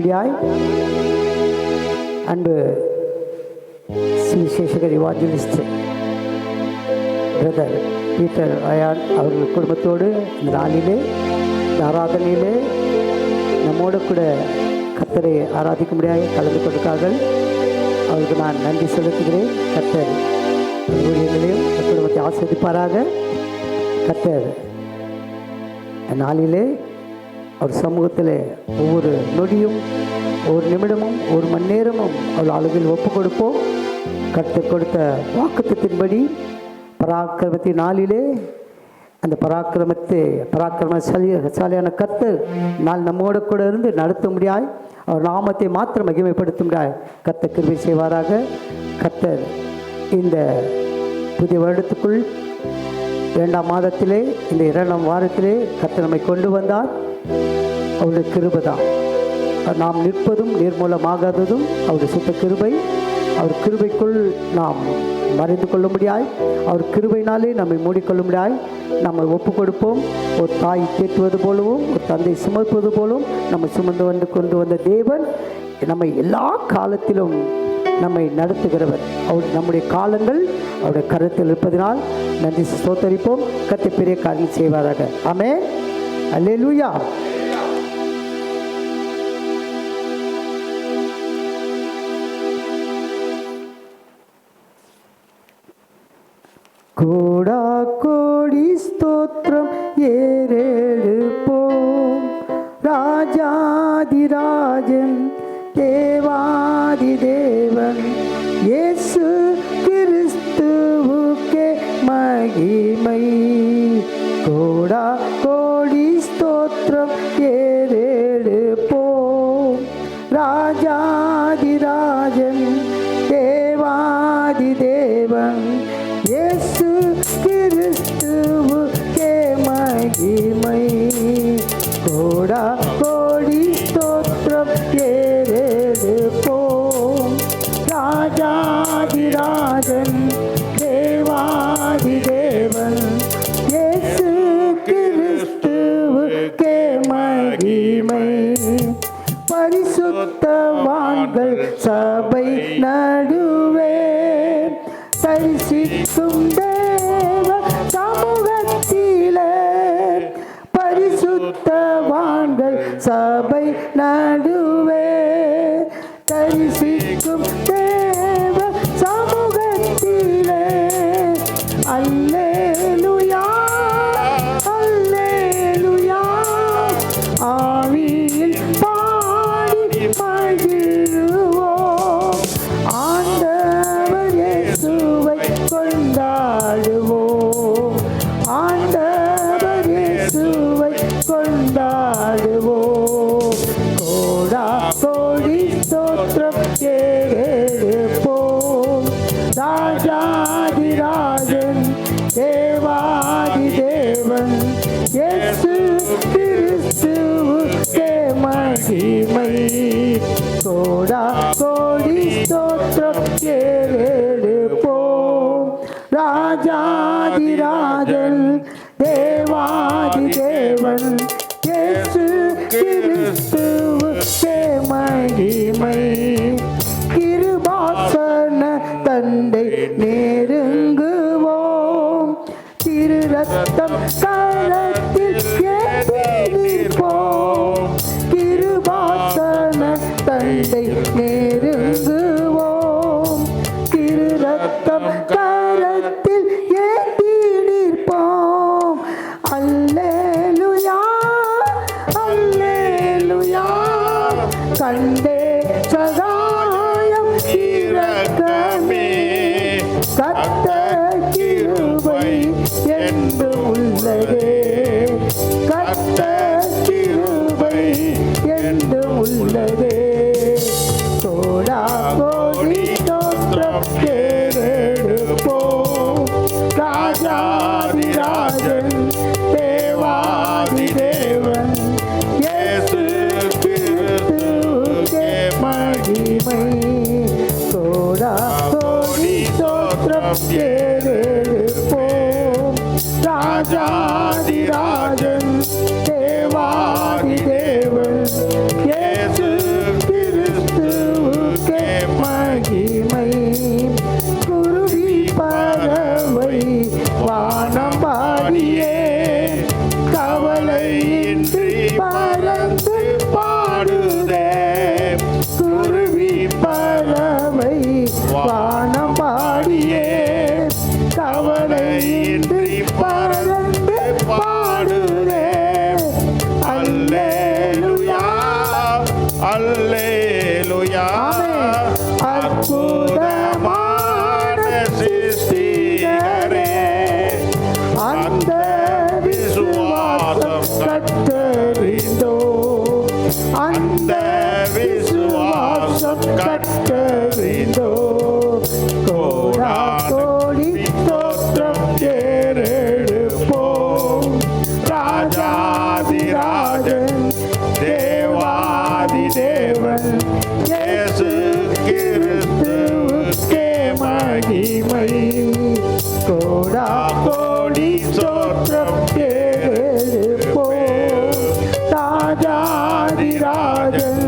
முடியாய் அன்பு சுவிசேஷகர் இவாஞ்சலிஸ்ட் brother Peter ion அவர்கள் குடும்பத்தோடு இந்த நாளிலே இந்த ஆராதனையிலே நம்மோடு கூட கர்த்தரை ஆராதிக்க முடியாது கலந்து கொண்டிருக்கார்கள். அவருக்கு நான் நன்றி செலுத்துகிறேன். கர்த்தர் ஊழியர்களையும் குடும்பத்தை ஆஸ்வதிப்பாராக. கர்த்தர் நாளிலே அவர் சமூகத்தில் ஒவ்வொரு நொடியும் ஒவ்வொரு நிமிடமும் ஒரு மணி நேரமும் அவர் ஆளுகையில் ஒப்பு கொடுப்போம். கர்த்தர் கொடுத்த வாக்குத்தத்தின்படி பராக்கிரமத்தின் நாளிலே அந்த பராக்கிரமசாலியான கர்த்தர் நாள் நம்மோடு கூட இருந்து நடத்த முடியாய் அவர் நாமத்தை மாத்திரம் மகிமைப்படுத்த முடியாய் கர்த்தர் கிருபை செய்வாராக. கர்த்தர் இந்த புதிய வருடத்துக்குள் 2ஆம் மாதத்திலே இந்த 2ஆம் வாரத்திலே கர்த்தர் நம்மை கொண்டு வந்தார். அவருடைய கிருபை தான். நாம் நிற்பதும் நிர்மூலமாகாததும் அவருடைய சுத்த கிருபை. அவர் கிருபைக்குள் நாம் மறைந்து கொள்ள முடியாய். அவர் கிருபையினாலே நம்மை மூடிக்கொள்ள முடியாய். நம்மை ஒப்பு கொடுப்போம். ஒரு தாய் தேற்றுவது போலவும் ஒரு தந்தை சுமப்பது போலவும் நம்ம சுமந்து கொண்டு வந்த தேவன் நம்மை எல்லா காலத்திலும் நம்மை நடத்துகிறவர். அவர் நம்முடைய காலங்கள் அவருடைய கருத்தில் இருப்பதனால் நன்றி ஸ்தோத்தரிப்போம். கர்த்தர் பெரிய காரியம் செய்வாராக. ஆமென். அல்லேலூயா. கோடா கோடி ஸ்தோத்திரம் ஏறெடுப்போம். ராஜாதிராஜன் தேவாதி தேவன் இயேசு கிறிஸ்துவுக்கே மகிமை. கோடா கோடி ஸ்தோத்திரம் ஏறெடுப்போம். ராஜாதிராஜன் தேவாதி தேவன் இயேசு கிறிஸ்துவுக்கே மகிமை. கோடா கோடி ஸ்தோத்திரம் ஏறெடுப்போம். ராஜாதிராஜன் தேவாதி தேவன் இயேசு கிறிஸ்துவுக்கே மகிமை. பரிசுத்தவான்கள் சபை நடுவே தரிசிக்கும் தேவ சமூகத்திலே. பரிசுத்தவான்கள் சபை நடுவே தரிசிக்கும் தேவ சமூகத்திலே. அல்லேலூயா அல்லேலூயா. ஆவியில் பாடி மகிழுவோம். ஆண்டவர் இயேசுவை கொண்டாடுவோம். ஆண்டவர் இயேசுவை கொண்டாடுவோம். கோடா கோடி ஸ்தோத்திரம் ஏறெடுப்போம். ராஜாதிராஜன் தேவாதி தேவன் இயேசு கிறிஸ்துவுக்கே மகிமை. கோடா கோடி ஸ்தோத்திரம் ஏறெடுப்போம். ராஜாதிராஜன் தேவாதி தேவன் இயேசு கிறிஸ்துவுக்கே மகிமை. கிருபாசன தந்தை நெருங்குவோம். திரு ரத்தம் கரத்தில் ஏந்தி நிற்போம். கிருபாசன தந்தை நெருங்குவோம். திரு ரத்தம் கரத்தில் ஏந்தி நிற்போம். அல்லேலூயா அல்லேலூயா. கண்டே சகாயம் இரக்கமே. கர்த்தர் கிருபை என்று உள்ளதே. கர்த்தர் கிருபை என்று உள்ளதே. கோடா கோடி ஸ்தோத்திரம் ஏறெடுப்போம். ராஜாதிராஜன் தேவாதி தேவன் இயேசு கிறிஸ்துவுக்கே மகிமை. கோடா கோடி ஸ்தோத்திரம் ஏறெடுப்போம். ராஜாதிராஜன் தேவாதி தேவன் இயேசு அல்லேலூயா அற்புதமான சிருஷ்டிகரே அந்த விசுவாசம் கற்றறிந்தோ அந்த விசுவாசம் கற்றறிந்தோ கோடா கோடி ஸ்தோத்திரம் ஏறெடுப்போம் ராஜாதிராஜன் தேவாதி தேவன் இயேசு கிறிஸ்துவுக்கே மகிமை கோடா கோடி ஸ்தோத்திரம் ஏறெடுப்போம் ராஜாதிராஜன்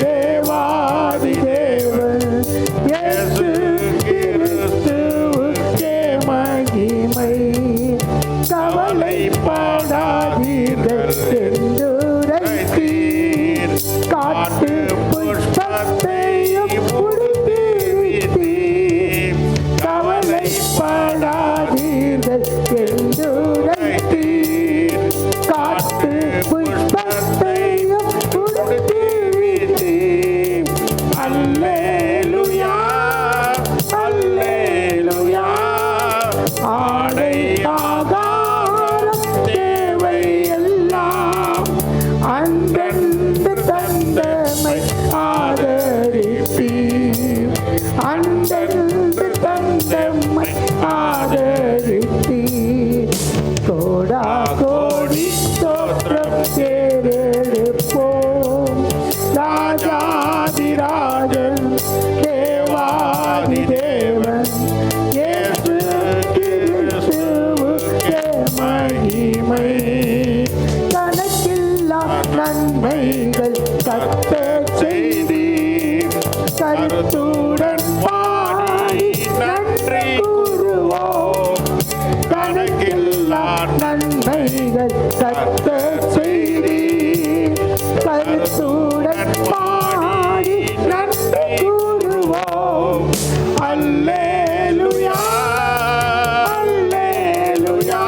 தேவாதி தேவன் இயேசு கிறிஸ்துவுக்கே மகிமை கவலைப்படாதீர்கள் என்றுரைத்தீர் காட்டு புஷ்பத்தையும் உடுத்திவிட்டீர் கவலைப்படாதீர்கள் என்றுரைத்தீர் காட்டு புஷ்பத்தையும் உடுத்திவிட்டீர் அல்லேலூயா அல்லேலூயா ஆடை ஆகாரம் தேவை எல்லாம் அன்றென்று தந்தமை ஆதரிப்பீர் அன்றென்று தந்தமை ஆதரிப்பீர் கோடா கோடி ஸ்தோத்திரம் ஏறெடுப்போம் ராஜாதிராஜன் தேவாதி தேவன் இயேசு கிறிஸ்துவுக்கே மகிமை கணக்கில்லா நன்மைகள் கர்த்தர் செய்தீர் கருத்துடன் பாடி நன்றி கூறுவோம் கணக்கில்லா நன்மைகள் கர்த்தர் செய்தீர் கருத்துடன் பாடி நன்றி கூறுவோம் அல்லேலூயா அல்லேலூயா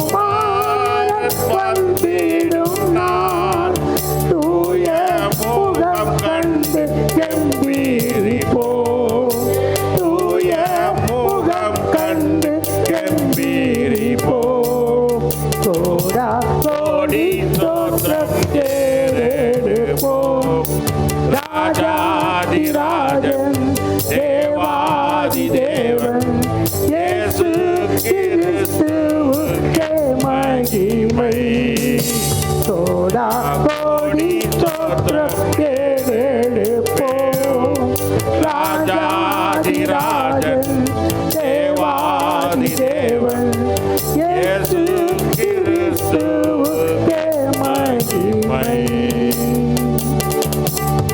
தேவகுமாரன் வந்திடும் நாள் தூய முகம் கண்டு கெம்பீரிப்போம் தூய முகம் கண்டு கெம்பீரிப்போம் கோடா கோடி ஸ்தோத்திரம் ஏறெடுப்போம் ராஜாதிராஜன் தேவாதி தேவன் இயேசு கிறிஸ்துவுக்கே மகிமை கோடா கோடி ஸ்தோத்திரம் ஏறெடுப்போம் ராஜாதிராஜன் தேவாதி தேவன் இயேசு கிறிஸ்துவுக்கே மகிமை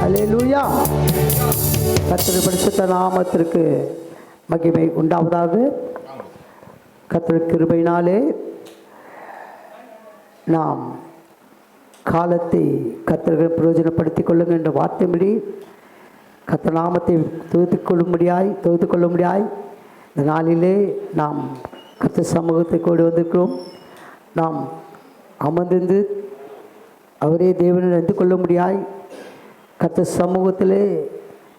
அல்லேலூயா கர்த்தருடைய பரிசுத்த நாமத்திற்கு மகிமை உண்டாவதாக கர்த்தர் கிருபையினாலே நாம் காலத்தை கர்த்தர்கள் பிரயோஜனப்படுத்திக் கொள்ளுங்கள் என்ற வார்த்தைப்படி கர்த்தர் நாமத்தை தொகுத்து கொள்ள முடியாய் இந்த நாளிலே நாம் கர்த்தர் சமூகத்தை கொண்டு வந்திருக்கிறோம் நாம் அமர்ந்திருந்து அவரே தேவனை அறிந்து கொள்ள முடியாய் கர்த்தர் சமூகத்திலே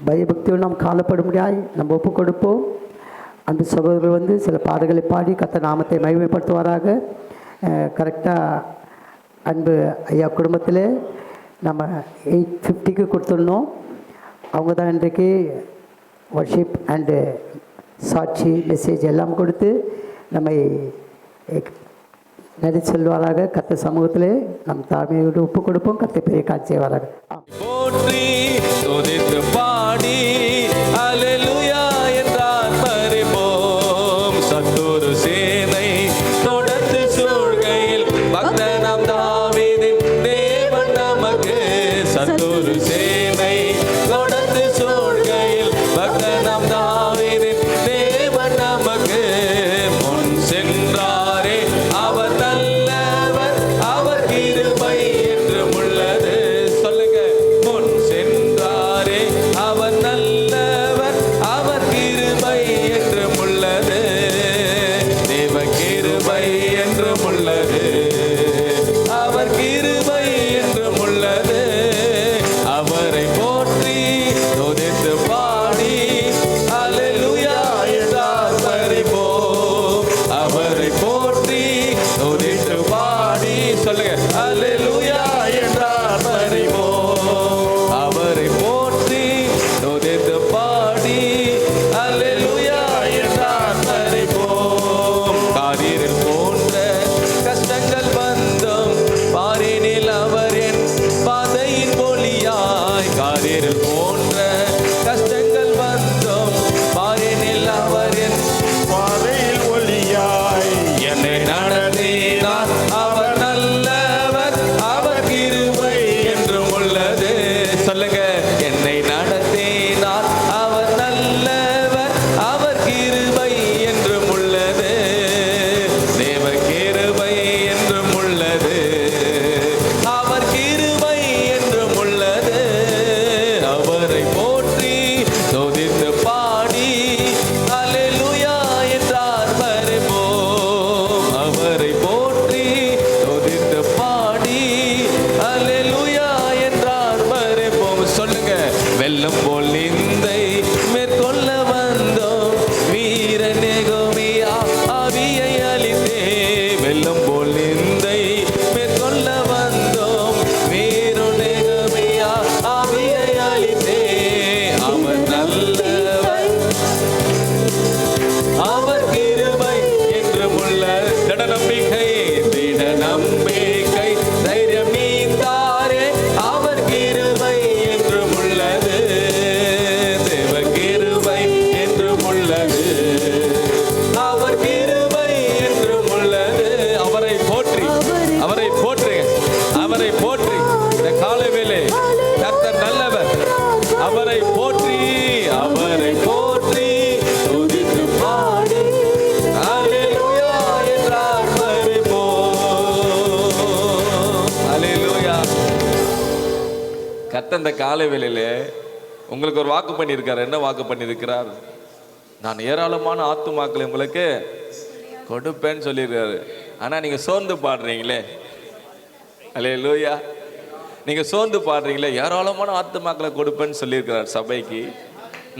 பயபக்தியோடு நாம் காணப்பட முடியாய் நம்ம ஒப்புக் கொடுப்போம் அந்த சகோதரர்கள் சில பாடல்களை பாடி கர்த்தர் நாமத்தை மகிமைப்படுத்துவாராக கரெக்டாக அன்பு ஐயா குடும்பத்தில் நம்ம 8:50க்கு கொடுத்துடணும் அவங்க தான் இன்றைக்கு வர்ஷிப் அண்டு சாட்சி மெசேஜ் எல்லாம் கொடுத்து நம்மை நடி செல்வாராக கர்த்தர் சமூகத்திலே நம் தாழ்மையோடு ஒப்பு கொடுப்போம் கர்த்தர் பெரிய காட்சி செய்வாராக போற்றி துதித்து பாடி அல்லேலூயா என்றார் பரிபோம் சத்துரு சேனை தொடர்ந்து சூழ்கையில் பக்தனாம் தாவீதின் தேவன் நமக்கு சத்துரு சேனை தொடர்ந்து சூழ்கையில் பக்தனாம் தாவீதின் தேவன் நமக்கு முன் சென்றாரே அவர் நல்லவர் அவர் கிருபை என்று உள்ளது சொல்லுங்க முன் சென்றாரே கர்த்தர் இந்த காலை வேளையில உங்களுக்கு ஒரு வாக்கு பண்ணியிருக்கார். என்ன வாக்கு பண்ணியிருக்கிறார்? நான் ஏராளமான ஆத்துமாக்களை உங்களுக்கு கொடுப்பேன்னு சொல்லியிருக்காரு. ஆனால் நீங்கள் சோர்ந்து பாடுறீங்களே, அல்லேலூயா, நீங்கள் சோர்ந்து பாடுறீங்களே. ஏராளமான ஆத்துமாக்களை கொடுப்பேன்னு சொல்லியிருக்கிறார் சபைக்கு.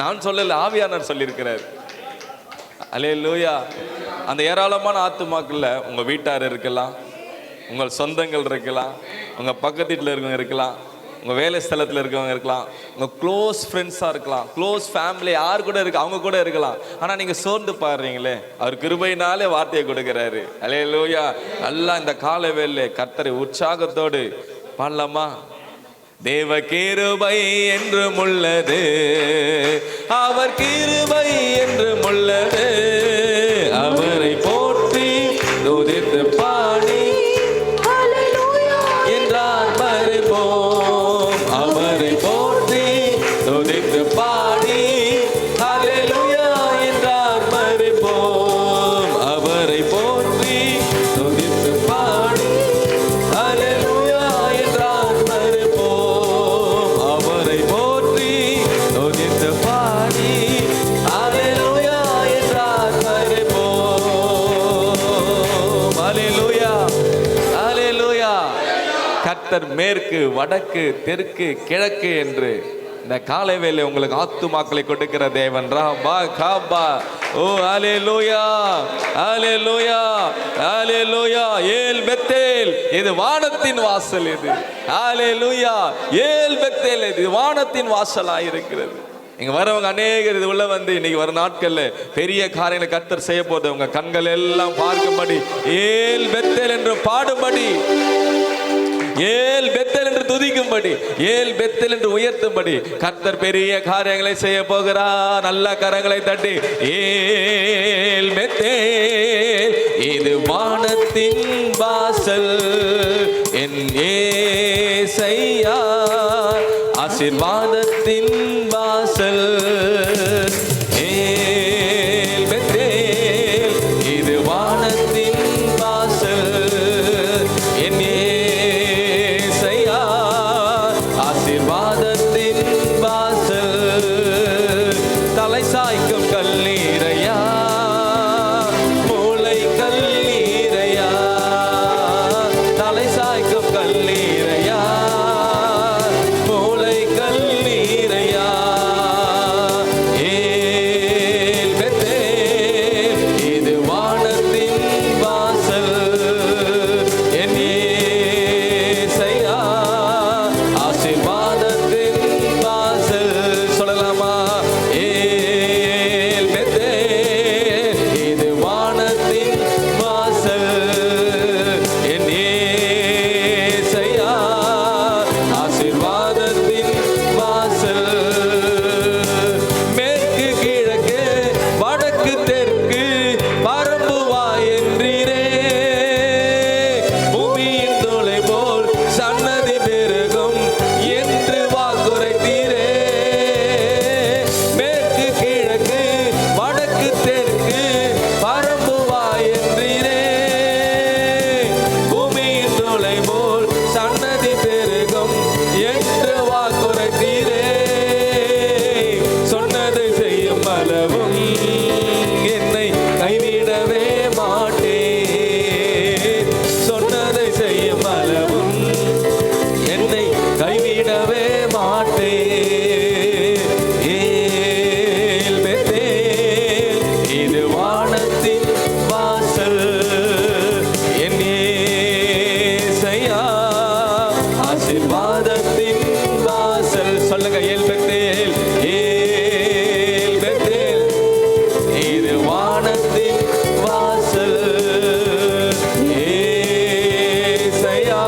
நான் சொல்லலை, ஆவியானவர் சொல்லியிருக்கிறார். அல்லேலூயா. அந்த ஏராளமான ஆத்துமாக்கள்ல உங்கள் வீட்டார் இருக்கலாம், உங்கள் சொந்தங்கள் இருக்கலாம், உங்கள் பக்கத்து வீட்டில் இருக்கவங்க இருக்கலாம், உங்கள் வேலை ஸ்தலத்தில் இருக்கவங்க இருக்கலாம், உங்கள் க்ளோஸ் ஃப்ரெண்ட்ஸாக இருக்கலாம், க்ளோஸ் ஃபேமிலி யார் கூட இருக்கு அவங்க கூட இருக்கலாம். ஆனால் நீங்கள் சோர்ந்து பாடுறீங்களே, அவர் கிருபையினாலே வார்த்தையை கொடுக்குறாரு. அல்லேலூயா. நல்லா இந்த கால வேளை கர்த்தரை உற்சாகத்தோடு பாடலாமா? தேவ கிருபை என்றும் உள்ளது, அவர் கிருபை என்றும் உள்ளது, அவரை போற்றி துதித்து பாடி என்றார் மறிப்போம். அவரை போற்றி துதித்து பாடி ஹல்லேலூயா என்றார் மறிப்போம். அவரை போற்றி துதித்து பாடி ஹல்லேலூயா என்றார் மறிப்போம். அவரை போற்றி துதித்து பாடி ஹல்லேலூயா என்றார் மறிப்போம். ஹல்லேலூயா, ஹல்லேலூயா. கர்த்தர் மேற்கு, வடக்கு, தெற்கு, கிழக்கு என்று இந்த காலை வேளை உங்களுக்கு ஆத்துமாக்களை கொடுக்கிற தேவன். ராபா காபா. ஓ ஹல்லேலூயா, ஹல்லேலூயா, ஹல்லேலூயா. ஏல் பெத்தேல், இது வானத்தின் வாசல். இது ஹல்லேலூயா. ஏல் பெத்தேல், இது வானத்தின் வாசலாக இருக்கிறது. இங்க வரவங்க அநேகர் இது உள்ள வந்து இன்னைக்கு வர நாட்கள்ல பெரிய காரியங்களை கர்த்தர் செய்ய போது உங்க கண்கள் எல்லாம் பார்க்கும்படி, ஏல் பெத்தேல் என்று பாடும்படி, ஏல் பெத்தேல் என்று துதிக்கும்படி, ஏல் பெத்தேல் என்று உயர்த்தும்படி கர்த்தர் பெரிய காரியங்களை செய்ய போகிறார். நல்ல கரங்களை தட்டி ஏல் பெத்தேல், இது வானத்தின் வாசல், என் ஏசையா ஆசீர்வாதத்தின் வாசல். ஏல் பெத்தேல், இது வானத்தின் வாசல், என் ஏசையா ஆசீர்வாதத்தின் வாசல். தலை சாய்க்கும் கல்லீரையா, மூளை கல்லீரையா, தலை சாய்க்கும் கல்லீரையா, மூளை கல்லீரையா. ஏல் பெத்தேல், இது வானத்தின் வாசல், என் ஏசையா ஆசீர்வாதத்தின் வாசல். சொல்லலாமா? ஏல் பெத்தேல், இது வானத்தின் வாசல், என் ஏசையா ஆசீர்வாதத்தின் வாசல். மேற்கு கிழக்கு வடக்கு தெற்கு பரம்புவாய் என்றீரே, பூமியின் துளை போல் சன்னதி பெருகும் என்று வாக்குரைத்தீரே. மேற்கு கிழக்கு வடக்கு தெற்கு பரம்புவாய் என்றீரே, பூமியின் துளை போல் சன்னதி பெருகும் என்று வாக்குரைத்தீரே. சொன்னதை செய்யும் அளவும் என்னை கைவிடவே மாட்டேன். சொன்னதை செய்யும் அளவும் என்னை கைவிடவே மாட்டேன். ஏல் பெத்தேல், இது வானத்தின் வாசல், என் ஏசையா ஆசீர்வாதத்தின் வாசல். சொல்லுங்க, ஏல் பெத்தேல், ஏல் பெத்தேல், இது வானத்தின் வாசல், ஏசையா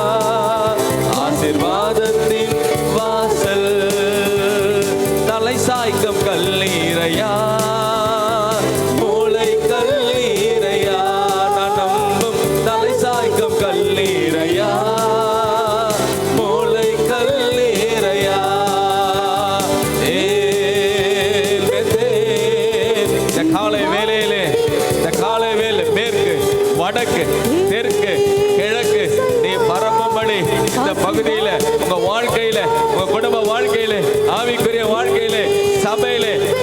ஆசீர்வாதத்தின் வாசல்.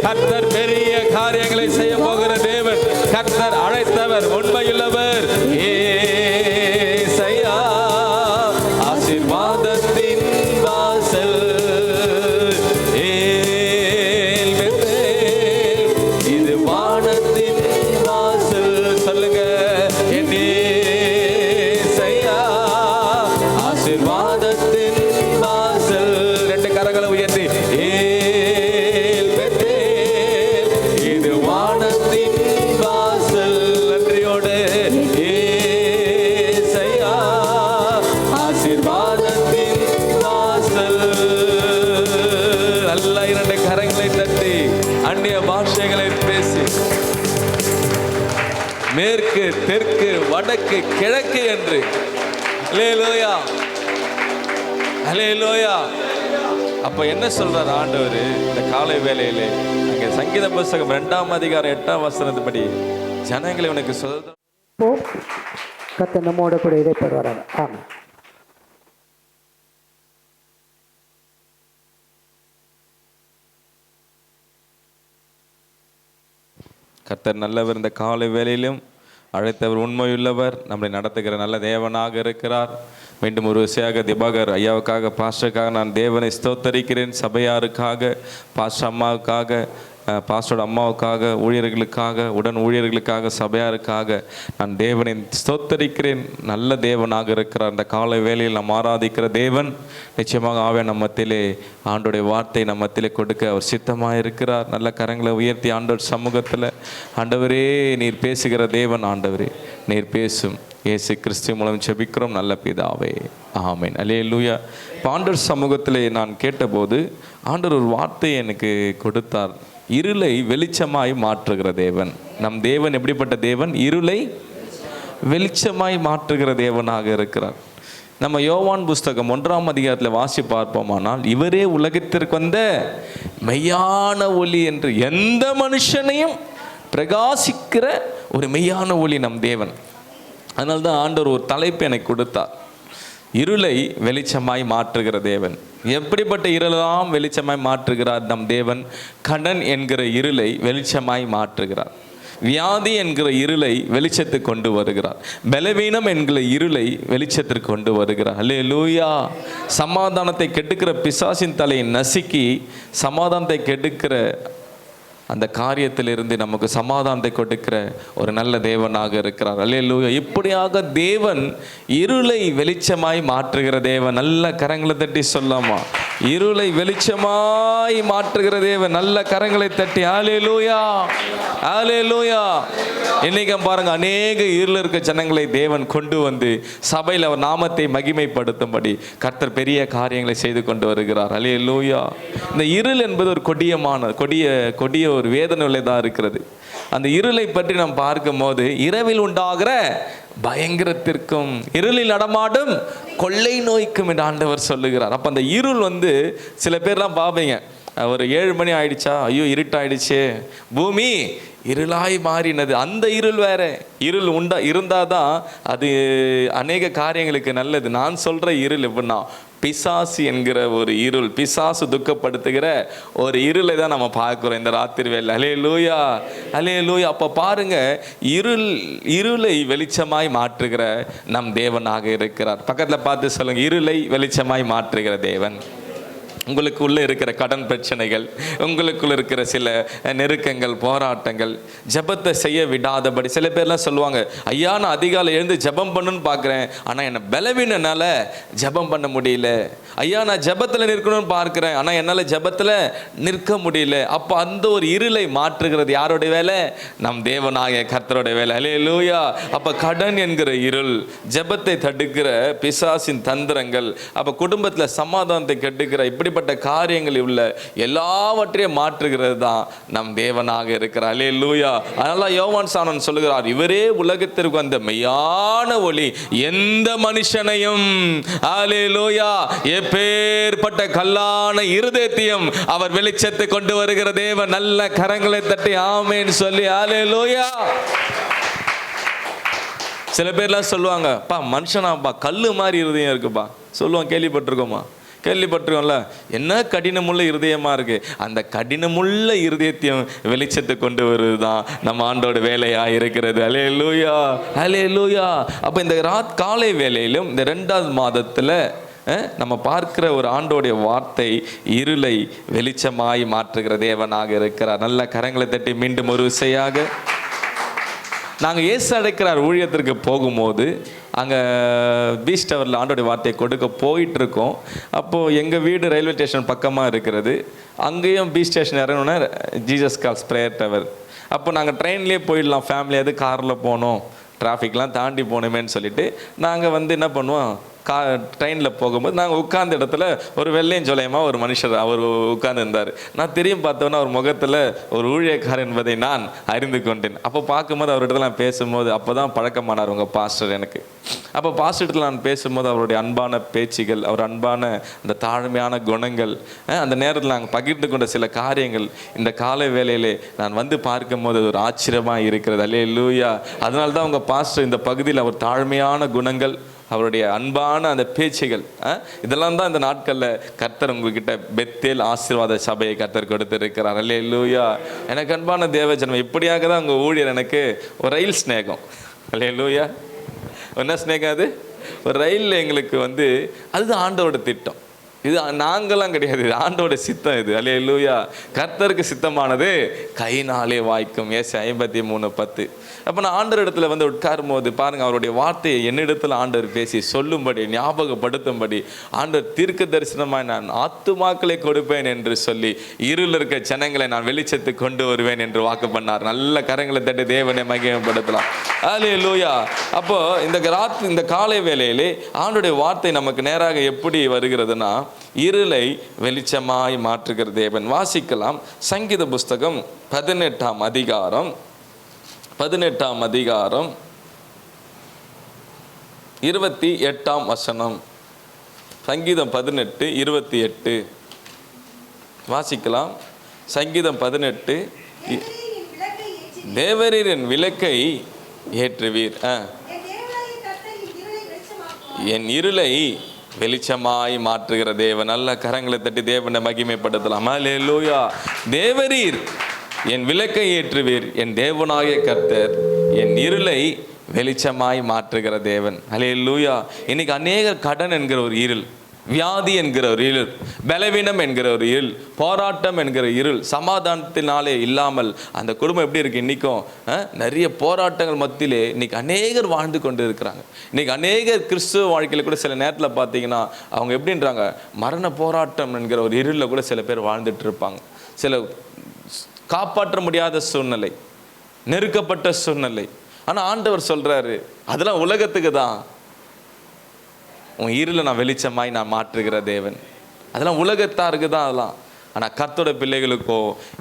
கர்த்தர் பெரிய காரியங்களை செய்ய போகிற தேவன். கர்த்தர் அழைத்தவர் உண்மையுள்ளவர். ஏசையா ஆசீர்வாதத்தின் வாசல், இது வானத்தின் வாசல். சொல்லுங்க, என் ஏசையா ஆசீர்வாதத்தின் வாசல். ரெண்டு கரங்களை உயர்த்தி, இது வானத்தின் வாசல். நன்றியோடு ஏசையா ஆசீர்வாதத்தின் வாசல். நல்ல இரண்டு கரங்களை தட்டி அந்நிய பாஷைகளை பேசி, மேற்கு தெற்கு வடக்கு கிழக்கு என்று அல்லேலூயா அல்லேலூயா. அப்ப என்ன சொல்றார் ஆண்டவர் இந்த காலை வேளையிலே? அங்கே சங்கீத புஸ்தகம் 2ஆம் அதிகாரம் 8ஆம் வசனத்துப்படி, ஜனங்களை உனக்கு சுதந்திரம். இப்போ கர்த்தர் நம்மோட கூட இடைப்படுவார். ஆமாம். கர்த்தர் நல்லவர். இந்த காலை வேளையிலும் அழைத்தவர் உண்மையுள்ளவர். நம்மை நடத்துகிற நல்ல தேவனாக இருக்கிறார். மீண்டும் ஒரு விஷயாக திபாகர் ஐயாவுக்காக, பாஸ்டருக்காக நான் தேவனை ஸ்தோத்தரிக்கிறேன். சபையாருக்காக, பாஸ்டர் அம்மாவுக்காக, பாஸ்டரோட அம்மாவுக்காக, ஊழியர்களுக்காக, உடன் ஊழியர்களுக்காக, சபையாருக்காக நான் தேவனை ஸ்தோத்தரிக்கிறேன். நல்ல தேவனாக இருக்கிறார். இந்த காலை வேளையில் நாம் ஆராதிக்கிற தேவன் நிச்சயமாக ஆவியான நம்ம மத்தியிலே ஆண்டோடைய வார்த்தை நம்ம மத்தியிலே கொடுக்க அவர் சித்தமாக இருக்கிறார். நல்ல கரங்களை உயர்த்தி ஆண்டவர் சமூகத்தில், ஆண்டவரே நீர் பேசுகிற தேவன், ஆண்டவரே நீர் பேசும். இயேசு கிறிஸ்து மூலம் ஜெபிக்கிறோம் நல்ல பிதாவே, ஆமென். அல்லேலூயா. ஆண்டவர் சமூகத்திலே நான் கேட்டபோது ஆண்டவர் ஒரு வார்த்தையை எனக்கு கொடுத்தார். இருளை வெளிச்சமாய் மாற்றுகிற தேவன். நம் தேவன் எப்படிப்பட்ட தேவன்? இருளை வெளிச்சமாய் மாற்றுகிற தேவனாக இருக்கிறார். நம்ம யோவான் புஸ்தகம் 1ஆம் அதிகாரத்தில் வாசி பார்ப்போமானால், இவரே உலகத்திற்கு வந்த மெய்யான ஒளி என்று, எந்த மனுஷனையும் பிரகாசிக்கிற ஒரு மெய்யான ஒளி நம் தேவன். அதனால தான் ஆண்டவர் ஒரு தலைப்பு எனக்கு கொடுத்தார், இருளை வெளிச்சமாய் மாற்றுகிற தேவன். எப்படிப்பட்ட இருளெல்லாம் வெளிச்சமாய் மாற்றுகிறார் நம் தேவன்? கடன் என்கிற இருளை வெளிச்சமாய் மாற்றுகிறார். வியாதி என்கிற இருளை வெளிச்சத்துக்கு கொண்டு வருகிறார். பலவீனம் என்கிற இருளை வெளிச்சத்திற்கு கொண்டு வருகிறார். அல்லேலூயா. சமாதானத்தை கெடுக்கிற பிசாசின் தலையை நசுக்கி சமாதானத்தை கெடுக்கிற அந்த காரியத்திலிருந்து நமக்கு சமாதானத்தை கொடுக்கிற ஒரு நல்ல தேவனாக இருக்கிறார். அல்லேலூயா. இப்படியாக தேவன் இருளை வெளிச்சமாய் மாற்றுகிற தேவன். நல்ல கரங்களை தட்டி சொல்லாமா? இருளை வெளிச்சமாய் மாற்றுகிற தேவன். நல்ல கரங்களை தட்டி அல்லேலூயா, அல்லேலூயா. இன்னைக்கு பாருங்க, அநேக இருள் இருக்க ஜனங்களை தேவன் கொண்டு வந்து சபையில் அவர் நாமத்தை மகிமைப்படுத்தும்படி கர்த்தர் பெரிய காரியங்களை செய்து கொண்டு வருகிறார். அல்லேலூயா. இந்த இருள் என்பது ஒரு கொடிய ஒரு வேதனை உள்ளதாக இருக்கிறது. அந்த இருளை பற்றி நாம் பார்க்கும் போது, இரவில் உண்டாகிற பயங்கரத்திற்கும் இருளில் நடமாடும் கொள்ளை நோய்க்கும் என்று ஆண்டவர் சொல்லுகிறார். அப்போ அந்த இருள் சில பேர்லாம் பார்ப்பீங்க, ஒரு 7 மணி ஆயிடுச்சா, ஐயோ இருட்டாயிடுச்சே, பூமி இருளாய் மாறினது. அந்த இருள் வேற. இருள் இருந்தாதான் அது அநேக காரியங்களுக்கு நல்லது. நான் சொல்ற இருள் எப்படின்னா, பிசாசு என்கிற ஒரு இருள், பிசாசு துக்கப்படுத்துகிற ஒரு இருளை தான் நம்ம பார்க்கிறோம் இந்த ராத்திரி வேளை. அல்லேலூயா, அல்லேலூயா. அப்போ பாருங்க, இருளை வெளிச்சமாய் மாற்றுகிற நம் தேவனாக இருக்கிறார். பக்கத்தில் பார்த்து சொல்லுங்க, இருளை வெளிச்சமாய் மாற்றுகிற தேவன். உங்களுக்குள்ளே இருக்கிற கடன் பிரச்சனைகள், உங்களுக்குள்ள இருக்கிற சில நெருக்கங்கள், போராட்டங்கள், ஜபத்தை செய்ய விடாதபடி. சில பேர்லாம் சொல்லுவாங்க, ஐயா நான் அதிகாலை எழுந்து ஜபம் பண்ணுன்னு பார்க்குறேன், ஆனால் என்னை பலவீனனால ஜபம் பண்ண முடியல. ஐயா நான் ஜபத்தில் நிற்கணும்னு பார்க்குறேன், ஆனால் என்னால் ஜபத்தில் நிற்க முடியல. அப்போ அந்த ஒரு இருளை மாற்றுகிறது யாருடைய வேலை? நம் தேவனாகிய கர்த்தருடைய வேலை. அல்லேலூயா. அப்போ கடன் என்கிற இருள், ஜபத்தை தடுக்கிற பிசாசின் தந்திரங்கள், அப்போ குடும்பத்தில் சமாதானத்தை கெடுக்கிற இப்படி காரியங்கள் உள்ள எல்லாவற்றையும் மாற்றுகிறது தான் நம் தேவனாக இருக்கிறார். அல்லேலூயா. அதனால யோவான் சாணன் சொல்லுகிறார், இவரே உலகத்திற்கு வந்த மெய்யான ஒளி, எந்த மனுஷனையும் அல்லேலூயா எப்பேற்பட்ட கல்லான இருதயத்தையும் அவர் வெளிச்சத்தை கொண்டு வருகிற தேவன். நல்ல கரங்களை தட்டி ஆமென் சொல்லி அல்லேலூயா. சில பேர்லாம் சொல்லுவாங்க, பா மனுஷனாப்பா கல்லு மாதிரி இருதயம் இருக்குப்பா சொல்லுவோம், கேள்விப்பட்டிருக்கோமா? கேள்விப்பட்டிருக்கோம்ல, என்ன கடினமுள்ள இருதயமா இருக்கு. அந்த கடினமுள்ள இருதயத்தையும் வெளிச்சத்தை கொண்டு வருவது தான் நம்ம ஆண்டோட வேலையா இருக்கிறது. அல்லேலூயா, அல்லேலூயா. அப்போ இந்த காலை வேளையிலும் இந்த 2வது மாதத்துல நம்ம பார்க்கிற ஒரு ஆண்டோடைய வார்த்தை இருளை வெளிச்சமாய் மாற்றுகிற தேவனாக இருக்கிறார். நல்ல கரங்களை தட்டி மீண்டும் ஒரு விசையாக நாங்கள் இயேசு அழைக்கிறார் ஊழியத்திற்கு போகும்போது அங்கே பீச் டவரில் ஆண்டோடைய வார்த்தையை கொடுக்க போயிட்டுருக்கோம். அப்போது எங்கள் வீடு ரயில்வே ஸ்டேஷன் பக்கமாக இருக்கிறது. அங்கேயும் பீச் ஸ்டேஷன் இறங்கணுன்னா ஜீசஸ் கால்ஸ் ப்ரேயர் டவர். அப்போ நாங்கள் ட்ரெயின்லேயே போயிடலாம், ஃபேமிலியாது காரில் போனோம், டிராஃபிக்லாம் தாண்டி போகணுமேன்னு சொல்லிட்டு நாங்கள் என்ன பண்ணுவோம், ட்ரெயினில் போகும்போது நாங்கள் உட்கார்ந்த இடத்துல ஒரு வெள்ளையும் ஜொலையமாக ஒரு மனுஷர் அவர் உட்கார்ந்து இருந்தார். நான் திரும்பி பார்த்தோன்னா அவர் முகத்தில் ஒரு ஊழியக்காரர் என்பதை நான் அறிந்து கொண்டேன். அப்போ பார்க்கும்போது அவர்கிட்ட நான் பேசும்போது அப்போ தான் பழக்கமானார் உங்கள் பாஸ்டர் எனக்கு. அப்போ பாஸ்டர்கிட்ட நான் பேசும்போது அவருடைய அன்பான பேச்சுகள், அவர் அன்பான அந்த தாழ்மையான குணங்கள், அந்த நேரத்தில் நாங்கள் பகிர்ந்து கொண்ட சில காரியங்கள் இந்த காலை வேளையிலே நான் பார்க்கும்போது அது ஒரு ஆச்சரியமாக இருக்கிறது. அல்லேலூயா. அதனால தான் உங்கள் பாஸ்டர் இந்த பகுதியில் அவர் தாழ்மையான குணங்கள், அவருடைய அன்பான அந்த பேச்சுகள், இதெல்லாம் தான் இந்த நாட்களில் கர்த்தர் உங்ககிட்ட பெத்தேல் ஆசீர்வாத சபையை கர்த்தர் கொடுத்துருக்கிறார். அல்லேலூயா. எனக்கு அன்பான தேவஜனம், இப்படியாக தான் உங்கள் ஊழியர் எனக்கு ஒரு ரயில் ஸ்நேகம். அல்லேலூயா. என்ன ஸ்நேகம் அது? ஒரு ரயிலில் எங்களுக்கு அதுதான் ஆண்டோட திட்டம். இது நாங்களாம் கிடையாது, இது ஆண்டோட சித்தம் இது. அல்லேலூயா. கர்த்தருக்கு சித்தமானது கையினாலே வாய்க்கும். ஏசாயா 53:10. அப்போ நான் ஆண்டவர் இடத்துல உட்காரும் போது பாருங்கள், அவருடைய வார்த்தையை என்னிடத்தில் ஆண்டவர் பேசி சொல்லும்படி, ஞாபகப்படுத்தும்படி, ஆண்டவர் தீர்க்க தரிசனமாய் நான் ஆத்துமாக்களை கொடுப்பேன் என்று சொல்லி இருள் இருக்க ஜனங்களை நான் வெளிச்சத்துக்கு கொண்டு வருவேன் என்று வாக்கு பண்ணார். நல்ல கரங்களை தட்டி தேவனை மகிமைப்படுத்தலாம். அல்லேலூயா. அப்போ இந்த காலை வேளையிலே ஆண்டோடைய வார்த்தை நமக்கு நேராக எப்படி வருகிறதுனா, இருளை வெளிச்சமாய் மாற்றுகிற தேவன். வாசிக்கலாம். சங்கீத புஸ்தகம் 18ஆம் அதிகாரம் 28ஆம் வசனம். சங்கீதம் 18:28 வாசிக்கலாம். சங்கீதம் 18. தேவரீர் என் விளக்கை ஏற்றுவீர், என் இருளை வெளிச்சமாய் மாற்றுகிற தேவன். நல்ல கரங்களை தட்டி தேவனை மகிமைப்படுத்தலாம். அல்லேலூயா. தேவரீர் என் விளக்கை ஏற்றுவீர், என் தேவனாகிய கர்த்தர் என் இருளை வெளிச்சமாய் மாற்றுகிற தேவன். அல்லேலூயா. இன்னைக்கு அநேக கடன் என்கிற ஒரு இருள், வியாதி என்கிற ஒரு இருள், பலவீனம் என்கிற ஒரு இருள், போராட்டம் என்கிற இருள், சமாதானத்தினாலே இல்லாமல் அந்த குடும்பம் எப்படி இருக்கு? இன்றைக்கும் நிறைய போராட்டங்கள் மத்தியிலே இன்னைக்கு அநேகர் வாழ்ந்து கொண்டு இருக்கிறாங்க. இன்னைக்கு அநேகர் கிறிஸ்துவ வாழ்க்கையில் கூட சில நேரத்தில் பார்த்தீங்கன்னா அவங்க எப்படின்றாங்க, மரண போராட்டம் என்கிற ஒரு இருளில் கூட சில பேர் வாழ்ந்துட்டு இருப்பாங்க. சில காப்பாற்ற முடியாத சூழ்நிலை, நெருக்கப்பட்ட சூழ்நிலை. ஆனால் ஆண்டவர் சொல்றாரு, அதெல்லாம் உலகத்துக்கு தான், உன் இருளை நான் வெளிச்சமாய் நான் மாற்றுகிற தேவன். அதெல்லாம் உலகத்தாருக்கு தான் அதெல்லாம். ஆனால் கர்த்தருடைய பிள்ளைகளுக்கோ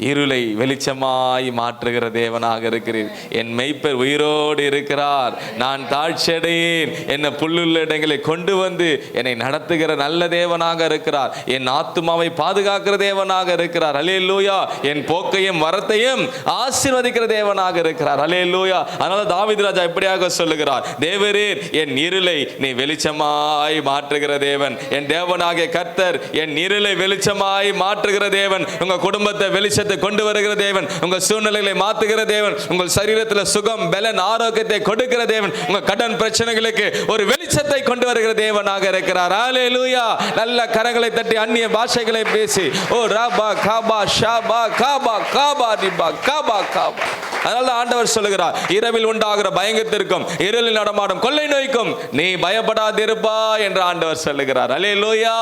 இருளை வெளிச்சமாய் மாற்றுகிற தேவனாக இருக்கிறீர். என் மெய்ப்பர் உயிரோடு இருக்கிறார், நான் தாழ்ச்சியடையேன், என்னை புல்லுள்ள இடங்களை கொண்டு வந்து என்னை நடத்துகிற நல்ல தேவனாக இருக்கிறார். என் ஆத்துமாவை பாதுகாக்கிற தேவனாக இருக்கிறார். அல்லேலூயா. என் போக்கையும் வரத்தையும் ஆசீர்வதிக்கிற தேவனாக இருக்கிறார். அல்லேலூயா. அதனால தாவீது ராஜா இப்படியாக சொல்லுகிறார், தேவரீர் என் இருளை நீ வெளிச்சமாய் மாற்றுகிற தேவன். என் தேவனாகிய கர்த்தர் என் இருளை வெளிச்சமாய் மாற்றுகிற தேவன். உங்க குடும்பத்தை வெளிச்சத்தை கொண்டு வருகிற தேவன். உங்க சூழ்நிலைகளை மாற்றுகிற தேவன். உங்கள் சரீரத்தில் சுகம், பலன், ஆரோக்கியத்தை கொடுக்கிற தேவன். உங்க கடன் பிரச்சனைகளுக்கு ஒரு வெளிச்சத்தை கொண்டு வருகிற தேவனாக இருக்கிறார். அல்லேலூயா. நல்ல கரங்களை தட்டி அந்நிய பாஷைகளை பேசி, ஓ ராபா காபா ஷாபா காபா காபா டிபா காபா காபா. அதனால ஆண்டவர் சொல்லுகிறார், இரவில் உண்டாகிற பயங்கரத்திற்கும் இருளில் நடமாடும் கொள்ளை நோய்க்கும் நீ பயப்படாதிருப்பாய் என்று ஆண்டவர் சொல்லுகிறார். அல்லேலூயா.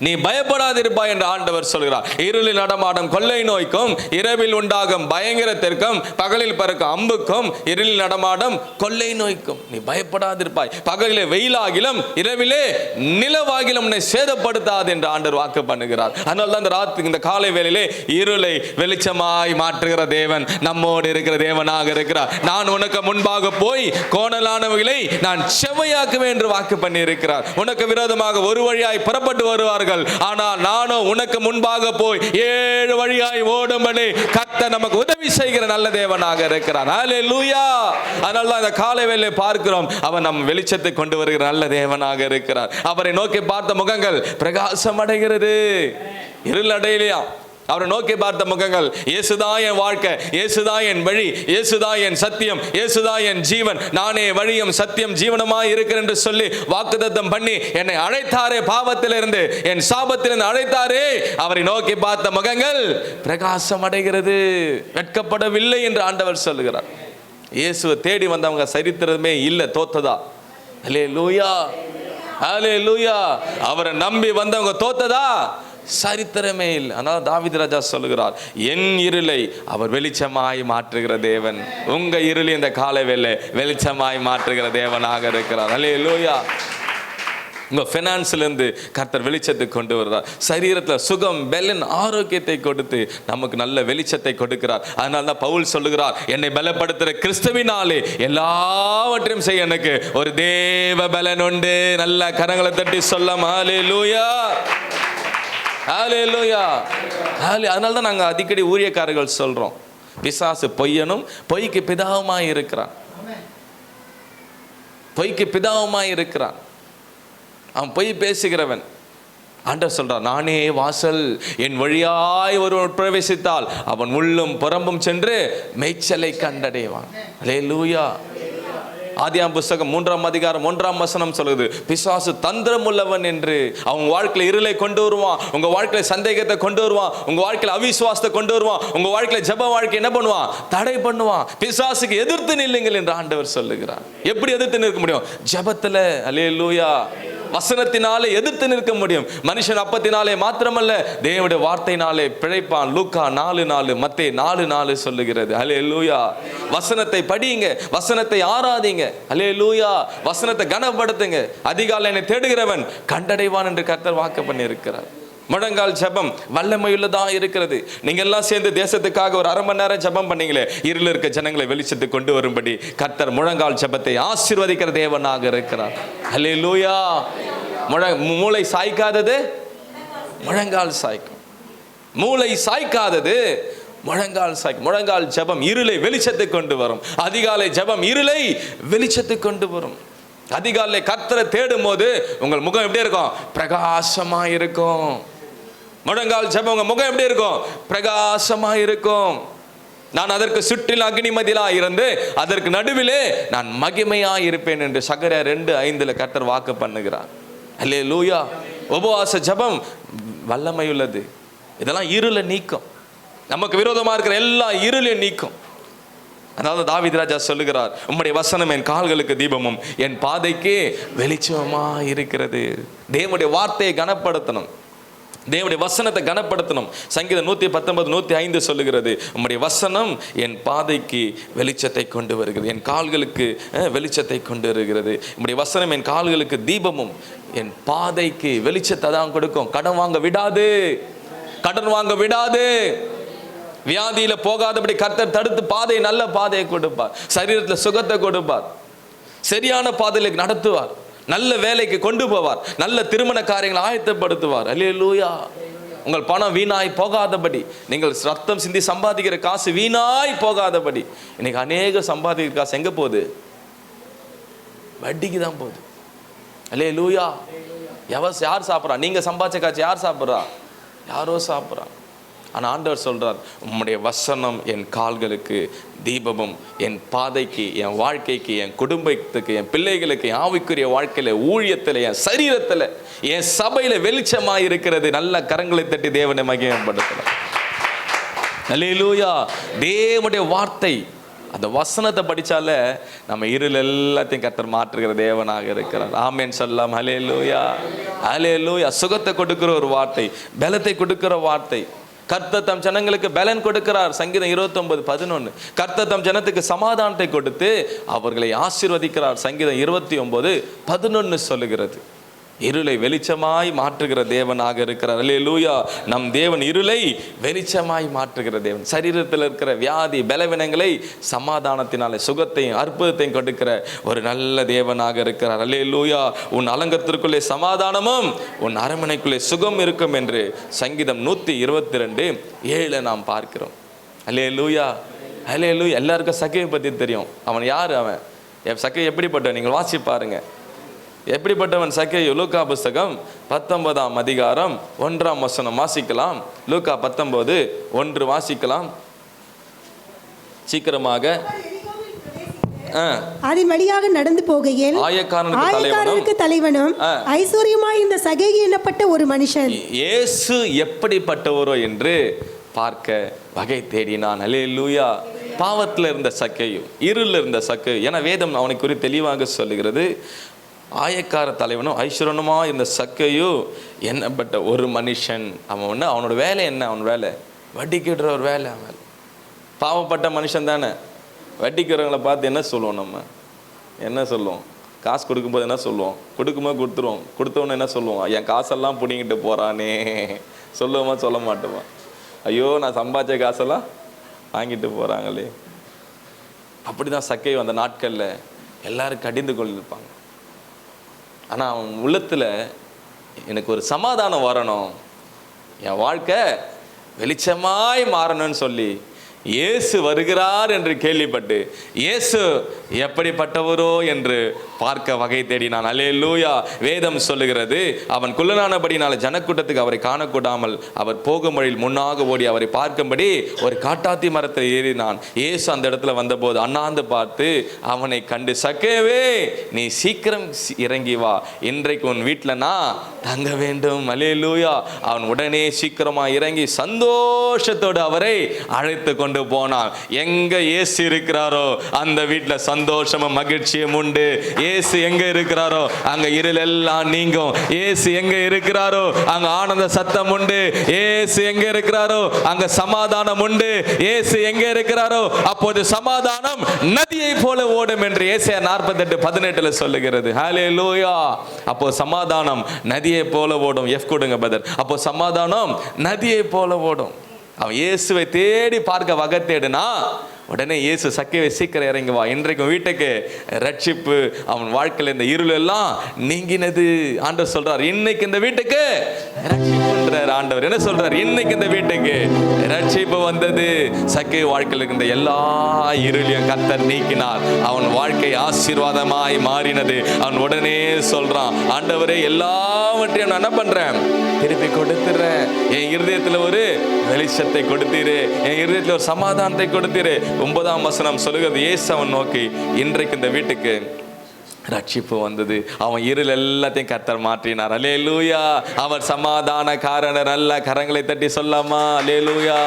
நீ பயப்படாதிருப்பாய் என்று ஆண்டவர் சொல்கிறார். இருளில் நடமாடும் கொள்ளை நோய்க்கும் இரவில் உண்டாகும் பயங்கரத்திற்கும் பகலில் பறக்கும் அம்புக்கும் இருளில் நடமாடும் கொள்ளை நோய்க்கும் நீ பயப்படாதிருப்பாய். பகலிலே வெயிலாகிலும் இரவிலே நிலவாகிலும் உன்னை சேதப்படுத்தாது என்று ஆண்டவர் வாக்கு பண்ணுகிறார். அதனால தான் இந்த காலை வேளையிலே இருளை வெளிச்சமாய் மாற்றுகிற தேவன் நம்மோடு இருக்கிற தேவனாக இருக்கிறார். நான் உனக்கு முன்பாக போய் கோணலானவைகளை நான் செவ்வையாக்குவேன் என்று வாக்கு பண்ணி இருக்கிறார். உனக்கு விரோதமாக ஒரு வழியாய் புறப்பட்டு வருவார் வருவார்கள். ஆனால் நானும் உனக்கு முன்பாக போய் 7 வழியாய் ஓடும்படி கர்த்தர் நமக்கு உதவி செய்கிற நல்ல தேவனாக இருக்கிறார். ஹல்லேலூயா. அதனால தான் இந்த காலை வேளையிலே பார்க்கிறோம், அவர் நம் வெளிச்சத்தை கொண்டு வருகிற நல்ல தேவனாக இருக்கிறார். அவரை நோக்கி பார்த்த முகங்கள் பிரகாசம் அடைகிறது, இருள் அடையலையா. அவரை நோக்கி பார்த்த முகங்கள், இயேசுதான் என் வாழ்க்கை, இயேசுதான் என் வழி, இயேசுதான் என் சத்தியம், இயேசுதான் என் ஜீவன், நானே வழியும் சத்தியம் ஜீவனமாய் இருக்கிறேன் என்று சொல்லி வாக்குத்தத்தம் பண்ணி என்னை அழைத்தாரே, பாவத்திலிருந்து என் சாபத்திலிருந்து அழைத்தாரே, அவரை நோக்கி பார்த்த முகங்கள் பிரகாசம் அடைகிறது, வெட்கப்படவில்லை என்று ஆண்டவர் சொல்லுகிறார். இயேசுவை தேடி வந்தவங்க சரித்திரமே இல்லை, தோத்ததா? ஹல்லேலூயா, ஹல்லேலூயா. அவரை நம்பி வந்தவங்க தோத்ததா? சரித்திரமே இல்லை. ஆனால் தாவீது ராஜா சொல்லுகிறார், என் இருளை அவர் வெளிச்சமாய் மாற்றுகிற தேவன். உங்க இருளை இந்த காலை வேளை வெளிச்சமாய் மாற்றுகிற தேவனாக இருக்கிறார். ஹல்லேலூயா. உங்க ஃபினான்ஸ்லேருந்து கர்த்தர் வெளிச்சத்தை கொண்டு வருகிறார். சரீரத்தில் சுகம், பெலன், ஆரோக்கியத்தை கொடுத்து நமக்கு நல்ல வெளிச்சத்தை கொடுக்கிறார். அதனால தான் பவுல் சொல்லுகிறார், என்னை பலப்படுத்துகிற கிறிஸ்துவினாலே எல்லாவற்றையும் செய்ய எனக்கு ஒரு தேவ பலன் உண்டு. நல்ல கரங்களை தட்டி சொல்ல ஹல்லேலூயா, ஹல்லேலூயா. அதனால தான் நாங்கள் அடிக்கடி ஊழியக்காரர்கள் சொல்றோம், பிசாசு பொய்யனும் பொய்க்கு பிதாவுமாய் இருக்கிறான், பொய்க்கு பிதாவுமாய் இருக்கிறான். அவன் பொய் பேசுகிறவன். ஆண்டவர் சொல்றார், நானே வாசல், என் வழியாய் ஒருவன் பிரவேசித்தால் அவன் உள்ளும் புறம்பும் சென்று மேய்ச்சலை கண்டடைவான். ஹல்லேலூயா. ஆதியாம் புஸ்தகம் 3ஆம் அதிகாரம் 1ஆம் வசனம் சொல்லுது, பிசாசு தந்திரம் உள்ளவன் என்று. அவங்க வாழ்க்கையில இருளை கொண்டு வருவான், உங்க வாழ்க்கையில சந்தேகத்தை கொண்டு வருவான், உங்க வாழ்க்கையில அவிசுவாசத்தை கொண்டு வருவான், உங்க வாழ்க்கையில ஜெப வாழ்க்கை என்ன பண்ணுவான்? தடை பண்ணுவான். பிசாசுக்கு எதிர்த்து நில்லுங்கள் என்று ஆண்டவர் சொல்லுகிறார். எப்படி எதிர்த்து நிற்க முடியும்? ஜெபத்துல. ஹல்லேலூயா. வசனத்தினாலே எதிர்த்து நிற்க முடியும். மனுஷன் அப்பத்தினாலே மாத்திரமல்ல, தேவனுடைய வார்த்தையினாலே பிழைப்பான். லூக்கா 4:4, மத்தேயு 4:4 சொல்லுகிறது. ஹல்லேலூயா. வசனத்தை படியுங்க, வசனத்தை ஆராதிங்க. ஹல்லேலூயா. வசனத்தை கனப்படுத்துங்க. அதிகாலை என்னை தேடுகிறவன் கண்டடைவான் என்று கர்த்தர் வாக்கு பண்ணி இருக்கிறார். முழங்கால் ஜெபம் வல்லமையுள்ளதா இருக்கிறது. நீங்க எல்லாம் சேர்ந்து தேசத்துக்காக ஒரு 1/2 மணி நேரம் ஜெபம் பண்ணீங்களே, இருள் இருக்க ஜனங்களை வெளிச்சத்தை கொண்டு வரும்படி கர்த்தர் முழங்கால் ஜெபத்தை ஆசீர்வதிக்கிற தேவனாக இருக்கிறார். ஹல்லேலூயா. மூளை சாய்க்காதது முழங்கால் சாய்க்கும், மூளை சாய்க்காதது முழங்கால் சாய்க்கும். முழங்கால் ஜெபம் இருளை வெளிச்சத்தை கொண்டு வரும். அதிகாலை ஜெபம் இருளை வெளிச்சத்தை கொண்டு வரும். அதிகாலை கர்த்தரை தேடும் போது உங்கள் முகம் எப்படி இருக்கும்? பிரகாசமா இருக்கும். முழங்கால் ஜெபம் உங்க முகம் எப்படி இருக்கும்? பிரகாசமா இருக்கும். நான் அதற்கு சுற்றில் அக்னிமதிலா இருந்து அதற்கு நடுவிலே நான் மகிமையா இருப்பேன் என்று சகரியா 2:5 கர்த்தர் வாக்கு பண்ணுகிறார். ஹல்லேலூயா. உபவாச ஜெபம் வல்லமை உள்ளது. இதெல்லாம் இருளை நீக்கும். நமக்கு விரோதமா இருக்கிற எல்லா இருளையும் நீக்கும். அதனால தாவீது ராஜா சொல்லுகிறார், உம்முடைய வசனம் என் கால்களுக்கு தீபமும் என் பாதைக்கு வெளிச்சமா இருக்கிறது. தேவனுடைய வார்த்தையை கனப்படுத்தணும், தேவனுடைய வசனத்தை கனப்படுத்தணும். சங்கீதம் 119:105 சொல்லுகிறது, உம்முடைய வசனம் என் பாதைக்கு வெளிச்சத்தை கொண்டு வருகிறது, என் கால்களுக்கு வெளிச்சத்தை கொண்டு வருகிறது. உம்முடைய வசனம் என் கால்களுக்கு தீபமும் என் பாதைக்கு வெளிச்சத்தை தான் கொடுக்கும். கடன் வாங்க விடாது, கடன் வாங்க விடாது. வியாதியில போகாதபடி கர்த்தர் தடுத்து பாதை, நல்ல பாதையை கொடுப்பார். சரீரத்தில் சுகத்தை கொடுப்பார். சரியான பாதையில நடத்துவார். நல்ல வேலைக்கு கொண்டு போவார். நல்ல திருமண காரியங்களை ஆயத்தப்படுத்துவார். அல்லேலூயா. உங்கள் பணம் வீணாய் போகாதபடி, நீங்கள் ரத்தம் சிந்தி சம்பாதிக்கிற காசு வீணாய் போகாதபடி. இன்னைக்கு அநேக சம்பாதிக்கிற காசு எங்க போகுது? வட்டிக்கு தான் போகுது. அல்லேலூயா. யார் சாப்பிட்றா? நீங்க சம்பாதிச்ச காசு யார் சாப்பிட்றா? யாரோ சாப்பிட்றா. ஆனால் ஆண்டவர் சொல்றார், உம்முடைய வசனம் என் கால்களுக்கு தீபமும் என் பாதைக்கு, என் வாழ்க்கைக்கு, என் குடும்பத்துக்கு, என் பிள்ளைகளுக்கு, என் ஆவிக்குரிய வாழ்க்கையில, ஊழியத்தில், என் சரீரத்தில், என் சபையில வெளிச்சமாக இருக்கிறது. நல்ல கரங்களை தட்டி தேவனை மகிமைப்படுத்தலாம். அல்லேலூயா. தேவனுடைய வார்த்தை, அந்த வசனத்தை படிச்சாலே நம்ம இருள் எல்லாத்தையும் கர்த்தர் மாற்றுகிற தேவனாக இருக்கிறார். ஆமென் சொல்லலாம். அல்லேலூயா, அல்லேலூயா. சுகத்தை கொடுக்கிற ஒரு வார்த்தை, பலத்தை கொடுக்கிற வார்த்தை. கர்த்தர் தம் ஜனங்களுக்கு பலன் கொடுக்கிறார். சங்கீதம் 29:11. கர்த்தர் தம் ஜனத்துக்கு சமாதானத்தை கொடுத்து அவர்களை ஆசீர்வதிக்கிறார். சங்கீதம் 29:11 சொல்லுகிறது. இருளை வெளிச்சமாய் மாற்றுகிற தேவனாக இருக்கிறார். அல்லேலூயா. நம் தேவன் இருளை வெளிச்சமாய் மாற்றுகிற தேவன். சரீரத்தில் இருக்கிற வியாதி பலவீனங்களை சமாதானத்தினாலே சுகத்தையும் அற்புதத்தையும் கொடுக்கிற ஒரு நல்ல தேவனாக இருக்கிறார். அல்லேலூயா. உன் அலங்கத்திற்குள்ளே சமாதானமும் உன் அரண்மனைக்குள்ளே சுகம் இருக்கும் என்று சங்கீதம் 122:7 நாம் பார்க்கிறோம். அல்லேலூயா. அல்லேலூயா. எல்லாருக்கும் சக்கையை பற்றி தெரியும். அவன் யார்? அவன் சக்கை எப்படிப்பட்டவன்? நீங்கள் வாசி பாருங்க. எப்படிப்பட்டவன் சக்கேயு? லூக்கா புஸ்தகம் 19ஆம் அதிகாரம் 1ஆம் வசனம் வாசிக்கலாம். லூக்கா 19:1 வாசிக்கலாம் சீக்கிரமாக. அதன் வழியாக நடந்து போகையில் ஆயக்காரனுக்கு தலைவனும் ஐஸ்வர்யமாய் இந்த சகேயு என்னப்பட்ட ஒரு மனுஷன் இயேசு எப்படிப்பட்டவரோ என்று பார்க்க வகை தேடினான். அல்லேலூயா. பாவத்தில் இருந்த சக்கேயு, இருளில் இருந்த சக்கேயு. ஏன்னா வேதம் அவனை குறித்து தெளிவாக சொல்லுகிறது. ஆயக்கார தலைவனும் ஐஸ்வரனுமா இருந்த சக்கேயு என்னப்பட்ட ஒரு மனுஷன். அவனோட வேலை என்ன? அவன் வேலை வட்டிக்கிடுற ஒரு வேலை. அவன் பாவப்பட்ட மனுஷன் தானே. வட்டிக்கிறவங்களை பார்த்து என்ன சொல்லுவோம்? நம்ம என்ன சொல்லுவோம்? காசு கொடுக்கும்போது என்ன சொல்லுவோம்? கொடுக்கும்போது கொடுத்துருவோம். கொடுத்தவொன்னே என்ன சொல்லுவோம்? என் காசெல்லாம் பிடிங்கிட்டு போகிறானே சொல்லுவோமா? சொல்ல மாட்டோமா? ஐயோ, நான் சம்பாதிச்ச காசெல்லாம் வாங்கிட்டு போகிறாங்களே. அப்படி தான் சக்கேயு அந்த நாட்களில் எல்லாரும் கடிந்து கொண்டிருப்பாங்க. ஆனால் அவன் உள்ளத்தில் எனக்கு ஒரு சமாதானம் வரணும், என் வாழ்க்கை வெளிச்சமாய் மாறணும்னு சொல்லி இயேசு வருகிறார் என்று கேள்விப்பட்டு இயேசு எப்படிப்பட்டவரோ என்று பார்க்க வகை தேடினான். அல்லேலூயா. வேதம் சொல்லுகிறது, அவன் குள்ளனானபடினால ஜனக்கூட்டத்துக்கு அவரை காணக்கூடாமல் அவர் போகும் வழியில் முன்னாக ஓடி அவரை பார்க்கும்படி ஒரு காட்டாத்தி மரத்தில் ஏறினான். இயேசு அந்த இடத்துல வந்தபோது அண்ணாந்து பார்த்து அவனை கண்டு, சக்கேவே, நீ சீக்கிரம் இறங்கி வா, இன்றைக்கு உன் வீட்டில் நான் தங்க வேண்டும். அல்லேலூயா. அவன் உடனே சீக்கிரமா இறங்கி சந்தோஷத்தோடு அவரை அழைத்து கொண்டு போனான். எங்க இயேசு இருக்கிறாரோ அந்த வீட்டில் சந்தோஷமும் மகிழ்ச்சியும் உண்டு. இயேசு எங்க இருக்கிறாரோ அங்க இருள் எல்லாம் நீங்கும். இயேசு எங்க இருக்கிறாரோ அங்க ஆனந்த சத்தம் உண்டு. இயேசு எங்க இருக்கிறாரோ அங்க சமாதானம் உண்டு. இயேசு எங்க இருக்கிறாரோ அப்போது சமாதானம் நதியை போல ஓடும் என்று ஏசாயா 48:18 சொல்லுகிறது. ஹல்லேலூயா. அப்போ சமாதானம் நதியை போல ஓடும். கொடுங்க பதர். அப்போ சமாதானம் நதியை போல ஓடும். அவன் இயேசுவை தேடி பார்க்க வகை தேடுனா உடனே இயேசு, சக்கேவை சீக்கிரம் இறங்கி வா, இன்றைக்கு வீட்டுக்கு ரட்சிப்பு, அவன் வாழ்க்கையில் இந்த இருள் எல்லாம் நீங்கினது. ஆண்டவர் சொல்றார், இன்னைக்கு இந்த வீட்டுக்கு ரட்சிப்புன்றார். ஆண்டவர் என்ன சொல்றார்? இன்னைக்கு இந்த வீட்டுக்கு ரட்சிப்பு வந்தது. சக்கே வாழ்க்கையில் இருந்த எல்லா இருளையும் கர்த்தர் நீக்கினார். அவன் வாழ்க்கை ஆசீர்வாதமாய் மாறினது. அவன் உடனே சொல்றான், ஆண்டவரே, எல்லாவற்றையும் நான் என்ன பண்றேன்? திருப்பி கொடுத்துறேன். என் இருதயத்தில் ஒரு வெளிச்சத்தை கொடுத்தீரு, என் இருதயத்தில் ஒரு சமாதானத்தை கொடுத்தீரு. 9ஆம் வசனம் சொல்லுகிறது, இயேசு அவன் நோக்கி, இன்றைக்கு இந்த வீட்டுக்கு ரட்சிப்பு வந்தது. அவன் இருள் எல்லாத்தையும் கர்த்தர் மாற்றினார். அல்லேலூயா. அவர் சமாதான காரணர். நல்ல கரங்களை தட்டி சொல்லாமா? அல்லேலூயா.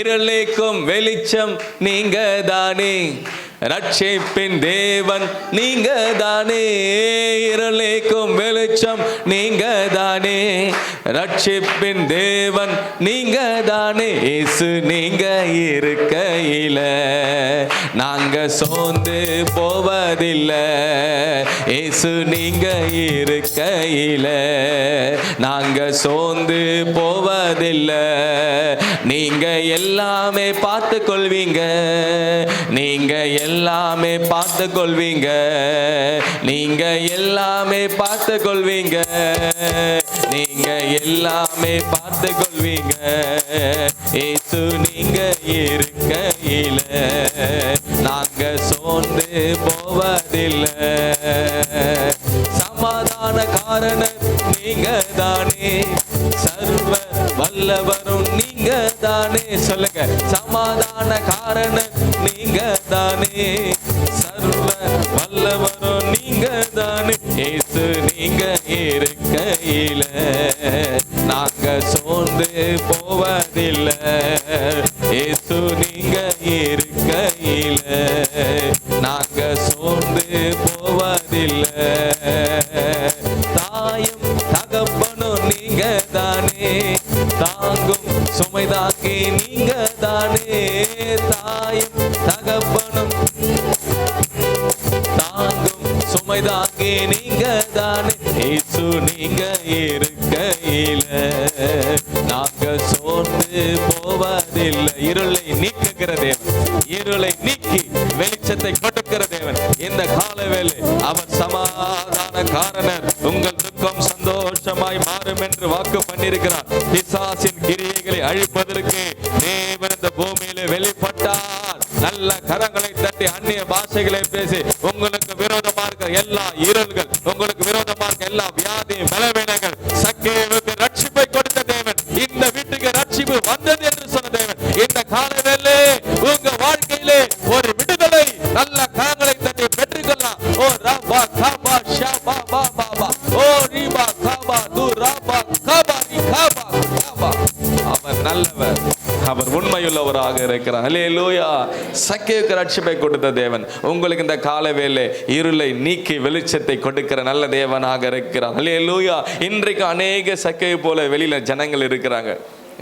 இருளுக்கும் வெளிச்சம் நீங்க தானே, ரட்சிப்பின் தேவன் நீங்க தானே. இருளுக்கும் வெளிச்சம் நீங்க தானே, ரட்சிப்பின் தேவன் நீங்க தானே. இயேசு நீங்க இருக்கையில நாங்க சோர்ந்து போவதில்லை. இயேசு நீங்க இருக்கையில நாங்க சோர்ந்து போவதில்லை. நீங்க எல்லாமே பார்த்து கொள்வீங்க, நீங்க எல்லாமே பார்த்து கொள்வீங்க, நீங்க எல்லாமே பார்த்து கொள்வீங்க, நீங்க எல்லாமே பார்த்து கொள்வீங்க. இயேசு நீங்க இருக்கையில நாங்க சோர்ந்து போவதில்லை. சமாதான காரணம் நீங்க தானே, சர்வ வல்லவரும் நீங்க தானே. சொல்லுங்க, சமாதான காரணம் நீங்க தானே, சர்வ வல்லவரும் நீங்க தானே. இயேசு நீங்க இருக்கையில நாங்க சோர்ந்து போவதில்லை. இயேசு நீங்க இருக்கையில நாங்க சோர்ந்து போவதில்லை. தாயும் தகப்பனும் நீங்க தானே, தாங்கும் சுமை தாங்கி நீங்க தானே. தாயும் தகப்பனும் தாங்கும் சுமை தாங்கி நீங்க தானே. நீங்க இருக்கையில நாங்க சோர்ந்து போவதில்லை. இருளை நீக்குகிற தேவன், இருளை நீக்கி வெளிச்சத்தை கொடுக்கிற தேவன். இந்த காலவேளை அவர் சமாதான காரணர். உங்கள் துக்கம் சந்தோஷமாய் மாறும் என்று வாக்கு பண்ணியிருக்கிறார். பிசாசின் கிரியைகளை அழிப்பதற்கு தேவன் இந்த பூமியிலே வெளிப்பட்டார். நல்ல கரங்களை தட்டி அந்நிய பாஷைகளை பேசி உங்களுக்கு விரோதமா இருக்கிற எல்லா இருள்கள், உங்களுக்கு விரோதமா இருக்க எல்லா வியாதி பலவீனங்கள், சக்கேவுக்கு ரட்சிப்பை கொடுத்த தேவன், இந்த வீட்டுக்கு ரட்சிப்பு வந்தது என்று சொன்ன தேவன், இந்த காலவேளை உங்க வாழ்க்கையிலே ஒரு விடுதலை நல்ல கரங்களை தட்டி பெற்றுக்கொள்ளலாம். ஓ ரபா கபா ஷபா பா பா பா ஓ ரிபா கபா து ரபா கபா ரி கபா கபா. அவர் நல்லவர், அவர் உண்மையுள்ளவராக இருக்கிறார். ஹல்லேலூயா. சக்கேவுக்கு ரட்சிப்பை கொடுத்த தேவன் உங்களுக்கு இந்த காலவேளை இருளை நீக்கி வெளிச்சத்தை கொடுக்கிற நல்ல தேவனாக இருக்கிறார். ஹல்லேலூயா. இன்றைக்கு அநேக சக்கேவு போல வெளியில ஜனங்கள் இருக்கிறாங்க.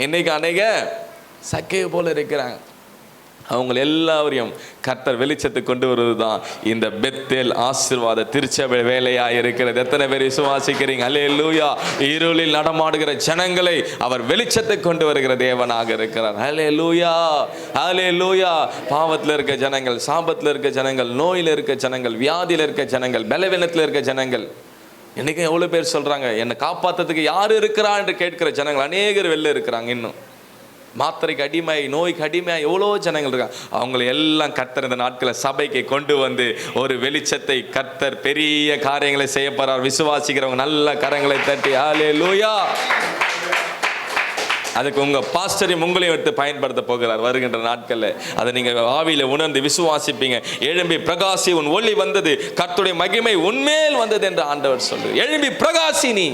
இன்னைக்கு அநேக சக்கேவு போல இருக்கிறாங்க. அவங்க எல்லாரையும் கர்த்தர் வெளிச்சத்தை கொண்டு வருவதுதான் இந்த பெத்தேல் ஆசீர்வாத திருச்சபை வேலையா இருக்கிறது. எத்தனை பேர் விசுவாசிக்கிறீங்க? ஹல்லேலூயா. இருளில் நடமாடுகிற ஜனங்களை அவர் வெளிச்சத்தை கொண்டு வருகிற தேவனாக இருக்கிறார். ஹல்லேலூயா, ஹல்லேலூயா. பாவத்தில் இருக்க ஜனங்கள், சாபத்தில் இருக்க ஜனங்கள், நோயில் இருக்க ஜனங்கள், வியாதியில் இருக்க ஜனங்கள், பலவீனத்தில் இருக்க ஜனங்கள், இன்னைக்கு எவ்வளவு பேர் சொல்றாங்க என்னை காப்பாத்துறதுக்கு யாரு இருக்கிறா என்று கேட்கிற ஜனங்கள் அநேகர் வெளில இருக்கிறாங்க. இன்னும் மாத்திரைக்கு அடிமை, நோய்க்கு அடிமை எவ்வளோ ஜனங்கள் இருக்காங்க. அவங்களை எல்லாம் கர்த்தர் இந்த நாட்களை சபைக்கு கொண்டு வந்து ஒரு வெளிச்சத்தை கர்த்தர் பெரிய காரியங்களை செய்ய போறார். விசுவாசிக்கிறவங்க நல்ல கரங்களை தட்டி ஹல்லேலூயா. அதுக்கு உங்க பாஸ்டரையும் உங்களையும் எடுத்து பயன்படுத்த போகிறார் வருகின்ற நாட்களில். அதை நீங்க ஆவியில உணர்ந்து விசுவாசிப்பீங்க. எழும்பி பிரகாசி, உன் ஒளி வந்தது, கர்த்தருடைய மகிமை உன்மேல் வந்தது என்று ஆண்டவர் சொல்லு. எழும்பி பிரகாசி, நீ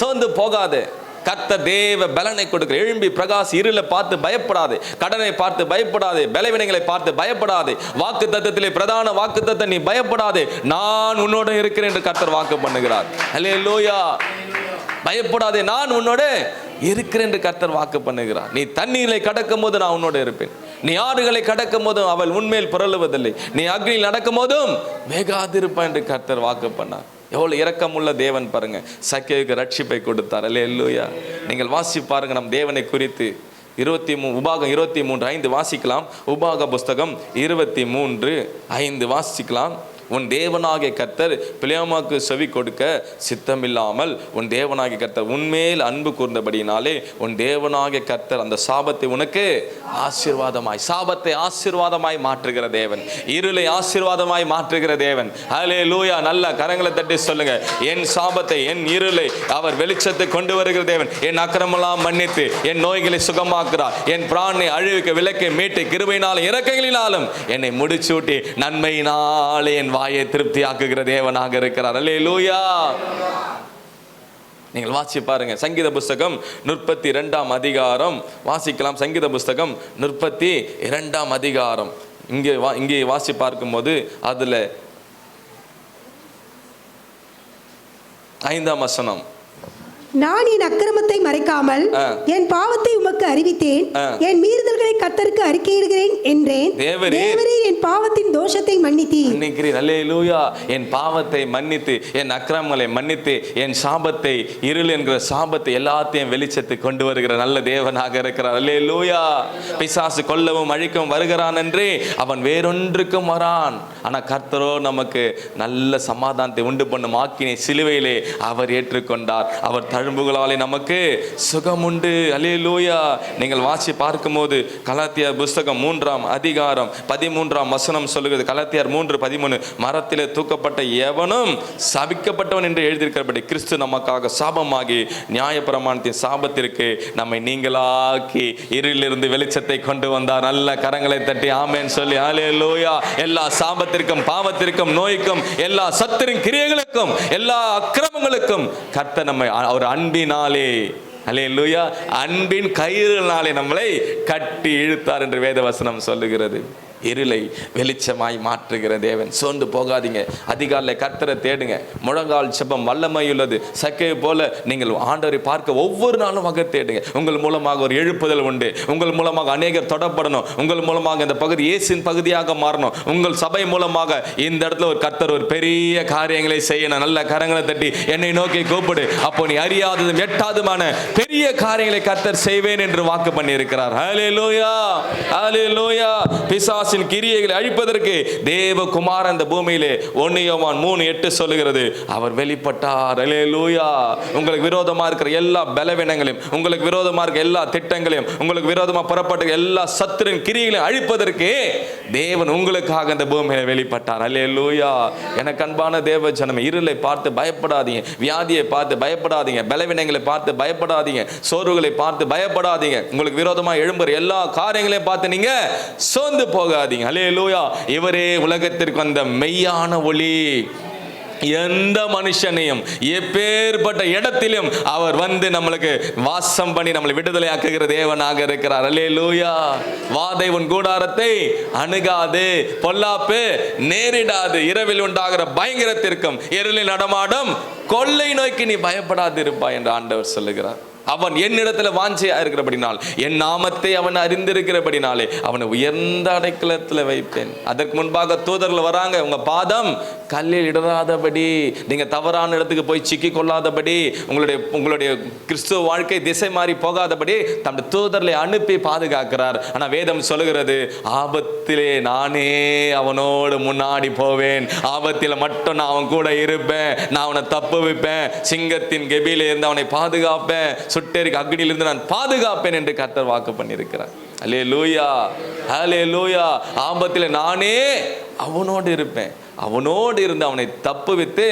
சோர்ந்து போகாதே. கர்த்தர் தேவ பலனை கொடுக்கிற. எழும்பி பிரகாசி. இருளை பார்த்து பயப்படாதே, கடனை பார்த்து பயப்படாதே, பலவீனங்களை பார்த்து பயப்படாதே, வாக்கு தத்தத்திலே பிரதான வாக்கு தத்தம் நீ பயப்படாதே, நான் உன்னோட இருக்கிறேன் என்று கர்த்தர் வாக்கு பண்ணுகிறார். ஹல்லேலூயா. பயப்படாதே, நான் உன்னோட இருக்கிறேன் என்று கர்த்தர் வாக்கு பண்ணுகிறார். நீ தண்ணீரை கடக்கும் போது நான் உன்னோட இருப்பேன், நீ ஆறுகளை கடக்கும் போதும் அவள் உன்மேல் புரளுவதில்லை, நீ அக்னியில் நடக்கும் போதும் வேகாதிருப்பான் என்று கர்த்தர் வாக்கு பண்ணார். எவ்வளவு இரக்கமுள்ள தேவன் பாருங்க. சக்கேவுக்கு ரட்சிப்பை கொடுத்தார். ஹல்லேலூயா. நீங்கள் வாசி பாருங்க நம் தேவனை குறித்து. உபாகம் 23:5 வாசிக்கலாம். உபாக புஸ்தகம் 23:5 வாசிக்கலாம். உன் தேவனாகிய கர்த்தர் பிலேயாமுக்கு செவி கொடுக்க சித்தமில்லாமல் உன் தேவனாகிய கர்த்தர் உன்மேல் அன்பு கூர்ந்தபடியினாலே உன் தேவனாகிய கர்த்தர் அந்த சாபத்தை உனக்கு ஆசீர்வாதமாய், சாபத்தை ஆசீர்வாதமாய் மாற்றுகிற தேவன், இருளை ஆசீர்வாதமாய் மாற்றுகிற தேவன். ஹல்லேலூயா. நல்ல கரங்களை தட்டி சொல்லுங்க. என் சாபத்தை, என் இருளை அவர் வெளிச்சத்தை கொண்டு வருகிற தேவன். என் அக்கிரமெல்லாம் மன்னித்து என் நோய்களை சுகமாக்குறார். என் பிராணனை அழிவுக்கு விலக்கை மீட்டு கிருபையினாலும் இரக்கைகளினாலும் என்னை முடிச்சூட்டி நன்மையினாலே என் வாயை திருப்தியாக்குகிற தேவனாக இருக்கிறார். அல்லேலூயா. நீங்கள் வாசி பாருங்க. சங்கீத புஸ்தகம் 32 அதிகாரம் வாசிக்கலாம். சங்கீத புஸ்தகம் 32 அதிகாரம் இங்கே வாசி பார்க்கும்போது அதுல 5ஆம் வசனம். நான் என் அக்கிரமத்தை மறைக்காமல் என் பாவத்தை உமக்கு அறிவித்தேன், என் மீறுதல்களை கர்த்தருக்கு அறிக்கையிடுகிறேன் என்றேன். தேவரே என் பாவத்தின் தோஷத்தை மன்னித்தீர். அல்லேலூயா. என் பாவத்தை மன்னித்து, என் அக்கிரமங்களை மன்னித்து, என் சாபத்தை, இருள் என்கிற சாபத்தை எல்லாத்தையும் வெளிச்சத்தை கொண்டு வருகிற நல்ல தேவனாக இருக்கிறார். அல்லேலூயா. பிசாசு கொல்லவும் அழிக்கவும் வருகிறான் என்றே அவன் வேறொன்றுக்கும் வரான். ஆனா கர்த்தரோ நமக்கு நல்ல சமாதானத்தை உண்டு பண்ணும் ஆக்கினை சிலுவையிலே அவர் ஏற்றுக்கொண்டார். அவர் தழும்புகளாலே நமக்கு சுகம் உண்டு. அல்லேலூயா. நீங்கள் வாசி பார்க்கும்போது கலாத்தியர் புஸ்தகம் 3ஆம் அதிகாரம் 13ஆம் வசனம் சொல்லுகிறது. கலாத்தியர் 3:13 மரத்திலே தூக்கப்பட்ட எவனும் சபிக்கப்பட்டவன் என்று எழுதியிருக்கிறபடி கிறிஸ்து நமக்காக சாபமாகி நியாயப்பிரமாணத்தின் சாபத்திற்கு நம்மை நீங்களாக்கி இருளிலிருந்து வெளிச்சத்தை கொண்டு வந்தார். நல்ல கரங்களை தட்டி ஆமென் சொல்லி அல்லேலூயா. எல்லா சாபத்திற்கும், பாவத்திற்கும், நோய்க்கும், எல்லா சத்துரின் கிரியைகளுக்கும், எல்லா அக்கிரமங்களுக்கும் கர்த்தர் நம்மை அவர் அன்பினாலே, அல்லேலூயா, அன்பின் கயிறுனாலே நம்மளை கட்டி இழுத்தார் என்று வேத வசனம் சொல்லுகிறது. இருளை வெளிச்சமாய் மாற்றுகிற தேவன். சோர்ந்து போகாதீங்க. அதிகாலையில் கர்த்தரை தேடுங்க. முழங்கால் செபம் வல்லமை உள்ளது. சக்கையை போல நீங்கள் ஆண்டவரை பார்க்க ஒவ்வொரு நாளும் வகை தேடுங்க. உங்கள் மூலமாக ஒரு எழுப்புதல் உண்டு. உங்கள் மூலமாக அநேகர் தொடப்படணும். உங்கள் மூலமாக இந்த பகுதி இயேசுவின் பகுதியாக மாறணும். உங்கள் சபை மூலமாக இந்த இடத்துல ஒரு கர்த்தர் ஒரு பெரிய காரியங்களை செய்யணும். நல்ல கரங்களை தட்டி என்னை நோக்கி கூப்பிடு, அப்போ நீ அறியாததும் எட்டாதுமான பெரிய காரியங்களை கர்த்தர் செய்வேன் என்று வாக்கு பண்ணி இருக்கிறார். ஹல்லேலூயா, ஹல்லேலூயா. பிசாசின் கிரியைகளை அழிப்பதற்கு தேவகுமாரன் அந்த பூமியிலே 1 யோவான் 3:8 சொல்லுகிறது, அவர் வெளிப்பட்டார். ஹல்லேலூயா. உங்களுக்கு விரோதமா இருக்கிற எல்லா பலவீனங்களையும், உங்களுக்கு விரோதமா இருக்கிற எல்லா திட்டங்களையும், உங்களுக்கு விரோதமா புறப்பட்ட எல்லா சத்துருவின் கிரியைகளையும் அழிப்பதற்கு தேவன் உங்களுக்காக அந்த பூமியில வெளிப்பட்டார். ஹல்லேலூயா. எனக்கு அன்பான தேவ ஜனமே, இருளை பார்த்து பயப்படாதீங்க, வியாதியை பார்த்து பயப்படாதீங்க, பலவீனங்களை பார்த்து பயப்படாதீங்க, சோர்வுகளை பார்த்து பயப்படாதீங்க. உங்களுக்கு விரோதமா எழும்புற எல்லா காரியங்களையும் பார்த்து நீங்க சோர்ந்து போகாதீங்க. ஹல்லேலூயா. இவரே உலகத்திற்கு வந்த மெய்யான ஒளி. எந்த மனுஷனையும் எப்பேற்பட்ட இடத்திலும் அவர் வந்து நம்மளுக்கு வாசம் பண்ணி நம்மளை விடுதலை ஆக்குகிற தேவனாக இருக்கிறார். அல்லேலூயா. வாதை உன் கூடாரத்தை அணுகாது, பொல்லாப்பு நேரிடாது, இரவில் உண்டாகிற பயங்கரத்திற்கும் இருளில் நடமாடும் கொள்ளை நோய்க்கு நீ பயப்படாது இருப்பாய் என்று ஆண்டவர் சொல்லுகிறார். அவன் என்னிடத்துல வாஞ்சையா இருக்கிறபடினால், என் நாமத்தை அவன் அறிந்திருக்கிறபடினாலே அவனை உயர்ந்த அடைக்கலத்தில் வைப்பேன். அதற்கு முன்பாக தூதர்கள் வராங்க, உங்க பாதம் கல்லில் இடராதபடி, நீங்க தவறான இடத்துக்கு போய் சிக்கி கொள்ளாதபடி, உங்களுடைய கிறிஸ்துவ வாழ்க்கை திசை மாறி போகாதபடி தம்முடைய தூதர்களை அனுப்பி பாதுகாக்கிறார். ஆனா வேதம் சொல்லுகிறது, ஆபத்திலே நானே அவனோடு முன்னாடி போவேன், ஆபத்தில் மட்டும் நான் அவன் கூட இருப்பேன், நான் அவனை தப்பு வைப்பேன், சிங்கத்தின் கெபியில இருந்து அவனை பாதுகாப்பேன், சுட்டெரிக்க அக்னியிலிருந்து நான் பாதுகாப்பேன் என்று கர்த்தர் வாக்கு பண்ணியிருக்கிறார். அல்லேலூயா, அல்லேலூயா. ஆபத்தில் நானே அவனோடு இருப்பேன், அவனோடு இருந்து அவனை தப்புவித்து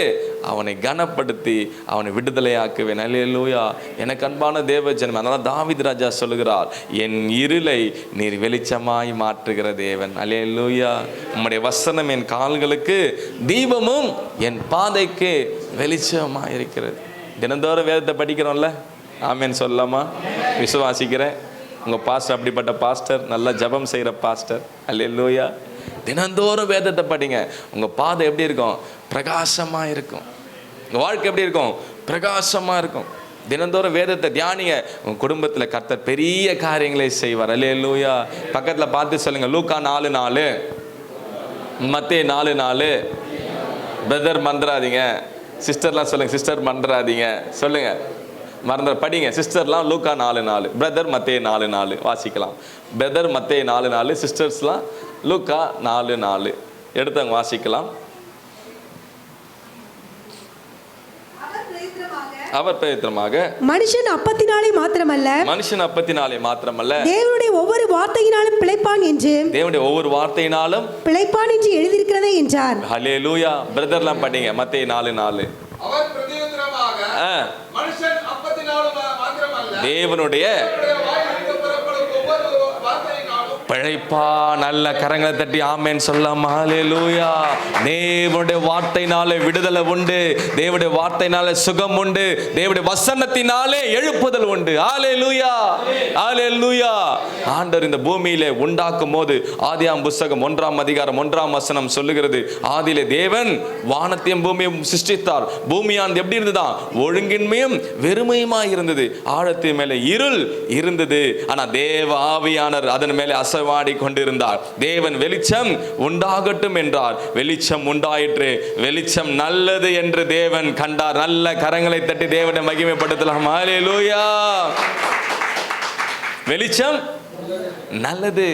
அவனை கனப்படுத்தி அவனை விடுதலையாக்குவேன். அல்லேலூயா. எனக்கு அன்பான தேவ ஜனமே, அதனால தாவீது ராஜா சொல்லுகிறார், என் இருளை நீர் வெளிச்சமாய் மாற்றுகிற தேவன். அல்லேலூயா. உம்முடைய வசனம் என் கால்களுக்கு தீபமும் என் பாதைக்கு வெளிச்சமாய் இருக்கிறது. தினந்தோறும் வேதத்தை படிக்கிறோம்ல, ஆமேன் சொல்லலாமா? விசுவாசிக்கிறேன். உங்கள் பாஸ்டர் அப்படிப்பட்ட பாஸ்டர், நல்லா ஜபம் செய்கிற பாஸ்டர். அல்லேலூயா. தினந்தோறும் வேதத்தை படிங்க. உங்கள் பாதை எப்படி இருக்கும்? பிரகாசமாக இருக்கும். உங்கள் வாழ்க்கை எப்படி இருக்கும்? பிரகாசமாக இருக்கும். தினந்தோறும் வேதத்தை தியானிங்க. உங்கள் குடும்பத்தில் கர்த்தர் பெரிய காரியங்களை செய்வார். அல்லேலூயா. பக்கத்தில் பார்த்து சொல்லுங்கள், லூக்கா 4:4, மத்தேயு 4:4. பிரதர் மறந்துடாதீங்க. சிஸ்டர்லாம் சொல்லுங்கள், சிஸ்டர் மறந்துடாதீங்க. சொல்லுங்கள், மறந்து படிங்க. சிஸ்டர்லாம் லூக்கா 4:4, பிரதர் மத்தேயு 4:4 வாசிக்கலாம். பிரதர் மத்தேயு 4:4, சிஸ்டர்ஸ்லாம் லூக்கா 4:4 எடுத்தவங்க வாசிக்கலாம். அவர் பிரயத்தனமாக மனுஷன் அப்பத்தினாலே மாத்திரமல்ல தேவனுடைய ஒவ்வொரு வார்த்தையினாலும் பிழைப்பான் என்று எழுதியிருக்கிறதே என்றார். ஹல்லேலூயா. பிரதர்லாம் படிங்க. மத்தேயு 4:4. தேவனுடைய பிழைப்பா. நல்ல கரங்களை தட்டி ஆமேன் சொல்லலாம். ஹல்லேலூயா. தேவனுடைய வார்த்தையினாலே விடுதலை உண்டு, தேவனுடைய வார்த்தையினாலே சுகம் உண்டு, தேவனுடைய வசனத்தினாலே எழுப்புதல் உண்டு. ஹல்லேலூயா, ஹல்லேலூயா. ஆண்டவர் இந்த பூமியிலே உண்டாக்கும் போது ஆதியாம் புஸ்தகம் 1ஆம் அதிகாரம் 1ஆம் வசனம் சொல்லுகிறது, ஆதியிலே தேவன் வானத்தையும் பூமியையும் சிருஷ்டித்தார். பூமியானது எப்படி இருந்ததா? ஒழுங்கின்மையும் வெறுமையுமாய் இருந்தது. ஆழத்தின் மேலே இருள் இருந்தது. ஆனா தேவ ஆவியானவர் அதன் மேலே அசைவாடி கொண்டிருந்தார். தேவன் வெளிச்சம் உண்டாகட்டும் என்றார், வெளிச்சம் உண்டாயிற்று. வெளிச்சம் நல்லது என்று தேவன் கண்டார். நல்ல கரங்களை தட்டி தேவனை மகிமைப்படுத்தலாம். ஹல்லேலூயா. வெளிச்சம் நல்லது.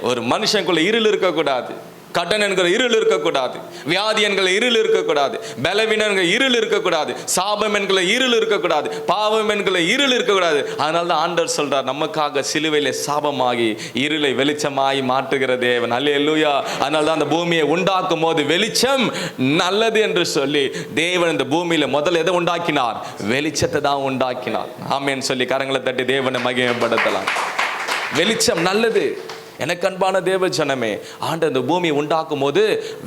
ஒரு மனுஷனுக்குள்ள இருள் இருக்கக்கூடாது, கடன் என்கிற இருள் இருக்கக்கூடாது, வியாதி என்கிற இருள் இருக்கக்கூடாது, பலவீனம் என்கிற இருள் இருக்கக்கூடாது, சாபம் என்கிற இருள் இருக்கக்கூடாது, பாவம் என்கிற இருள் இருக்கக்கூடாது. அதனால தான் ஆண்டவர் சொல்றார், நமக்காக சிலுவையிலே சாபமாகி இருளை வெளிச்சமாகி மாற்றுகிற தேவன். அல்லேலூயா. அதனால தான் அந்த பூமியை உண்டாக்கும் போது வெளிச்சம் நல்லது என்று சொல்லி தேவன் இந்த பூமியில முதல்ல எதை உண்டாக்கினார்? வெளிச்சத்தை தான் உண்டாக்கினார். ஆமேன் சொல்லி கரங்களை தட்டி தேவனை மகிமைப்படுத்தலாம். வெளிச்சம் நல்லது. எனக்கு அன்பான தேவ ஜனமே, ஆண்டவர் இந்த பூமியை உண்டாக்கும் போது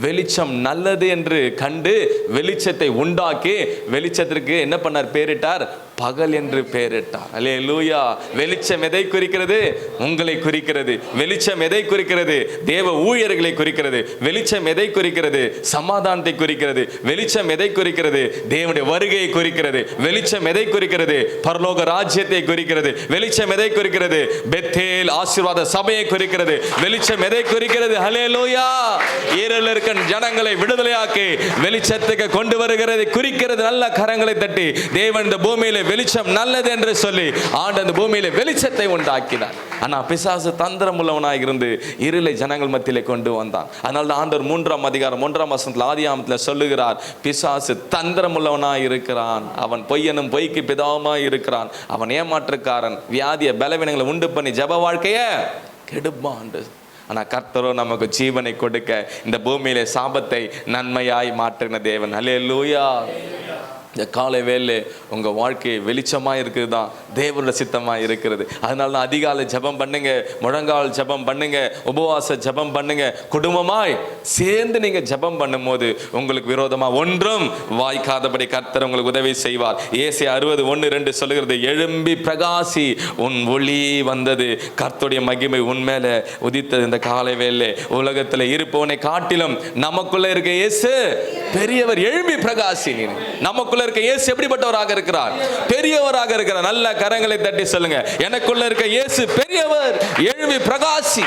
வெளிச்சம் நல்லது என்று கண்டு வெளிச்சத்தை உண்டாக்கி வெளிச்சத்திற்கு என்ன பண்ணார்? பேரிட்டார் பகல் என்று பெயரிட்டார். அல்லேலூயா. வெளிச்சம் எதை குறிக்கிறது? உங்களை குறிக்கிறது. வெளிச்சம் எதை குறிக்கிறது? தேவ ஊழியர்களை குறிக்கிறது. வெளிச்சம் எதை குறிக்கிறது? சமாதானத்தை குறிக்கிறது. வெளிச்சம் எதை குறிக்கிறது? தேவனுடைய வருகையை குறிக்கிறது. வெளிச்சம் எதை குறிக்கிறது? பரலோக ராஜ்யத்தை குறிக்கிறது. வெளிச்சம் எதை குறிக்கிறது? பெத்தேல் ஆசீர்வாத சபையை குறிக்கிறது. வெளிச்சம் எதை குறிக்கிறது? ஹல்லேலூயா. இருளில் இருக்கிற ஜனங்களை விடுதலையாக்கி வெளிச்சத்துக்கு கொண்டு வருகிறது குறிக்கிறது. நல்ல கரங்களை தட்டி தேவன் இந்த பூமியில வெளிச்சம் நல்லது என்று சொல்லி ஆண்டு அந்த பூமியில வெளிச்சத்தை உண்டாக்கினார். ஆனா பிசாசு தந்திரம் உள்ளவனாய் இருந்து இருளை ஜனங்கள் மத்தியிலே கொண்டு வந்தான். அதனால ஆண்டவர் 3ஆம் அதிகாரம் 1ஆம் வசனத்தில் ஆதியாகமத்தில் சொல்லுகிறார், பிசாசு தந்திரம் உள்ளவனாய் இருக்கிறான், அவன் பொய்யனும் பொய்க்கு பிதாவுமாய் இருக்கிறான், அவன் ஏமாற்றுக்காரன், வியாதிய பலவீனங்களை உண்டு பண்ணி ஜப வாழ்க்கைய கெடுப்பான். ஆனா கர்த்தரோ நமக்கு ஜீவனை கொடுக்க இந்த பூமியிலே சாபத்தை நன்மையாய் மாற்றின தேவன். அல்லேலூயா. இந்த காலை வேளை உங்கள் வாழ்க்கை வெளிச்சமாக இருக்குது தான் தேவனோட சித்தமாக இருக்கிறது. அதனால தான் அதிகாலை ஜபம் பண்ணுங்க, முழங்கால் ஜபம் பண்ணுங்க, உபவாச ஜபம் பண்ணுங்க. குடும்பமாய் சேர்ந்து நீங்கள் ஜபம் பண்ணும்போது உங்களுக்கு விரோதமாக ஒன்றும் வாய்க்காதபடி கர்த்தர் உங்களுக்கு உதவி செய்வார். ஏசாயா 60:1-2 சொல்லுகிறது, எழும்பி பிரகாசி, உன் ஒளி வந்தது, கர்த்தருடைய மகிமை உன்மேல உதித்தது. இந்த காலை வேளை உலகத்தில் இருப்பவனை காட்டிலும் நமக்குள்ள இருக்க இயேசு பெரியவர். எழும்பி பிரகாசி. நமக்குள்ள இருக்க இயேசு எப்படிப்பட்டவராக இருக்கிறார்? பெரியவராக இருக்கிறார். நல்ல கரங்களை தட்டி சொல்லுங்க, எனக்குள்ள இருக்க இயேசு பெரியவர். எழும்பி பிரகாசி.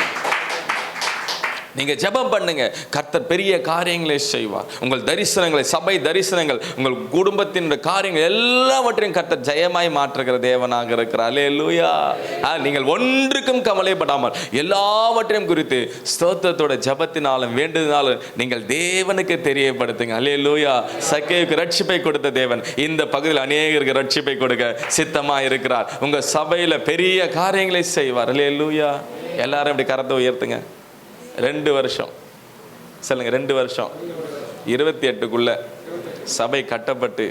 நீங்க ஜெபம் பண்ணுங்க, கர்த்தர் பெரிய காரியங்களை செய்வார். உங்கள் தரிசனங்களை, சபை தரிசனங்கள், உங்கள் குடும்பத்தின் காரியங்கள் எல்லாவற்றையும் கர்த்தர் ஜெயமாய் மாற்றுகிற தேவனாக இருக்கிறார். அல்லேலூயா. நீங்கள் ஒன்றுக்கும் கவலைப்படாமல் எல்லாவற்றையும் குறித்து ஸ்தோத்திரத்தோட ஜெபத்தினாலும் வேண்டுதனாலும் நீங்கள் தேவனுக்கு தெரியப்படுத்துங்க. அல்லேலூயா. சக்கேயுக்கு ரட்சிப்பை கொடுத்த தேவன் இந்த பகுதியில் அநேகருக்கு ரட்சிப்பை கொடுக்க சித்தமா இருக்கிறார். உங்க சபையில பெரிய காரியங்களை செய்வார். அல்லேலூயா. எல்லாரும் இப்படி கரத்தை உயர்த்துங்க. 2 வருஷம் சொல்லுங்க, 2 வருஷம் 28க்குள்ள சபை கட்டப்பட்டு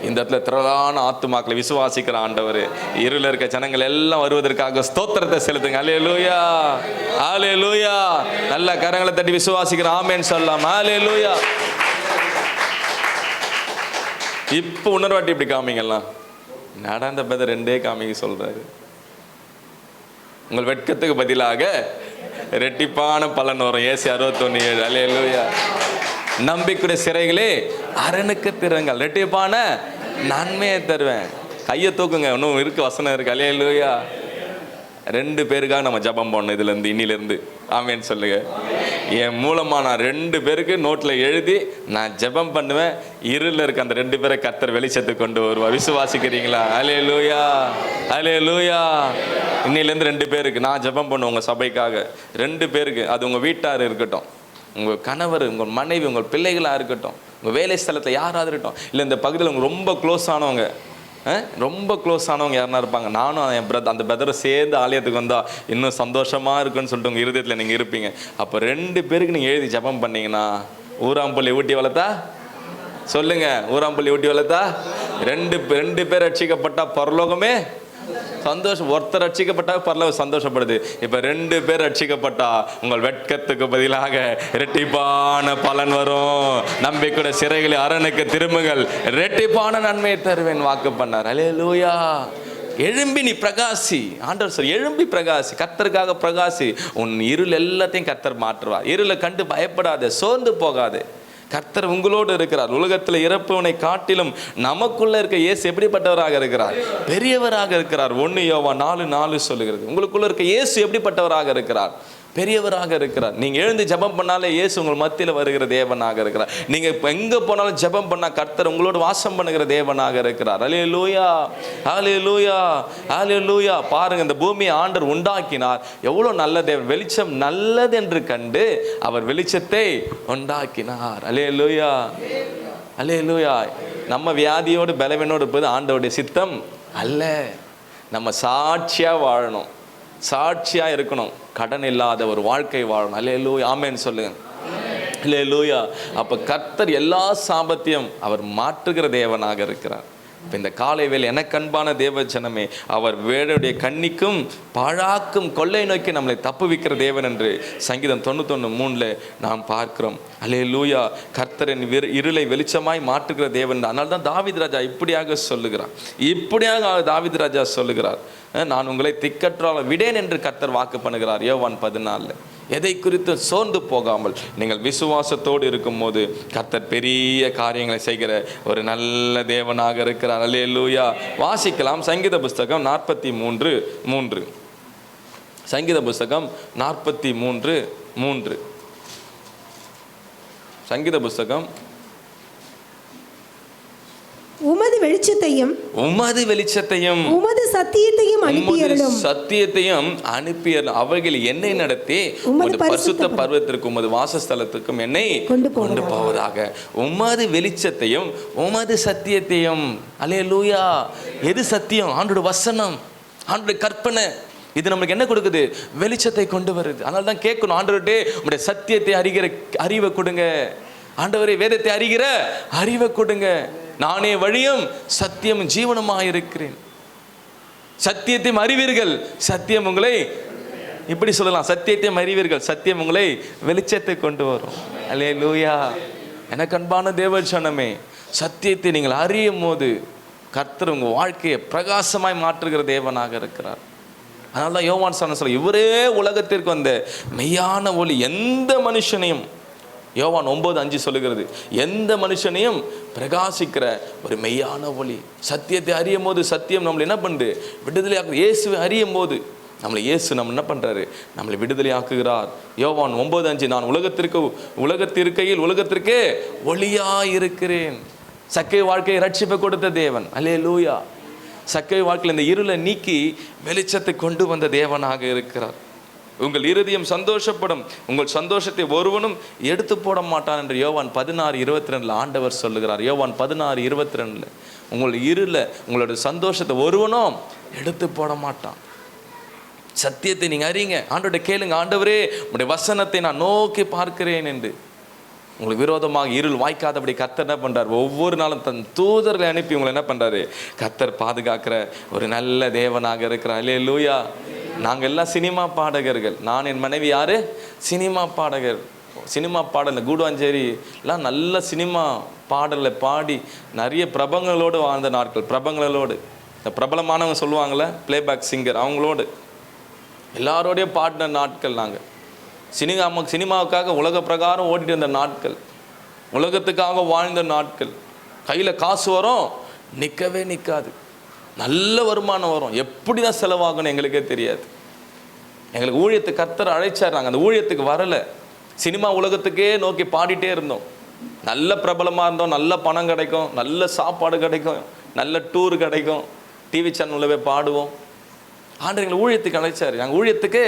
இந்த இடத்துல திரளான ஆத்துமாக்களை விசுவாசிக்கிற ஆண்டவர், இருள இருக்க ஜனங்கள் எல்லாம் வருவதற்காக ஸ்தோத்திரத்தை செலுத்துங்க. அல்லேலூயா. அல்லேலூயா. நல்ல கரங்களை தட்டி விசுவாசிக்கிற ஆமென் சொல்லலாம். அல்லேலூயா. இப்போ உணர்வாட்டி இப்படி காமிங்கலாம். நடந்த பேத 2 காமிங்க சொல்றாரு. உங்கள் வெட்கத்துக்கு பதிலாக ரெட்டிப்பான பலன் வரும். ஏசாயா 61:7. அல்லேலூயா. நம்பிக்கையுடைய சிறைகளே அரணுக்கு திறங்கள், ரெட்டிப்பான நன்மையை தருவேன். கையை தூக்குங்க, இன்னும் இருக்கு, வசனம் இருக்கு. அல்லேலூயா. 2 பேருக்காக நம்ம ஜபம் பண்ணணும் இதுல இருந்து, இன்னிலிருந்து. ஆமேன்னு சொல்லுங்க. என் மூலமா நான் 2 பேருக்கு நோட்ல எழுதி நான் ஜெபம் பண்ணுவேன். இருளில் இருக்க அந்த 2 பேரை கர்த்தர் வெளிச்சத்துக்கு கொண்டு வருவார். விசுவாசிக்கிறீங்களா? அல்லேலூயா. அல்லேலூயா. இன்னிலேருந்து 2 பேருக்கு நான் ஜெபம் பண்ணுவேன். உங்கள் சபைக்காக 2 பேருக்கு. அது உங்கள் வீட்டார் இருக்கட்டும், உங்கள் கணவர், உங்கள் மனைவி, உங்கள் பிள்ளைகளாக இருக்கட்டும், உங்கள் வேலை ஸ்தலத்தில் யாராவது இருக்கட்டும், இல்லை இந்த பகுதியில் உங்களுக்கு ரொம்ப க்ளோஸ் ஆனவங்க, ரொம்ப க்ளோஸ் ஆனவங்க யாருன்னா இருப்பாங்க. நானும் என் அந்த பிரதரை சேர்ந்து ஆலயத்துக்கு வந்தால் இன்னும் சந்தோஷமாக இருக்குன்னு சொல்லிட்டு உங்கள் இருதயத்தில் நீங்கள் இருப்பீங்க. அப்போ 2 பேருக்கு நீங்கள் எழுதி ஜெபம் பண்ணீங்கன்னா, ஊராம்பள்ளி ஊட்டி வளர்த்தா சொல்லுங்க, ஊராம்பள்ளி ஊட்டி வளர்த்தா 2 பேர் ரட்சிக்கப்பட்டா பரலோகமே சந்தோஷம். ஒருத்தர் ரட்சிக்கப்பட்டா பரலோகம் சந்தோஷப்படுது. இப்போ 2 பேர் ரட்சிக்கப்பட்டா உங்கள் வெட்கத்துக்கு பதிலாக இரட்டிப்பான பலன் வரும். நம்பிக்கையோட சிறைகளை அரணுக்கு திரும்புங்கள், இரட்டிப்பான நன்மையை தருவேன் வாக்கு பண்ணார். அல்லேலூயா. எழும்பி நீ பிரகாசி. ஆண்டவர் சொல்லி எழும்பி பிரகாசி, கர்த்தருக்காக பிரகாசி. உன் இருள் எல்லாத்தையும் கர்த்தர் மாற்றுவார். இருளை கண்டு பயப்படாத, சோர்ந்து போகாது. கர்த்தர் உங்களோடு இருக்கிறார். உலகத்தில் இறப்பவனை காட்டிலும் நமக்குள்ள இருக்க இயேசு எப்படிப்பட்டவராக இருக்கிறார்? பெரியவராக இருக்கிறார். 1 யோவான் 4:4 சொல்லுகிறது. உங்களுக்குள்ள இருக்க இயேசு எப்படிப்பட்டவராக இருக்கிறார்? பெரியவராக இருக்கிறார். நீங்க எழுந்து ஜெபம் பண்ணாலே இயேசு உங்கள் மத்தியில் வருகிற தேவனாக இருக்கிறார். நீங்க எங்க போனாலும் ஜெபம் பண்ணா கர்த்தர் உங்களோடு வாசம் பண்ணுகிற தேவனாக இருக்கிறார். அல்லேலூயா. அல்லேலூயா. அல்லேலூயா. பாருங்க, இந்த பூமியை ஆண்டவர் உண்டாக்கினார். எவ்வளவு நல்ல தேவன். வெளிச்சம் நல்லது என்று கண்டு அவர் வெளிச்சத்தை உண்டாக்கினார். அல்லேலூயா. அல்லேலூயா. நம்ம வியாதியோடு பலவீனோடு இருப்பது ஆண்டவருடைய சித்தம் அல்ல. நம்ம சாட்சியா வாழணும், சாட்சியா இருக்கணும், கடன் இல்லாத ஒரு வாழ்க்கை வாழணும். அல்லேலூயா. ஆமென் சொல்லுங்க. அல்லேலூயா. அப்ப கர்த்தர் எல்லா சாபத்தையும் அவர் மாற்றுகிற தேவனாக இருக்கிறார். இப்போ இந்த காலை வேளை எனக்கு அன்பான தேவ ஜனமே, அவர் வேடனுடைய கண்ணிக்கும் பாழாக்கும் கொள்ளை நோக்கி நம்மளை தப்புவிக்கிற தேவன் என்று சங்கீதம் 91:3 நாம் பார்க்கிறோம். அல்லேலூயா. கர்த்தரின் இருளை வெளிச்சமாய் மாற்றுகிற தேவன். அதனால தான் தாவீது ராஜா இப்படியாக சொல்லுகிறார், தாவீது ராஜா சொல்லுகிறார், நான் உங்களை திக்கற்றால் விடேன் என்று கர்த்தர் வாக்கு பண்ணுகிறார் யோவான் 14. எதை குறித்து சோர்ந்து போகாமல் நீங்கள் விசுவாசத்தோடு இருக்கும்போது கர்த்தர் பெரிய காரியங்களை செய்கிற ஒரு நல்ல தேவனாக இருக்கிறார். அல்லேலூயா. வாசிக்கலாம் சங்கீத புஸ்தகம் 43:3. சங்கீத புஸ்தகம் 43:3. சங்கீத புஸ்தகம். உமது வெளிச்சத்தையும் உமது சத்தியத்தையும் அனுப்பியருளும். அவர்கள் என்னை நடத்தி உமது பரிசுத்த பர்வத்திற்கும் உமது வாசஸ்தலத்துக்கும் என்னை கொண்டு போவதாக. உமது வெளிச்சத்தையும் உமது சத்தியத்தையும். அல்லேலூயா. எது சத்தியம்? ஆண்டோட வசனம், ஆண்டோட கற்பனை. இது நமக்கு என்ன கொடுக்குது? வெளிச்சத்தை கொண்டு வருது. அதனால தான் கேட்கணும், ஆண்டவரே உங்களுடைய சத்தியத்தை அறிகிற அறிவை கொடுங்க, ஆண்டவரே வேதத்தை அறிகிற அறிவை கொடுங்க. நானே வழியும் சத்தியம் ஜீவனமாக இருக்கிறேன். சத்தியத்தையும் அறிவீர்கள், சத்தியம் உங்களை இப்படி சொல்லலாம், சத்தியத்தையும் அறிவீர்கள், சத்தியம் உங்களை வெளிச்சத்தை கொண்டு வரும். அல்லேலூயா. எனக்கு அன்பான தேவ ஜனமே, சத்தியத்தை நீங்கள் அறியும் போது கர்த்தர் உங்கள் வாழ்க்கையை பிரகாசமாய் மாற்றுகிற தேவனாக இருக்கிறார். அதனால தான் யோவான் சொல்ல, இவரே உலகத்திற்கு வந்த மெய்யான ஒளி. எந்த மனுஷனையும், யோவான் 9:5 சொல்லுகிறது, எந்த மனுஷனையும் பிரகாசிக்கிற ஒரு மெய்யான ஒளி. சத்தியத்தை அறியும் போது சத்தியம் நம்மளை என்ன பண்ணுது? விடுதலை ஆக்குது. இயேசுவை அறியும் போது இயேசு நம்ம என்ன பண்ணுறாரு? நம்மளை விடுதலை ஆக்குகிறார். யோவான் 9:5, நான் உலகத்திற்கையில் உலகத்திற்கே ஒளியாய் இருக்கிறேன். சக்கை வாழ்க்கையை ரட்சிப்பை கொடுத்த தேவன். அல்லேலூயா. சக்கை வாழ்க்கையில் இந்த இருளை நீக்கி வெளிச்சத்தை கொண்டு வந்த தேவனாக இருக்கிறார். உங்கள் இருதயம் சந்தோஷப்படும், உங்கள் சந்தோஷத்தை ஒருவனும் எடுத்து போட மாட்டான் என்று யோவான் 16:22 ஆண்டவர் சொல்லுகிறார். யோவான் 16:22 உங்கள் இருள உங்களோட சந்தோஷத்தை ஒருவனும் எடுத்து போட மாட்டான். சத்தியத்தை நீங்கள் அறிங்க, ஆண்டவரை கேளுங்க, ஆண்டவரே உங்களுடைய வசனத்தை நான் நோக்கி பார்க்கிறேன் என்று. உங்களுக்கு விரோதமாக இருள் வாய்க்காதபடி கர்த்தர் என்ன பண்ணுறார்? ஒவ்வொரு நாளும் தன் தூதர்களை அனுப்பி உங்களை என்ன பண்ணுறாரு? கர்த்தர் பாதுகாக்கிற ஒரு நல்ல தேவனாக இருக்கிறார். அல்லேலூயா. நாங்கள் எல்லாம் சினிமா பாடகர்கள். நான் என் மனைவி யார்? சினிமா பாடகர். சினிமா பாடலில் கூடுவாஞ்சேரிலாம் நல்ல சினிமா பாடலை பாடி நிறைய பிரபங்களோடு வாழ்ந்த நாட்கள். பிரபங்களோடு, இந்த பிரபலமானவங்க சொல்லுவாங்களே பிளேபேக் சிங்கர், அவங்களோடு எல்லாரோடையும் பாடின நாட்கள். நாங்கள் சினிமாவுக்காக உலக பிரகாரம் ஓடிட்டு இருந்த நாட்கள், உலகத்துக்காக வாழ்ந்த நாட்கள். கையில் காசு வரும், நிற்கவே நிற்காது. நல்ல வருமானம் வரும், எப்படி தான் செலவாகணும் எங்களுக்கே தெரியாது. எங்களுக்கு ஊழியத்துக்கு கர்த்தர் அழைச்சார், நாங்கள் அந்த ஊழியத்துக்கு வரலை. சினிமா உலகத்துக்கே நோக்கி பாடிட்டே இருந்தோம். நல்ல பிரபலமாக இருந்தோம், நல்ல பணம் கிடைக்கும், நல்ல சாப்பாடு கிடைக்கும், நல்ல டூர் கிடைக்கும், டிவி சேனலில் போய் பாடுவோம். ஆண்டவர் எங்களை ஊழியத்துக்கு அழைச்சார், நாங்கள் ஊழியத்துக்கு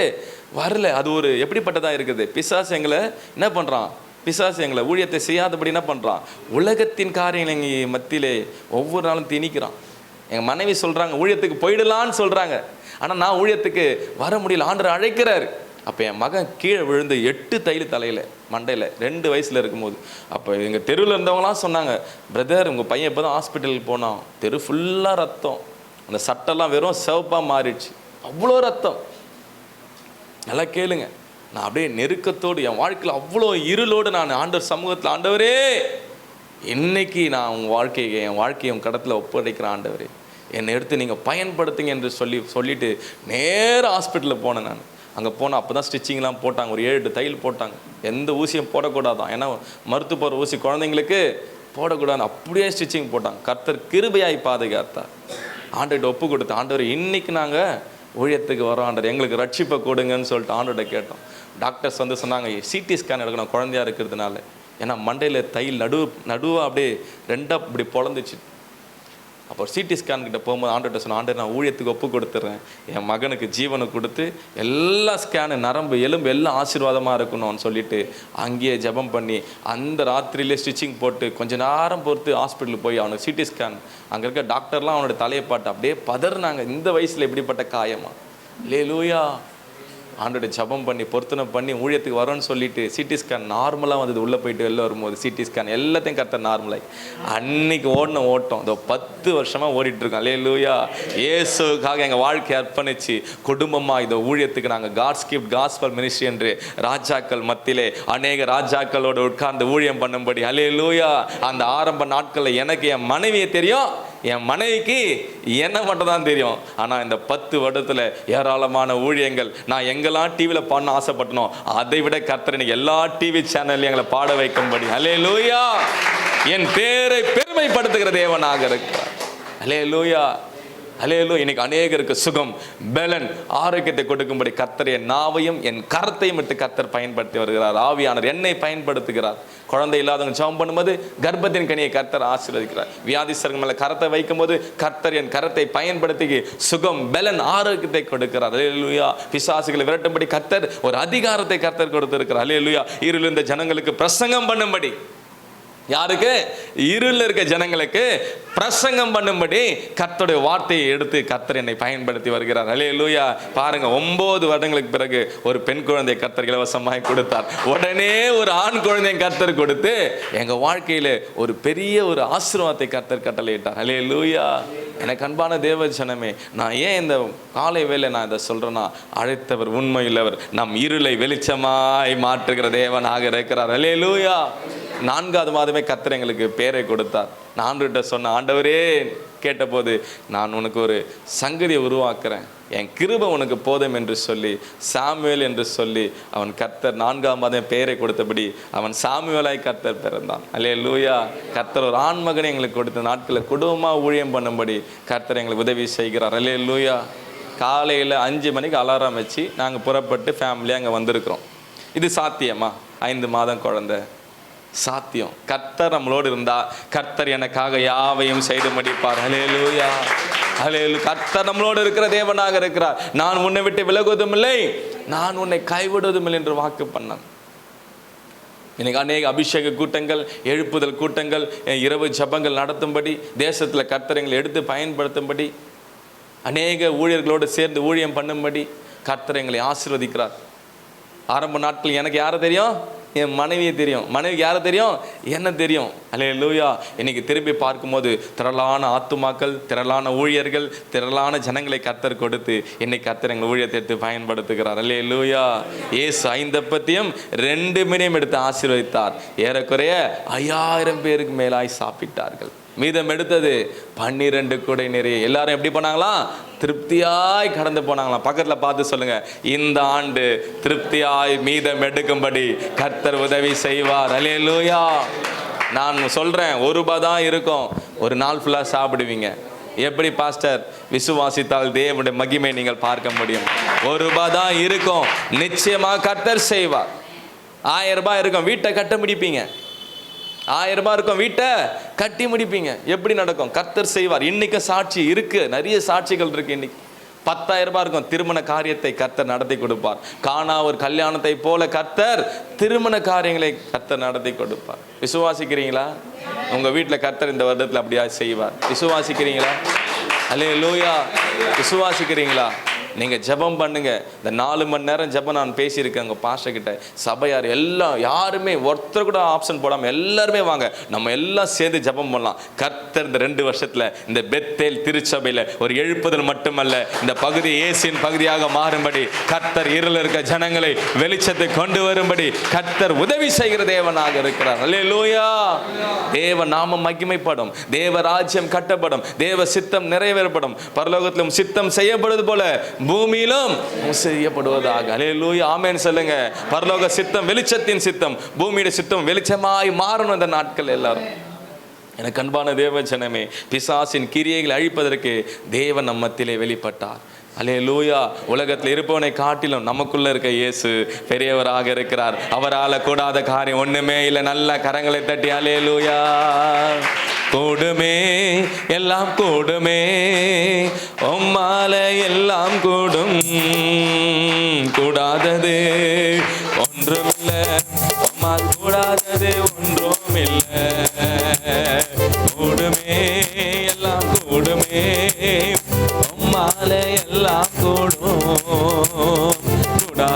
வரல. அது ஒரு எப்படிப்பட்டதாக இருக்குது? பிசாசு எங்களை என்ன பண்ணுறான்? பிசாசு எங்களை ஊழியத்தை செய்யாதபடி என்ன பண்ணுறான்? உலகத்தின் காரியங்களை எங்கள் மத்தியிலே ஒவ்வொரு நாளும் திணிக்கிறான். எங்கள் மனைவி சொல்கிறாங்க ஊழியத்துக்கு போயிடலான்னு சொல்கிறாங்க, ஆனால் நான் ஊழியத்துக்கு வர முடியல, ஆண்டவர் அழைக்கிறார். அப்போ என் மகன் கீழே விழுந்து 8 தையல் தலையில் மண்டையில் 2 வயசில் இருக்கும்போது, அப்போ எங்கள் தெருவில் இருந்தவங்களாம் சொன்னாங்க, பிரதர் உங்கள் பையன் இப்போ தான் ஹாஸ்பிட்டலுக்கு போனான், தெரு ஃபுல்லாக ரத்தம், அந்த சட்டெல்லாம் வெறும் சிவப்பாக மாறிடுச்சு, அவ்வளோ ரத்தம். நல்லா கேளுங்க, நான் அப்படியே நெருக்கத்தோடு என் வாழ்க்கையில் அவ்வளோ இருளோடு நான் ஆண்டவர் சமூகத்தில், ஆண்டவரே இன்னைக்கு நான் உங்கள் வாழ்க்கையை என் வாழ்க்கையை உங்கள் கடத்தில் ஒப்படைக்கிறேன், ஆண்டவரே என்னை எடுத்து நீங்கள் பயன்படுத்துங்க என்று சொல்லிட்டு நேராக ஹாஸ்பிட்டலில் போனேன். நான் அங்கே போனால் அப்போ தான் ஸ்டிச்சிங்லாம் போட்டாங்க, ஒரு 7 தையல் போட்டாங்க. எந்த ஊசியும் போடக்கூடாதான், ஏன்னா மருத்துவ போகிற ஊசி குழந்தைங்களுக்கு போடக்கூடாது, அப்படியே ஸ்டிச்சிங் போட்டாங்க. கர்த்தர் கிருபையாய் பாதுகாத்தார். ஆண்டவர்கிட்ட ஒப்பு கொடுத்து, ஆண்டவர் இன்னைக்கு நாங்கள் ஊழியத்துக்கு வரோம், ஆண்டவர் எங்களுக்கு ரட்சிப்பை கொடுங்கன்னு சொல்லிட்டு ஆண்டவர்கிட்ட கேட்டோம். டாக்டர்ஸ் வந்து சொன்னாங்க சிடி ஸ்கேன் எடுக்கணும் குழந்தையாக இருக்கிறதுனால, ஏன்னா மண்டையில் தையல் நடுவாக அப்படியே 2 இப்படி பொழந்துச்சு. அப்போ சிடி ஸ்கேன்கிட்ட போகும்போது ஆண்டவர்கிட்ட சொன்னேன், ஆண்டவர் நான் ஊழியத்துக்கு ஒப்பு கொடுத்துட்றேன், என் மகனுக்கு ஜீவனை கொடுத்து எல்லா ஸ்கேனு நரம்பு எலும்பு எல்லாம் ஆசீர்வாதமாக இருக்கணும்னு சொல்லிட்டு அங்கேயே ஜெபம் பண்ணி அந்த ராத்திரியிலே ஸ்டிச்சிங் போட்டு கொஞ்ச நேரம் பொறுத்து ஹாஸ்பிட்டலுக்கு போய் அவனுக்கு சிடி ஸ்கேன், அங்கே இருக்க டாக்டர்லாம் அவனோட தலையை பாட்டு அப்படியே பதறினாங்க, இந்த வயசில் எப்படிப்பட்ட காயமா. அல்லேலூயா. ஆண்டோட ஜபம் பண்ணி பொருத்தனை பண்ணி ஊழியத்துக்கு வரோன்னு சொல்லிட்டு சிடி ஸ்கேன் நார்மலாக வந்தது. உள்ளே போயிட்டு வெளில வரும்போது சிடி ஸ்கேன் எல்லாத்தையும் கர்த்தர் நார்மலாகி அன்னைக்கு ஓடின ஓட்டம் இதோ 10 வருஷமாக ஓடிட்டுருக்கோம். அல்லேலூயா. இயேசுக்காக எங்கள் வாழ்க்கையை அர்ப்பணிச்சு குடும்பமாக இதோ ஊழியத்துக்கு நாங்கள் காட்ஸ் கிஃப்ட் காஸ்பல் மினிஸ்ட்ரி என்று ராஜாக்கள் மத்தியிலே அநேக ராஜாக்களோடு உட்கார்ந்து ஊழியம் பண்ணும்படி. அல்லேலூயா. அந்த ஆரம்ப நாட்களில் எனக்கு என் மனைவியை தெரியும், என் மனைவிக்கு என்ன மட்டும் தான் தெரியும். ஆனால் இந்த 10 வருடத்தில் ஏராளமான ஊழியங்கள் நான் எங்கெல்லாம் டிவியில் பாடணும் ஆசைப்பட்டனோ அதை விட கர்த்தர் இன்னைக்கு எல்லா டிவி சேனல்லையும் எங்களை பாட வைக்கும்படி அல்லேலூயா என் பேரை பெருமைப்படுத்துகிற தேவனாக இருக்கிறார். அல்லேலூயா. அல்லேலூயா. இன்னைக்கு அநேகருக்கு சுகம், பலன், ஆரோக்கியத்தை கொடுக்கும்படி கர்த்தர் என் நாவையும் என் கரத்தையும் விட்டு கர்த்தர் பயன்படுத்தி வருகிறார். ஆவியானவர் என்னை பயன்படுத்துகிறார். குழந்தை இல்லாதவங்க ஜெபம் பண்ணும்போது கர்ப்பத்தின் கனியை கர்த்தர் ஆசீர்வதிக்கிறார். வியாதிஸ்தர்கள் மேல கரத்தை வைக்கும் போது கர்த்தர் என் கரத்தை பயன்படுத்தி சுகம், பலன், ஆரோக்கியத்தை கொடுக்கிறார். அல்லேலூயா. பிசாசுகளை விரட்டும்படி கர்த்தர் ஒரு அதிகாரத்தை கர்த்தர் கொடுத்திருக்கிறார். அல்லேலூயா. இருள் இந்த ஜனங்களுக்கு பிரசங்கம் பண்ணும்படி, யாருக்கு? இருள் இருக்க ஜனங்களுக்கு பிரசங்கம் பண்ணும்படி கர்த்தருடைய வார்த்தையை எடுத்து கர்த்தர் என்னை பயன்படுத்தி வருகிறார். அல்லேலூயா. பாருங்க, 9 வருடங்களுக்கு பிறகு ஒரு பெண் குழந்தையை கர்த்தர் இலவசமாய் கொடுத்தார். உடனே ஒரு ஆண் குழந்தையை கர்த்தர் கொடுத்து எங்க வாழ்க்கையில ஒரு பெரிய ஒரு ஆசீர்வாதத்தை கர்த்தர் கட்டளையிட்டார். அல்லேலூயா. எனக்கு அன்பான தேவ ஜனமே, நான் ஏன் இந்த காலை வேளை நான் இதை சொல்றேன்னா, அழைத்தவர் உண்மையுள்ளவர், நம் இருளை வெளிச்சமாய் மாற்றுகிற தேவனாக இருக்கிறார். அல்லேலூயா. 4வது மாதமே கர்த்தர் எங்களுக்கு பேரை கொடுத்தார். நான் ஆண்டவர்கிட்ட சொன்ன, ஆண்டவரே கேட்டபோது, நான் உனக்கு ஒரு சங்கதியை உருவாக்குறேன், என் கிருபை உனக்கு போதும் என்று சொல்லி சாமுவேல் என்று சொல்லி அவன் கர்த்தர் 4ஆம் மாதம் பெயரை கொடுத்தபடி அவன் சாமுவேலாய் கர்த்தர் பிறந்தான். அல்லேலூயா. கர்த்தர் ஒரு ஆண்மகனை எங்களுக்கு கொடுத்த நாட்களில் குடும்பமாக ஊழியம் பண்ணும்படி கர்த்தர் எங்களுக்கு உதவி செய்கிறார். அல்லேலூயா. காலையில் 5 மணிக்கு அலாரம் வச்சு நாங்கள் புறப்பட்டு ஃபேமிலியாக அங்கே வந்திருக்கிறோம். இது சாத்தியமா? 5 மாதம் குழந்தை சாத்தியம். கர்த்தர் நம்மளோடு இருந்தா கர்த்தர் எனக்காக யாவையும் செய்து முடிப்பார். அல்லேலூயா. அல்லேலூயா. கர்த்தர் நம்மளோடு இருக்கிற தேவனாக இருக்கிறார். நான் உன்னை விட்டு விலகுவதும் இல்லை, நான் உன்னை கைவிடுவதும் இல்லை என்று வாக்கு பண்ணான். இன்னைக்கு அநேக அபிஷேக கூட்டங்கள், எழுப்புதல் கூட்டங்கள், இரவு ஜபங்கள் நடத்தும்படி, தேசத்தில் கர்த்தர் எங்களை எடுத்து பயன்படுத்தும்படி, அநேக ஊழியர்களோடு சேர்ந்து ஊழியம் பண்ணும்படி கர்த்தர் எங்களை ஆசீர்வதிக்கிறார். ஆரம்ப நாட்கள் எனக்கு யாரை தெரியும்? என் மனைவியை தெரியும். மனைவிக்கு யாரை தெரியும்? என்ன தெரியும். அல்லேலூயா. இன்னைக்கு திரும்பி பார்க்கும்போது திரளான ஆத்துமாக்கள், திரளான ஊழியர்கள், திரளான ஜனங்களை கர்த்தர் கொடுத்து இன்னைக்கு கர்த்தர் எங்கள் ஊழியத்தை எடுத்து பயன்படுத்துகிறார். அல்லேலூயா. இயேசு 5 அப்பத்தையும் 2 மீனையும் எடுத்து ஆசீர்வதித்தார். ஏறக்குறைய 5000 பேருக்கு மேலாய் சாப்பிட்டார்கள். மீதம் எடுத்தது 12 கூடை நிறைய. எல்லாரும் எப்படி போனாங்களாம்? திருப்தியாய் கடந்து போனாங்களாம். பக்கத்தில் பார்த்து சொல்லுங்க, இந்த ஆண்டு திருப்தியாய் மீதம் எடுக்கும்படி கர்த்தர் உதவி செய்வார். அல்லேலூயா. நான் சொல்றேன், 1 ரூபாய் தான் இருக்கும், ஒரு நாள் ஃபுல்லாக சாப்பிடுவீங்க. எப்படி பாஸ்டர்? விசுவாசித்தால் தேவனுடைய மகிமை நீங்கள் பார்க்க முடியும். 1 ரூபாய் தான் இருக்கும், நிச்சயமாக கர்த்தர் செய்வார். 1000 ரூபாய் இருக்கும், வீட்டை கட்ட முடிப்பீங்க. 1000 ரூபாய் இருக்கும், வீட்டை கட்டி முடிப்பீங்க. எப்படி நடக்கும்? கர்த்தர் செய்வார். இன்னைக்கு சாட்சி இருக்கு, நிறைய சாட்சிகள் இருக்கு. இன்னைக்கு 10,000 ரூபாய் இருக்கும், திருமண காரியத்தை கர்த்தர் நடத்தி கொடுப்பார். காணா ஒரு கல்யாணத்தை போல கர்த்தர் திருமண காரியங்களை கர்த்தர் நடத்தி கொடுப்பார். விசுவாசிக்கிறீங்களா? உங்க வீட்டில் கர்த்தர் இந்த வருடத்தில் அப்படியா செய்வார். விசுவாசிக்கிறீங்களா? அல்லேலூயா. விசுவாசிக்கிறீங்களா? நீங்கள் ஜெபம் பண்ணுங்க. இந்த 4 மணி நேரம் ஜெபம் நான் பேசியிருக்கேன் உங்கள் பாஸ்டர் கிட்ட. சபையார் எல்லாம், யாருமே ஒருத்தர் கூட ஆப்ஷன் போடாமல் எல்லாருமே வாங்க, நம்ம எல்லாம் சேர்ந்து ஜெபம் பண்ணலாம். கர்த்தர் இந்த 2 வருஷத்தில் இந்த பெத்தேல் திருச்சபையில் ஒரு எழுப்புதல் மட்டுமல்ல, இந்த பகுதி இயேசுவின் பகுதியாக மாறும்படி கர்த்தர் இருள் இருக்க ஜனங்களை வெளிச்சத்தை கொண்டு வரும்படி கர்த்தர் உதவி செய்கிற தேவனாக இருக்கிறார். அல்லேலூயா. தேவ நாமம் மகிமைப்படும், தேவ ராஜ்யம் கட்டப்படும், தேவ சித்தம் நிறைவேறப்படும். பரலோகத்திலும் சித்தம் செய்யப்படுவது போல பூமியிலும் செய்யப்படுவதாக. அல்லேலூயா. ஆமென் சொல்லுங்க. பரலோக சித்தம் வெளிச்சத்தின் சித்தம், பூமியுடைய சித்தம் வெளிச்சமாய் மாறணும் இந்த நாட்கள் எல்லாரும். எனக்கு அன்பான தேவ ஜனமே, பிசாசின் கிரியைகளை அழிப்பதற்கு தேவன் நம்மத்திலே வெளிப்பட்டார். அல்லேலூயா. உலகத்தில் இருப்பவனை காட்டிலும் நமக்குள்ள இருக்க இயேசு பெரியவராக இருக்கிறார். அவரால் கூடாத காரியம் ஒண்ணுமே இல்லை. நல்ல கரங்களை தட்டி அல்லேலூயா. கூடுமே, எல்லாம் கூடுமே, உம்மால எல்லாம் கூடும், கூடாதது ஒன்றுமில்லை, உம்மால் கூடாதது ஒன்றுமில்லை. கூடுமே, எல்லாம் கூடுமே, உம்மால எல்லாம் கூடும், கூடாதது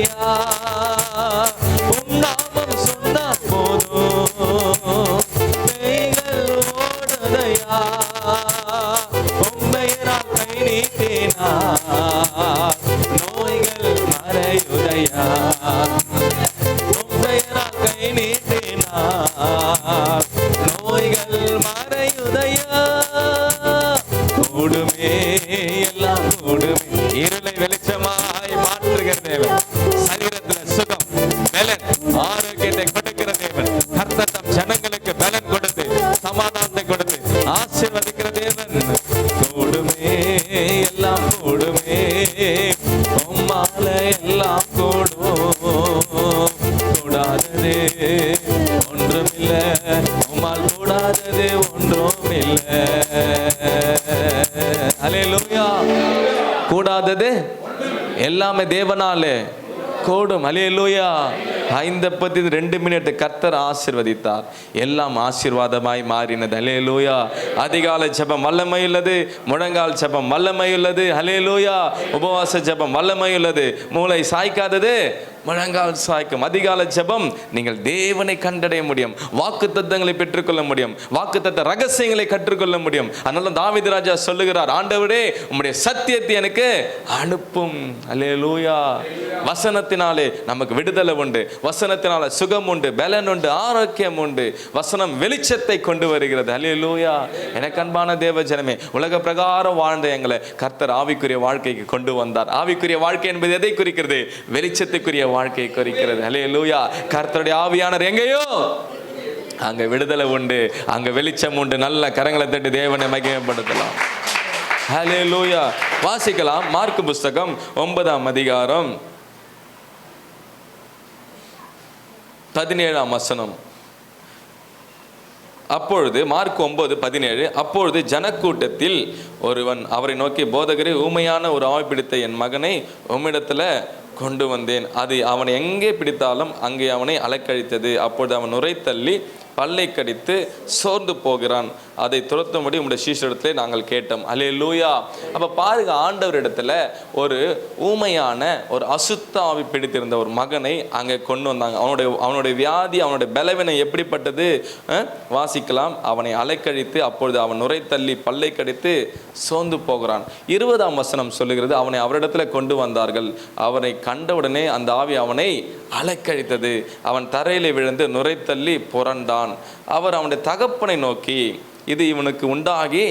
ஓடுதையா, உம் நாமம் சொன்னா போதும் பேய்கள் ஓடுதையா, உம்மையரா கை நீட்டினா நோய்கள் மறையுதையா, உம்மையரா கை நீட்டினா நோய்கள் மறையுதையா. கூடுமே எல்லாம் கூடுமே. இருளை வெளிச்சமாய் மாற்றுகிற தேவன், சரீரத்துல சுகம், பலன், ஆரோக்கியத்தை கொடுக்கிற தேவன், கர்த்தர் தம் ஜனங்களுக்கு பலன் கொடுத்து சமாதானத்தை கொடுத்து ஆசீர்வதிக்கிற தேவன். கூடுமே எல்லாம் கூடுமே, உம்மால எல்லாம் கூடும், கூடாதது ஒன்றுமில்ல, உம்மால் கூடாதது ஒன்றுமில்ல. அல்லேலூயா. கூடாதது எல்லாமே தேவனாலே கூடும். அல்லேலூயா. 5:2 மினிட் கர்த்தர் ஆசீர்வதித்தார், எல்லாம் ஆசீர்வாதமாய் மாறினது. அல்லேலூயா. அதிகாலை ஜெபம் வல்லமை உள்ளது, முழங்கால் ஜெபம் வல்லமை உள்ளது. அல்லேலூயா. உபவாச ஜெபம் வல்லமை உள்ளது, மூளை சாய்க்காதது முழங்கால் சாய்க்கும். அதிகால ஜெபம் நீங்கள் தேவனை கண்டடைய முடியும், வாக்குத்தத்தங்களை பெற்றுக்கொள்ள முடியும், வாக்குத்தத்த ரகசியங்களை கற்றுக்கொள்ள முடியும். அதனால தாவீது ராஜா சொல்லுகிறார், ஆண்டவரே உம்முடைய சத்தியத்தை எனக்கு அனுப்பும். அல்லேலூயா. வசனத்தினாலே நமக்கு விடுதலை உண்டு, வசனத்தினால சுகம் உண்டு, பலன் உண்டு, ஆரோக்கியம் உண்டு. வசனம் வெளிச்சத்தை கொண்டு வருகிறது. அல்லேலூயா. எனக்கு அன்பான தேவ ஜனமே, உலக பிரகாரம் வாழ்ந்த எங்களை கர்த்தர் ஆவிக்குரிய வாழ்க்கைக்கு கொண்டு வந்தார். ஆவிக்குரிய வாழ்க்கை என்பது எதை குறிக்கிறது? வெளிச்சத்துக்குரிய வாழ்க்கை குறிக்கிறது. அல்லேலூயா. கர்த்தருடைய ஆவியானவர் எங்கேயோ அங்க விடுதலை உண்டு, அங்க வெளிச்சம் உண்டு. நல்ல கரங்களை தட்டி தேவனை மகிமைப்படுத்தலாம். அல்லேலூயா. வாசிக்கலாம் மார்க்கு புஸ்தகம் 9ஆம் அதிகாரம் 17ஆம் வசனம். அப்பொழுது மார்க் 9:17, அப்பொழுது ஜனக்கூட்டத்தில் ஒருவன் அவரை நோக்கி, போதகரே, ஊமையான ஒரு ஆவி பிடித்த என் மகனை உம்மிடத்துல கொண்டு வந்தேன், அது அவனை எங்கே பிடித்தாலும் அங்கே அவனை அலைக்கழித்தது. அப்பொழுது அவன் நுரை தள்ளி பல்லை கடித்து சோர்ந்து போகிறான், அதை துரத்தும்படி உங்களுடைய சீஷரிடத்திலே நாங்கள் கேட்டோம். அல்லேலூயா. அப்போ பாருங்க, ஆண்டவர் இடத்துல ஒரு ஊமையான ஒரு அசுத்த ஆவி பிடித்திருந்த ஒரு மகனை அங்கே கொண்டு வந்தாங்க. அவனுடைய வியாதி, அவனுடைய பலவீனம் எப்படிப்பட்டது வாசிக்கலாம். அவனை அலைக்கழித்து அப்பொழுது அவன் நுரை தள்ளி பல்லை கடித்து சோர்ந்து போகிறான். 20ஆம் வசனம் சொல்லுகிறது, அவனை அவரிடத்துல கொண்டு வந்தார்கள். அவனை கண்டவுடனே அந்த ஆவி அவனை அலைக்கழித்தது. அவன் தரையிலே விழுந்து நுரை தள்ளி புரண்டான். அவர் அவனுடைய தகப்பனை நோக்கி, இது இவனுக்கு உண்டாகி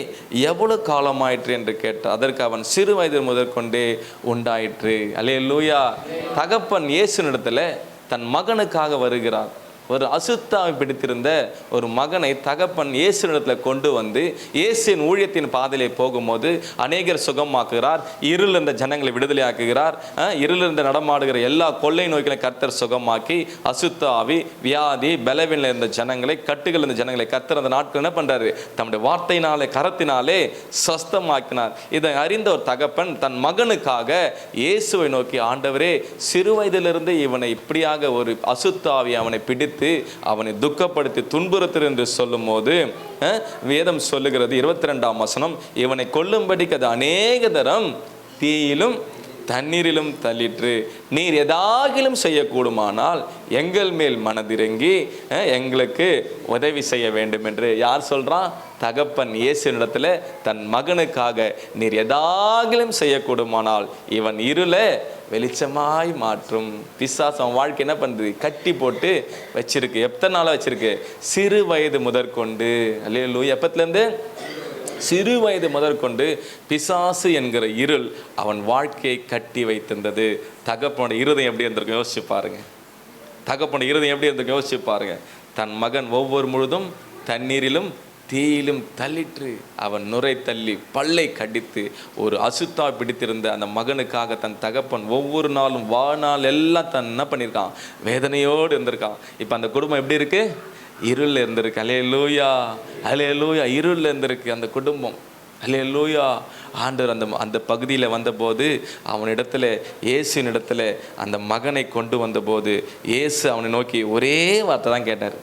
எவ்வளவு காலமாயிற்று என்று கேட்டார். அதற்கு அவன் சிறு வயது முதற்கொண்டே உண்டாயிற்று. அல்லேலூயா. தகப்பன் இயேசுவினிடத்துல தன் மகனுக்காக வருகிறார். ஒரு அசுத்தாவை பிடித்திருந்த ஒரு மகனை தகப்பன் இயேசுவினிடத்தில் கொண்டு வந்து இயேசுவின் ஊழியத்தின் பாதையிலே போகும்போது அநேகர் சுகமாக்குகிறார், இருள் இருந்த ஜனங்களை விடுதலை ஆக்குகிறார், இருள் இருந்த நடமாடுகிற எல்லா கொள்ளை நோய்களை கர்த்தர் சுகமாக்கி, அசுத்த ஆவி, வியாதி, பலவீனம் இருந்த ஜனங்களை, கட்டுகள் இருந்த ஜனங்களை கர்த்தர் அந்த நாட்கள் என்ன பண்றாரு? தம்முடைய வார்த்தையினாலே, கரத்தினாலே சொஸ்தமாக்கினார். இதை அறிந்த ஒரு தகப்பன் தன் மகனுக்காக இயேசுவை நோக்கி, ஆண்டவரே, சிறு வயதிலிருந்து இவனை இப்படியாக ஒரு அசுத்த ஆவி அவனை பிடித்து அவனை துக்கப்படுத்தி துன்புறுத்து என்று சொல்லும் போது வேதம் சொல்லுகிறது 22ஆம் வசனம், இவனை கொல்லும்படிக்கு அது அநேக தரம் தீயிலும் தண்ணீரிலும் தள்ளிற்று. நீர் எதாகிலும் செய்யக்கூடுமானால் எங்கள் மேல் மனதிறங்கி எங்களுக்கு உதவி செய்ய வேண்டும் என்று யார் சொல்றான்? தகப்பன் இயேசுவினிடத்துல தன் மகனுக்காக நீர் எதாகிலும் செய்யக்கூடுமானால் இவன் இருளை வெளிச்சமாய் மாற்றும். பிசாசம் வாழ்க்கை என்ன பண்ணுது? கட்டி போட்டு வச்சிருக்கு. எத்தனை நாளாக வச்சிருக்கு? சிறு வயது முதற்கொண்டு. அல்லேலூயா. எப்பத்துலேருந்து? சிறு வயது முதற்கொண்டு பிசாசு என்கிற இருள் அவன் வாழ்க்கையை கட்டி வைத்திருந்தது. தகப்பனோட இருதயம் எப்படி இருந்திருக்கும் யோசிச்சு பாருங்க. தகப்பனோட இருதயம் எப்படி இருந்திருக்கும் யோசிச்சு பாருங்க. தன் மகன் ஒவ்வொரு முழுதும் தண்ணீரிலும் தீயிலும் தள்ளிற்று. அவன் நுரை தள்ளி பல்லை கடித்து ஒரு அசுத்தா பிடித்திருந்த அந்த மகனுக்காக தன் தகப்பன் ஒவ்வொரு நாளும் வாழ்நாள் எல்லாம் தன் என்ன பண்ணியிருக்கான்? வேதனையோடு இருந்திருக்கான். இப்போ அந்த குடும்பம் எப்படி இருக்கு? இருள் இருந்திருக்கு. அல்லேலூயா, அல்லேலூயா. இருள் இருந்திருக்கு அந்த குடும்பம். அல்லேலூயா. ஆண்டவர் அந்த பகுதியில் வந்தபோது அவனிடத்துல, இயேசுவின் இடத்துல அந்த மகனை கொண்டு வந்தபோது இயேசு அவனை நோக்கி ஒரே வார்த்தை தான் கேட்டார்.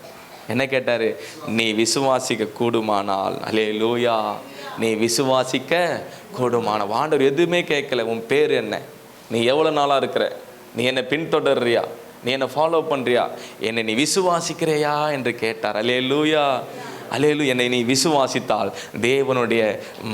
என்ன கேட்டார்? நீ விசுவாசிக்க கூடுமானால். அல்லேலூயா. நீ விசுவாசிக்க கூடுமானால். ஆண்டவர் எதுவுமே கேட்கல. உன் பேர் என்ன? நீ எவ்வளோ நாளாக இருக்கிற? நீ என்னை பின்தொடர்றியா, நீ என்னை ஃபாலோ பண்ணுறியா, என்னை நீ விசுவாசிக்கிறையா என்று கேட்டார். அல்லேலூயா, அல்லேலூயா. என்னை நீ விசுவாசித்தால் தேவனுடைய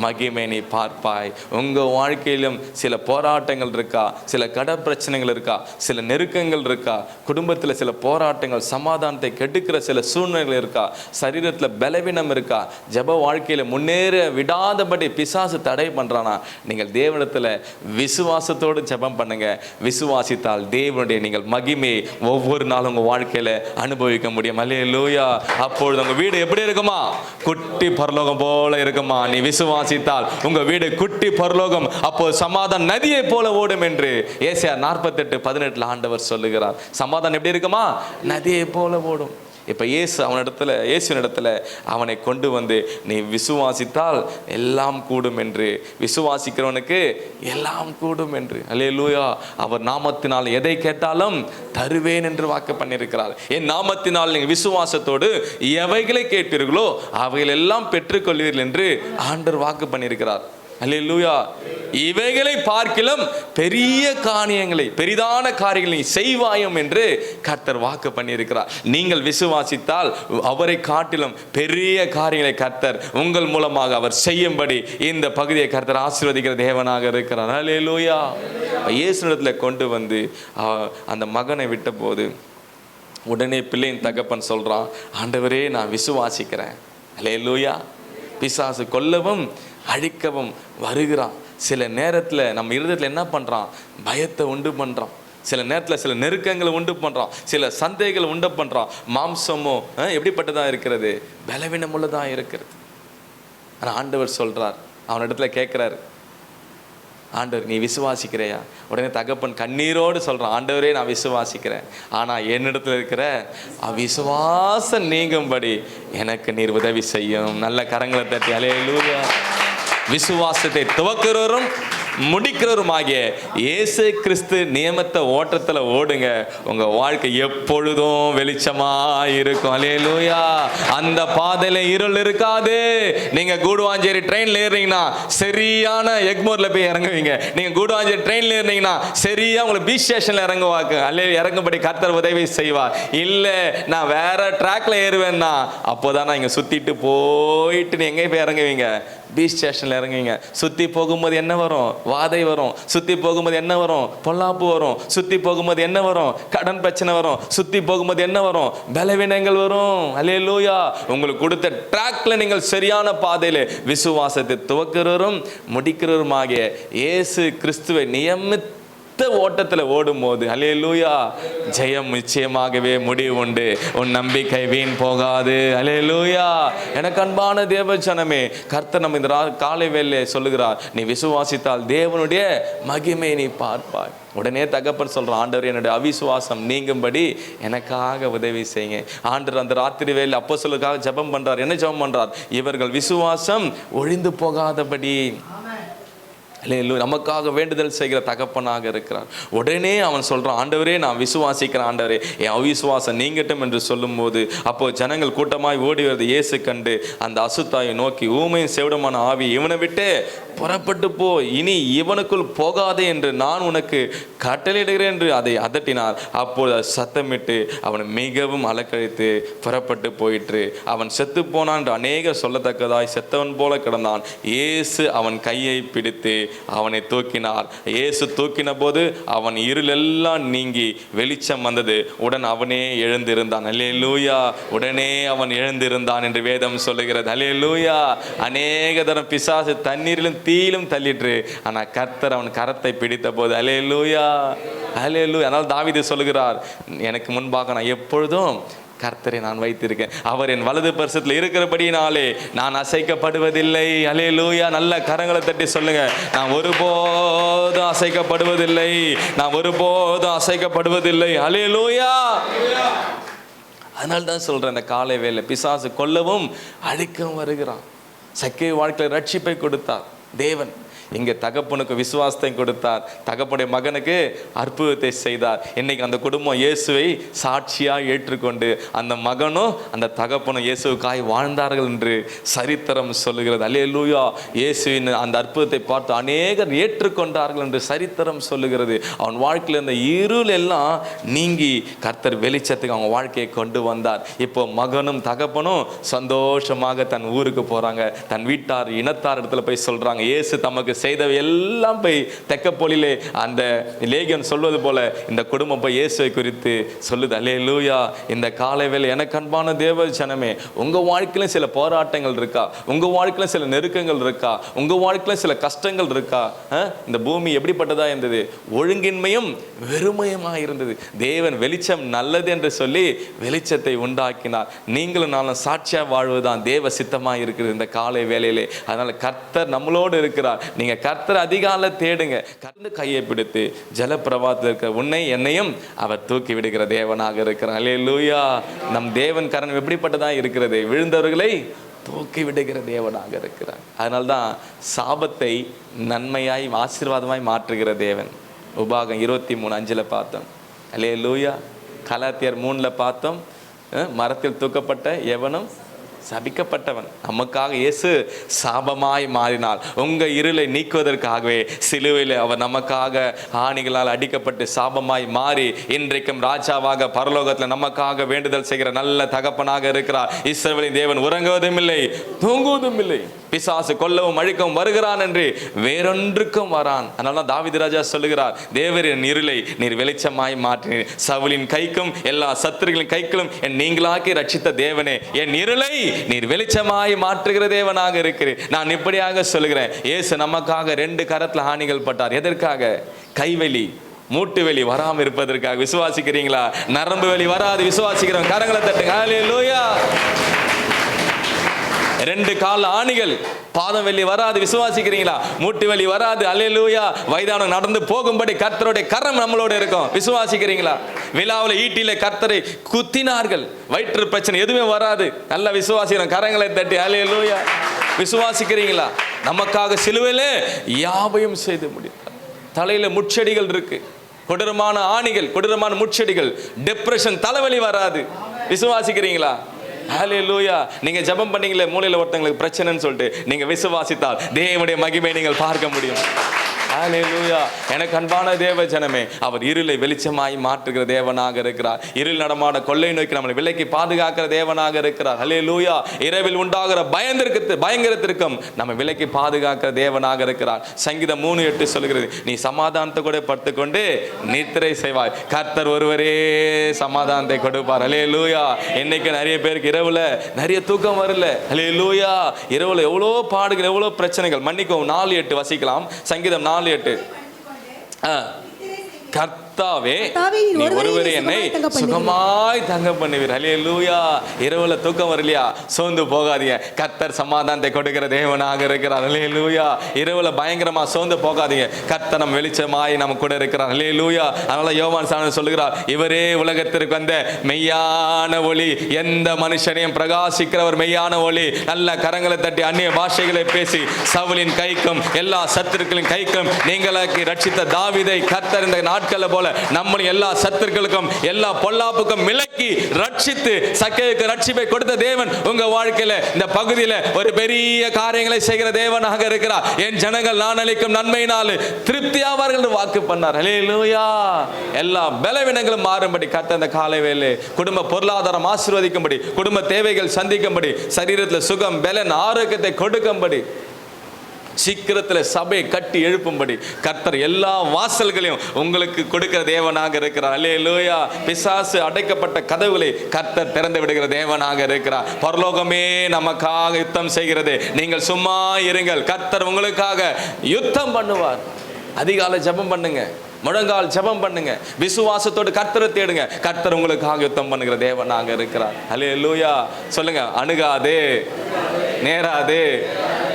மகிமை நீ பார்ப்பாய். உங்கள் வாழ்க்கையிலும் சில போராட்டங்கள் இருக்கா, சில பிரச்சனைகள் இருக்கா, சில நெருக்கங்கள் இருக்கா, குடும்பத்தில் சில போராட்டங்கள், சமாதானத்தை கெடுக்கிற சில சூழ்நிலைகள் இருக்கா, சரீரத்தில் பலவீனம் இருக்கா, ஜெப வாழ்க்கையில் முன்னேற விடாதபடி பிசாசு தடை பண்ணுறானா, நீங்கள் தேவனிடத்தில் விசுவாசத்தோடு ஜெபம் பண்ணுங்க. விசுவாசித்தால் தேவனுடைய நீங்கள் மகிமையை ஒவ்வொரு நாளும் உங்கள் வாழ்க்கையில் அனுபவிக்க முடியும். அல்லேலூயா. அப்பொழுது உங்கள் வீடு எப்படி இருக்கும்? குட்டி பரலோகம் போல இருக்குமா? நீ விசுவாசித்தால் உங்க வீடு குட்டி பரலோகம், அப்போ சமாதானம் நதியை போல ஓடும் என்று ஏசாயா 48:18 ஆண்டவர் சொல்லுகிறார். சமாதானம் எப்படி இருக்குமா? நதியை போல ஓடும். இப்போ இயேசுவினிடத்துல அவனை கொண்டு வந்து நீ விசுவாசித்தால் எல்லாம் கூடும் என்று, விசுவாசிக்கிறவனுக்கு எல்லாம் கூடும் என்று. அல்லேலூயா. அவர் நாமத்தினால் எதை கேட்டாலும் தருவேன் என்று வாக்கு பண்ணியிருக்கிறார். என் நாமத்தினால் நீங்கள் விசுவாசத்தோடு எவைகளை கேட்பீர்களோ அவைகள் எல்லாம் பெற்றுக்கொள்வீர்கள் என்று ஆண்டவர் வாக்கு பண்ணியிருக்கிறார். அல்லேலூயா. இவைகளை பார்க்கிலும் பெரிய காரியங்களை, பெரிதான காரியங்களை செய்வாயும் என்று கர்த்தர் வாக்கு பண்ணியிருக்கிறார். நீங்கள் விசுவாசித்தால் அவரை காட்டிலும் பெரிய காரியங்களை கர்த்தர் உங்கள் மூலமாக அவர் செய்யும்படி இந்த பகுதியை கர்த்தர் ஆசீர்வதிக்கிற தேவனாக இருக்கிறார். அல்லேலூயா. இயேசுவிடத்தில் கொண்டு வந்து அந்த மகனை விட்ட போது உடனே பிள்ளையின் தகப்பன் சொல்றான், ஆண்டவரே நான் விசுவாசிக்கிறேன். அல்லேலூயா. பிசாசு கொல்லவும் அழிக்கவும் வருகிறான். சில நேரத்தில் நம்ம இருதயத்தில் என்ன பண்ணுறான்? பயத்தை உண்டு பண்ணுறான். சில நேரத்தில் சில நெருக்கங்களை உண்டு பண்ணுறான், சில சந்தேகங்களை உண்டு பண்ணுறான். மாம்சமோ எப்படிப்பட்டதாக இருக்கிறது? பலவீனமுள்ளதாக இருக்கிறது. ஆனால் ஆண்டவர் சொல்கிறார், அவனிடத்துல கேட்குறாரு, ஆண்டவர் நீ விசுவாசிக்கிறையா? உடனே தகப்பன் கண்ணீரோடு சொல்கிறான், ஆண்டவரே நான் விசுவாசிக்கிறேன், ஆனால் என்னிடத்துல இருக்கிற அவிசுவாசம் நீங்கும்படி எனக்கு நீர் உதவி செய்யும். நல்ல கரங்களை தட்டி அல்லேலூயா. விசுவாசத்தை துவக்கிறவரும் முடிக்கிறவருமாகிய இயேசு கிறிஸ்து நியமத்த ஓட்டத்தில் ஓடுங்க. உங்க வாழ்க்கை எப்பொழுதும் வெளிச்சமா இருக்கும். அல்லேலூயா. அந்த பாதையில இருள் இருக்காது. நீங்க கூடுவாஞ்சேரி ட்ரெயின்ல ஏறீங்கன்னா சரியான எக்மோர்ல போய் இறங்குவீங்க. நீங்க கூடுவாஞ்சேரி ட்ரெயின்ல ஏறினீங்கன்னா சரியா உங்களுக்கு பீச் ஸ்டேஷன்ல இறங்குவாங்க. அல்லே இறங்கும்படி கர்த்தர் உதவி செய்வார். இல்ல நான் வேற ட்ராக்ல ஏறுவேன்னா அப்போதான் நான் இங்க சுத்திட்டு போயிட்டு நீ எங்கே போய் இறங்குவீங்க? பீச் ஸ்டேஷன்ல இறங்குவீங்க. சுத்தி போகும்போது என்ன வரும்? வாதை வரும். சுத்தி போகும்போது என்ன வரும்? பொல்லாப்பு வரும். சுத்தி போகும்போது என்ன வரும்? கடன் பிரச்சனை வரும். சுத்தி போகும்போது என்ன வரும்? பலவீனங்கள் வரும். அல்லேலூயா. உங்களுக்கு கொடுத்த ட்ராக்ல நீங்கள் சரியான பாதையில விசுவாசத்தை துவக்கிறவரும் முடிக்கிறவருமாகிய இயேசு கிறிஸ்துவை நியமித்த ஓட்டத்தில் ஓடும் போது அல்லேலூயா ஜெயம் நிச்சயமாகவே முடிவு உண்டு. உன் நம்பிக்கை வீண் போகாது. அல்லேலூயா. எனக்கு அன்பான தேவஜனமே, கர்த்தர் நம்ம இந்த காலை வேளையிலே சொல்லுகிறார், நீ விசுவாசித்தால் தேவனுடைய மகிமை நீ பார்ப்பாய். உடனே தகப்பன் சொல்றான், ஆண்டவர் என்னுடைய அவிசுவாசம் நீங்கும்படி எனக்காக உதவி செய்யுங்க. ஆண்டவர் அந்த ராத்திரி வேளையில் அப்போஸ்தலருக்காக ஜெபம் பண்றார். என்ன ஜெபம் பண்றார்? இவர்கள் விசுவாசம் ஒழிந்து போகாதபடி. நமக்காக வேண்டுதல் செய்கிற தகப்பனாக இருக்கிறார். உடனே அவன் சொல்றான், ஆண்டவரே நான் விசுவாசிக்கிறேன், ஆண்டவரே என் அவிசுவாசம் நீங்கட்டும் என்று சொல்லும் போது அப்போ ஜனங்கள் கூட்டமாய் ஓடி வருது. இயேசு கண்டு அந்த அசுத்தாயை நோக்கி, ஊமையும் செவிடமான ஆவி இவனை விட்டு புறப்பட்டு போ, இனி இவனுக்குள் போகாதே என்று நான் உனக்கு கட்டளையிடுகிறேன் என்று அதை அதட்டினார். அப்போது சத்தமிட்டு அவனை மிகவும் அலக்கழித்து புறப்பட்டு போயிற்று. அவன் செத்து போனான் என்று அநேகர் சொல்லத்தக்கதாய் செத்தவன் போல கிடந்தான். இயேசு அவன் கையை பிடித்து அவனை தூக்கினார். இயேசு தூக்கின போது அவன் இருளெல்லாம் நீங்கி வெளிச்சம் வந்தது. உடன் அவனே எழுந்திருந்தான். அல்லேலூயா. உடனே அவன் எழுந்திருந்தான் என்று வேதம் சொல்லுகிறது. அல்லேலூயா. அநேக தரம் பிசாசு தண்ணீரிலும் தீயிலும் தள்ளிற்று. ஆனால் கர்த்தர் அவன் கரத்தை பிடித்த போது அல்லேலூயா, அல்லேலூயா. அதனால் தாவீது சொல்லுகிறார், எனக்கு முன்பாக நான் எப்பொழுதும் கர்த்தரை நான் வைத்திருக்கேன், அவர் என் வலது பரிசத்தில் இருக்கிறபடினாலே நான் அசைக்கப்படுவதில்லை. அல்லேலூயா. நல்ல கரங்களை தட்டி சொல்லுங்க, நான் ஒருபோதும் அசைக்கப்படுவதில்லை, நான் ஒருபோதும் அசைக்கப்படுவதில்லை. அல்லேலூயா. அதனால தான் சொல்றேன், இந்த காலை வேளை பிசாசு கொல்லவும் அழிக்கவும் வருகிறான். சக்கேயு வாழ்க்கையில் ரட்சிப்பை கொடுத்தார் தேவன். இங்கே தகப்பனுக்கு விசுவாசத்தை கொடுத்தார், தகப்பனுடைய மகனுக்கு அற்புதத்தை செய்தார். இன்னைக்கு அந்த குடும்பம் இயேசுவை சாட்சியாக ஏற்றுக்கொண்டு அந்த மகனும் அந்த தகப்பனும் இயேசுவுக்காய் வாழ்ந்தார்கள் என்று சரித்திரம் சொல்லுகிறது. அல்லேலூயா. இயேசுவின் அந்த அற்புதத்தை பார்த்து அநேகர் ஏற்றுக்கொண்டார்கள் என்று சரித்திரம் சொல்லுகிறது. அவன் வாழ்க்கையில் இருந்த இருள் எல்லாம் நீங்கி கர்த்தர் வெளிச்சத்துக்கு அவங்க வாழ்க்கையை கொண்டு வந்தார். இப்போ மகனும் தகப்பனும் சந்தோஷமாக தன் ஊருக்கு போறாங்க. தன் வீட்டார் இனத்தார் இடத்துல போய் சொல்றாங்க, இயேசு தமக்கு செய்தவை எல்லாம் போய் தெக்கப்போலிலே அந்த லேகியன் சொல்வது போல இந்த குடும்பம் போய் இயேசுவை குறித்து சொல்லுது. அல்லேலூயா. இந்த காலை வேளை எனக்கு அன்பான தேவ ஜனமே, உங்க வாழ்க்கையில சில போராட்டங்கள் இருக்கா? உங்க வாழ்க்கையில சில நெருக்கங்கள் இருக்கா? உங்க வாழ்க்கையில சில கஷ்டங்கள் இருக்கா? இந்த பூமி எப்படிப்பட்டதா இருந்தது? ஒழுங்கின்மையும் வெறுமையுமா இருந்தது. தேவன் வெளிச்சம் நல்லது என்று சொல்லி வெளிச்சத்தை உண்டாக்கினார். நீங்களும் நானும் சாட்சியா வாழ்வதுதான் தேவ சித்தமா இருக்குது இந்த காலை வேளையிலே. அதனால கர்த்தர் நம்மளோடு இருக்கிறார். நீங்க கர்த்தர் அதிகாலை தேடுங்க. கர்த்தர் கையை பிடித்து ஜலப்பிரவாகத்தில் இருக்கிற உன்னை என்னையும் அவர் தூக்கி விடுகிற தேவனாக இருக்கிறார். அல்லேலூயா. நம் தேவன் கரணம் எப்படிப்பட்டதா இருக்கிறது? விழுந்தவர்களை தூக்கி விடுகிற தேவனாக இருக்கிறார். அதனால்தான் சாபத்தை நன்மையாய் ஆசீர்வாதமாய் மாற்றுகிற தேவன். உபாகம் 23:5 பார்த்தோம். அல்லேலூயா. கலாத்தியர் 3 பார்த்தோம், மரத்தில் தூக்கப்பட்ட எவனும் சபிக்கப்பட்டவன். நமக்காக இயேசு சாபமாய் மாறினார். உங்க இருளை நீக்குவதற்காகவே சிலுவையில் அவர் நமக்காக ஆணிகளால் அடிக்கப்பட்டு சாபமாய் மாறி இன்றைக்கும் ராஜாவாக பரலோகத்தில் நமக்காக வேண்டுதல் செய்கிற நல்ல தகப்பனாக இருக்கிறார். இஸ்ரவேலின் தேவன் உறங்குவதும் இல்லை, தூங்குவதும் இல்லை. பிசாசு கொல்லவும் அழிக்கவும் வருகிறான் என்று வேறொன்றுக்கும் வரான். அதனால தாவீது ராஜா சொல்லுகிறார், தேவரின் இருளை நீர் வெளிச்சமாய் மாற்றினீர். சவுலின் கைக்கும் எல்லா சத்துருகளின் கைக்கும் என் நீங்களாக்கி ரட்சித்த தேவனே, என் இருளை நீர் வெளிச்சமாய் மாற்றுகிற தேவனாக இருக்கிறேன். நான் இப்படியாக சொல்லுகிறேன், இயேசு நமக்காக 2 கரத்துல ஆணிகள் பட்டார். எதற்காக? கைவலி மூட்டு வெளி வராம இருப்பதற்காக. விசுவாசிக்கிறீங்களா? நரம்பு வெளி வராது விசுவாசிக்கிறோம். கரங்களை தட்டுங்க. ஹல்லேலூயா. 2 கால் ஆணிகள். பாதம் வெளி வராது விசுவாசிக்கிறீங்களா? மூட்டு வெளி வராது. அல்லேலூயா. வயதானம் நடந்து போகும்படி கர்த்தருடைய கரம் நம்மளோட இருக்கும். விசுவாசிக்கிறீங்களா? விழாவில் ஈட்டில கர்த்தரை குத்தினார்கள். வயிற்று பிரச்சனை எதுவுமே வராது. நல்ல விசுவாசிக்கிறோம். கரங்களை தட்டி அல்லேலூயா. விசுவாசிக்கிறீங்களா? நமக்காக சிலுவையிலே யாவையும் செய்து முடித்தார். தலையில முட்செடிகள் இருக்கு, கொடூரமான ஆணிகள், கொடூரமான முட்செடிகள். டிப்ரெஷன், தலைவலி வராது. விசுவாசிக்கிறீங்களா? ஹல்லேலூயா. நீங்க ஜெபம் பண்ணீங்களே, மூலையில ஒருத்தங்களுக்கு பிரச்சனைன்னு சொல்லிட்டு, நீங்க விசுவாசித்தால் தேவனுடைய மகிமையை நீங்கள் பார்க்க முடியும். ஹல்லேலூயா. எனக்கு அன்பான தேவ ஜனமே, அவர் இருளை வெளிச்சமாய் மாற்றுகிற தேவனாக இருக்கிறார். இருள் நடமாட கொள்ளை நோக்கி நம்மளை விலக்கி பாதுகாக்கிற தேவனாக இருக்கிறார். ஹல்லேலூயா. இரவில் உண்டாகிற பயங்கரத்திற்கும் நம்ம விலக்கி பாதுகாக்கிற தேவனாக இருக்கிறார். சங்கீதம் 3:8 சொல்கிறது, நீ சமாதானத்தை கூட படுத்துக்கொண்டு நித்திரை செய்வாய், கர்த்தர் ஒருவரே சமாதானத்தை கொடுப்பார். ஹல்லேலூயா. இன்னைக்கு நிறைய பேருக்கு இரவுல நிறைய தூக்கம் வரல. ஹல்லேலூயா. இரவுல எவ்வளோ பாடுகள், எவ்வளோ பிரச்சனைகள். மன்னிக்கவும், 4:8 வசிக்கலாம். சங்கீதம் 4:8. கர்த்தாவே நீ ஒருவரே என்னை சுகமாய் தங்க பண்ணுவீர். ஹல்லேலூயா. இரவுல தூக்கம் வரலையா? சோர்ந்து போகாதீங்க. கர்த்தர் சமாதானத்தை கொடுக்கிற தேவனாக இருக்கிறார். ஹல்லேலூயா. இரவுல பயங்கரமா சோர்ந்து போகாதீங்க. கர்த்தர் நம் வெளிச்சமாய் நம்ம கூட இருக்கிறார். ஹல்லேலூயா. அதனால யோவான் சாணன் சொல்லுகிறார், இவரே உலகத்திற்கு வந்த மெய்யான ஒளி, எந்த மனுஷனையும் பிரகாசிக்கிறவர் மெய்யான ஒளி. நல்ல கரங்களை தட்டி அந்நிய பாஷைகளை பேசி சவுலின் கைக்கும் எல்லா சத்துருக்களின் கைக்கும் நீங்களாக்கி ரட்சித்த தாவீதை கர்த்தர் இந்த நாட்களை போல நம்முடைய எல்லா சத்துருக்களுக்கும் எல்லா பொல்லாப்புக்கும் விலக்கி ரட்சித்து சக்கேயுக்கு ரட்சிப்பை கொடுத்த தேவன் உங்க வாழ்க்கையில இந்த பகுதியில ஒரு பெரிய காரியங்களை செய்கிற தேவனாக இருக்கிறார். என் ஜனங்கள் நான் அளிக்கும் நன்மையினால் திருப்தியாவார்கள் வாக்கு பண்ணார். ஹல்லேலூயா. எல்லா பலவீனங்களும் மாறும்படி கர்த்தர் இந்த காலை வேளை குடும்ப பொருளாதாரம் ஆசீர்வதிக்கும்படி, குடும்ப தேவைகள் சந்திக்கும்படி, சரீரத்தில் சுகம் பலன் ஆரோக்கியத்தை கொடுக்கும்படி, சீக்கிரத்தில் சபை கட்டி எழுப்பும்படி கர்த்தர் எல்லா வாசல்களையும் உங்களுக்கு கொடுக்கிற தேவனாக இருக்கிறார். அல்லேலூயா. பிசாசு அடைக்கப்பட்ட கதவுகளை கர்த்தர் திறந்து விடுகிற தேவனாக இருக்கிறார். பரலோகமே நமக்காக யுத்தம் செய்கிறது. நீங்கள் சும்மா இருங்கள், கர்த்தர் உங்களுக்காக யுத்தம் பண்ணுவார். அதிகாலை ஜெபம் பண்ணுங்க, முழங்கால் ஜெபம் பண்ணுங்க, விசுவாசத்தோடு கர்த்தரை தேடுங்க. கர்த்தர் உங்களுக்காக யுத்தம் பண்ணுகிற தேவனாக இருக்கிறார். அல்லேலூயா. சொல்லுங்க, அணுகாது, நேராது,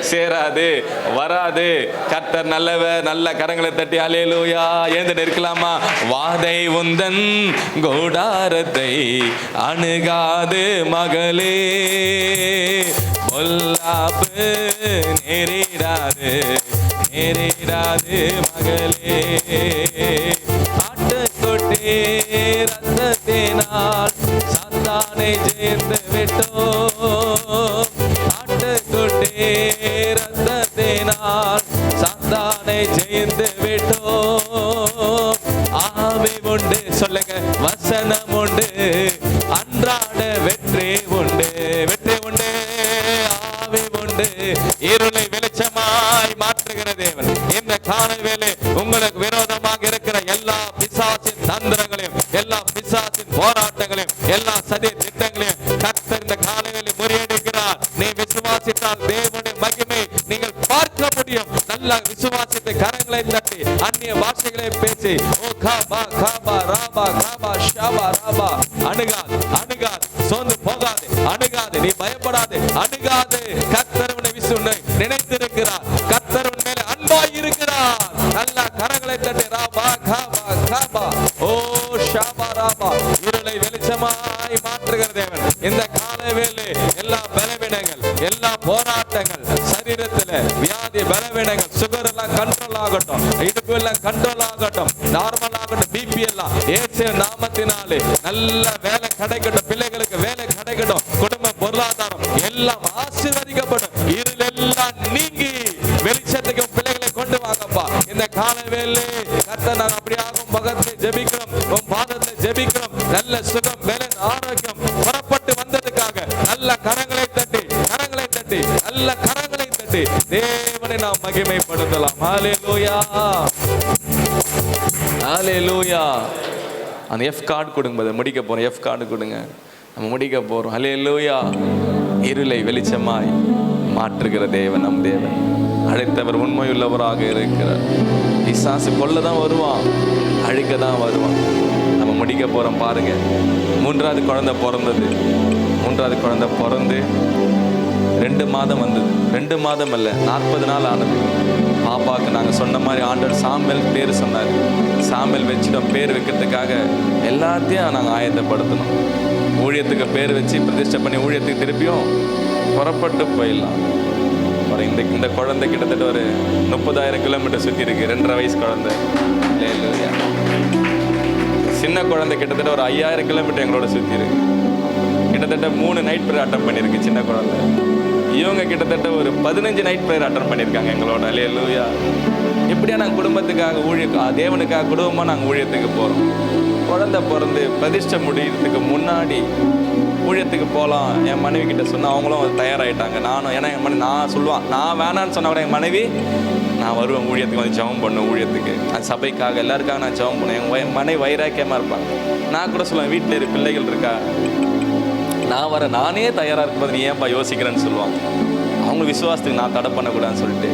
சேராது, வராது. கர்த்தர் நல்லவர். நல்ல கரங்களை தட்டி அல்லேலூயா. எழுந்து நிற்கலாமா? வாதை உந்தன் கூடாரத்தை அணுகாது மகளே, பொல்லாப்பு நேரிடாது நேரிடாது மகளே. ஆட்டுக்குட்டி ரத்தத்தினால் சாத்தானை ஜெயித்து விட்டோம். ஆட்டுக்குட்டி ரத்தத்தினால் சாத்தானை ஜெயித்து விட்டோம். ஆவி உண்டு சொல்லுங்க, வசனம் உண்டு, அன்றாட வெற்றி உண்டு, வெற்றி உண்டு. ஆவி உண்டு, இருளை வெளிச்சமாய் மாற்றுகிற தேவன். இந்த காலவேளை உங்களுக்கு விரோதமாக இருக்கிற எல்லா பிசாசின் தந்திரங்களையும், எல்லா பிசாசின் போராட்டங்களையும், எல்லா சதி திட்டங்களையும் கர்த்தர் இந்த காலவேளை முறியடிக்கிறார். நீ விசுவாசித்தால் தேவனுடைய மகிமை நீங்கள் பார்க்க முடியும். நல்ல விசுவாசத்தை கரங்களை தட்டி அந்நிய பாஷைகளை பேசி ஓ காபா காபா ராபா காபா ஷாபா ராபா அணுகாது, அணுகாது, சோர்ந்து போகாது, அணுகாது, நீ பயப்படாது, அணுகாது. கர்த்தர் உன்னை நினைத்திருக்கிறார், கர்த்தர் உன் மேலே அன்பாய் இருக்கிறார். நல்ல கரங்களை தட்டி ராபா காபா காபா ஓ ஷாபா ராபா. இருளை வெளிச்சமாய் மாற்றுகிற தேவன். இந்த காலவேளை எல்லா பலவீனங்கள், எல்லா போராட்டங்கள், சரீரத்துல வியாதி பலவீனங்கள், சுகர் எல்லாம் கண்ட்ரோல் ஆகட்டும், இடுப்பு எல்லாம் கண்ட்ரோல் ஆகட்டும், நார்மல் ஆகட்டும், பிபி எல்லாம் இயேசு நாமத்தினாலே நல்ல வேலை கிடைக்கட்டும், பிள்ளைகளுக்கு வேலை கிடைக்கட்டும், குடும்ப பொருளாதாரம் எல்லாம் ஆசீர்வதிக்கப்படும். இருளெல்லாம் நீங்கி வெளிச்சத்துக்கு பிள்ளைகளை கொண்டு வாங்கப்பா. இந்த காலவேளை கர்த்தர் நாங்கள் அப்படியாகும் பகத்தை ஜெபிக்கிறோம், உன் பாதத்தை ஜெபிக்கிறோம். நல்ல சுகம், வேலை, ஆரோக்கியம் புறப்பட்டு வந்ததுக்காக நல்ல கரங்களை தட்டி, கரங்களை தட்டி, நல்ல கரங்களை தட்டி தேவனை நாம் மகிமைப்படுத்தலாம். ஹல்லேலூயா, ஹல்லேலூயா. அந்த எஃப் கார்டு கொடுங்க, முடிக்க போறோம். எஃப் கார்டு கொடுங்க, நம்ம முடிக்க போறோம். ஹல்லேலூயா. இருளை வெளிச்சமாய் மாற்றுகிற தேவன் நம் தேவன். அழைத்தவர் உண்மையுள்ளவராக இருக்கிறார். பிசாசு கொல்ல தான் வருவான், அழிக்க தான் வருவான். நம்ம முடிக்க போறோம். பாருங்க, 3வது குழந்தை பிறந்தது. 3வது குழந்தை பிறந்து 2 மாதம் வந்தது. 2 மாதம் அல்ல, 40 நாள் ஆனது. பாப்பாவுக்கு நாங்கள் சொன்ன மாதிரி ஆண்டவர் சாமுவேல் பேர் சொன்னார். சாமுவேல் வச்சுட்டோம். பேர் வைக்கிறதுக்காக எல்லாத்தையும் நாங்கள் ஆயத்தப்படுத்தணும். ஊழியத்துக்கு பேர் வச்சு பிரதிஷ்டை பண்ணி ஊழியத்துக்கு திருப்பியும் புறப்பட்டு போயிடலாம். இந்த குழந்தை கிட்டத்தட்ட ஒரு 30,000 கிலோமீட்டர் சுற்றி இருக்கு. 2.5 வயசு குழந்தை. சின்ன குழந்தை கிட்டத்தட்ட ஒரு 5000 கிலோமீட்டர் எங்களோட சுற்றி இருக்கு. கிட்டத்தட்ட 3 நைட் ப்ரேயர் அட்டன் பண்ணியிருக்கு சின்ன குழந்தை. இவங்க கிட்டத்தட்ட ஒரு 15 நைட் ப்ரேயர் அட்டன் பண்ணியிருக்காங்க எங்களோட. அல்லேலூயா. இப்படியா நாங்கள் குடும்பத்துக்காக தேவனுக்காக குடும்பமாக நாங்கள் ஊழியத்துக்கு போகிறோம். குழந்தை பிறந்து பிரதிஷ்டை முடிகிறதுக்கு முன்னாடி ஊழியத்துக்கு போகலாம் என் மனைவி கிட்ட சொன்னால் அவங்களும் தயாராகிட்டாங்க. நானும், ஏன்னா என் மனைவி நான் சொல்லுவான், நான் வேணான்னு சொன்ன கூட என் மனைவி நான் வருவேன் ஊழியத்துக்கு, வந்து ஜெபம் பண்ணுவேன் ஊழியத்துக்கு, அந்த சபைக்காக எல்லாருக்காக நான் ஜெபம் பண்ணுவேன். என் மனைவி வைராக்கியமாக இருப்பாங்க. நான் கூட சொல்லுவேன், வீட்டில் இரு பிள்ளைகள் இருக்கா, நான் வர நானே தயாராக இருக்கும்போது நீ ஏன்பா யோசிக்கிறேன்னு சொல்லுவாங்க. அவங்க விசுவாசத்துக்கு நான் தடை பண்ணக்கூடாதுன்னு சொல்லிட்டு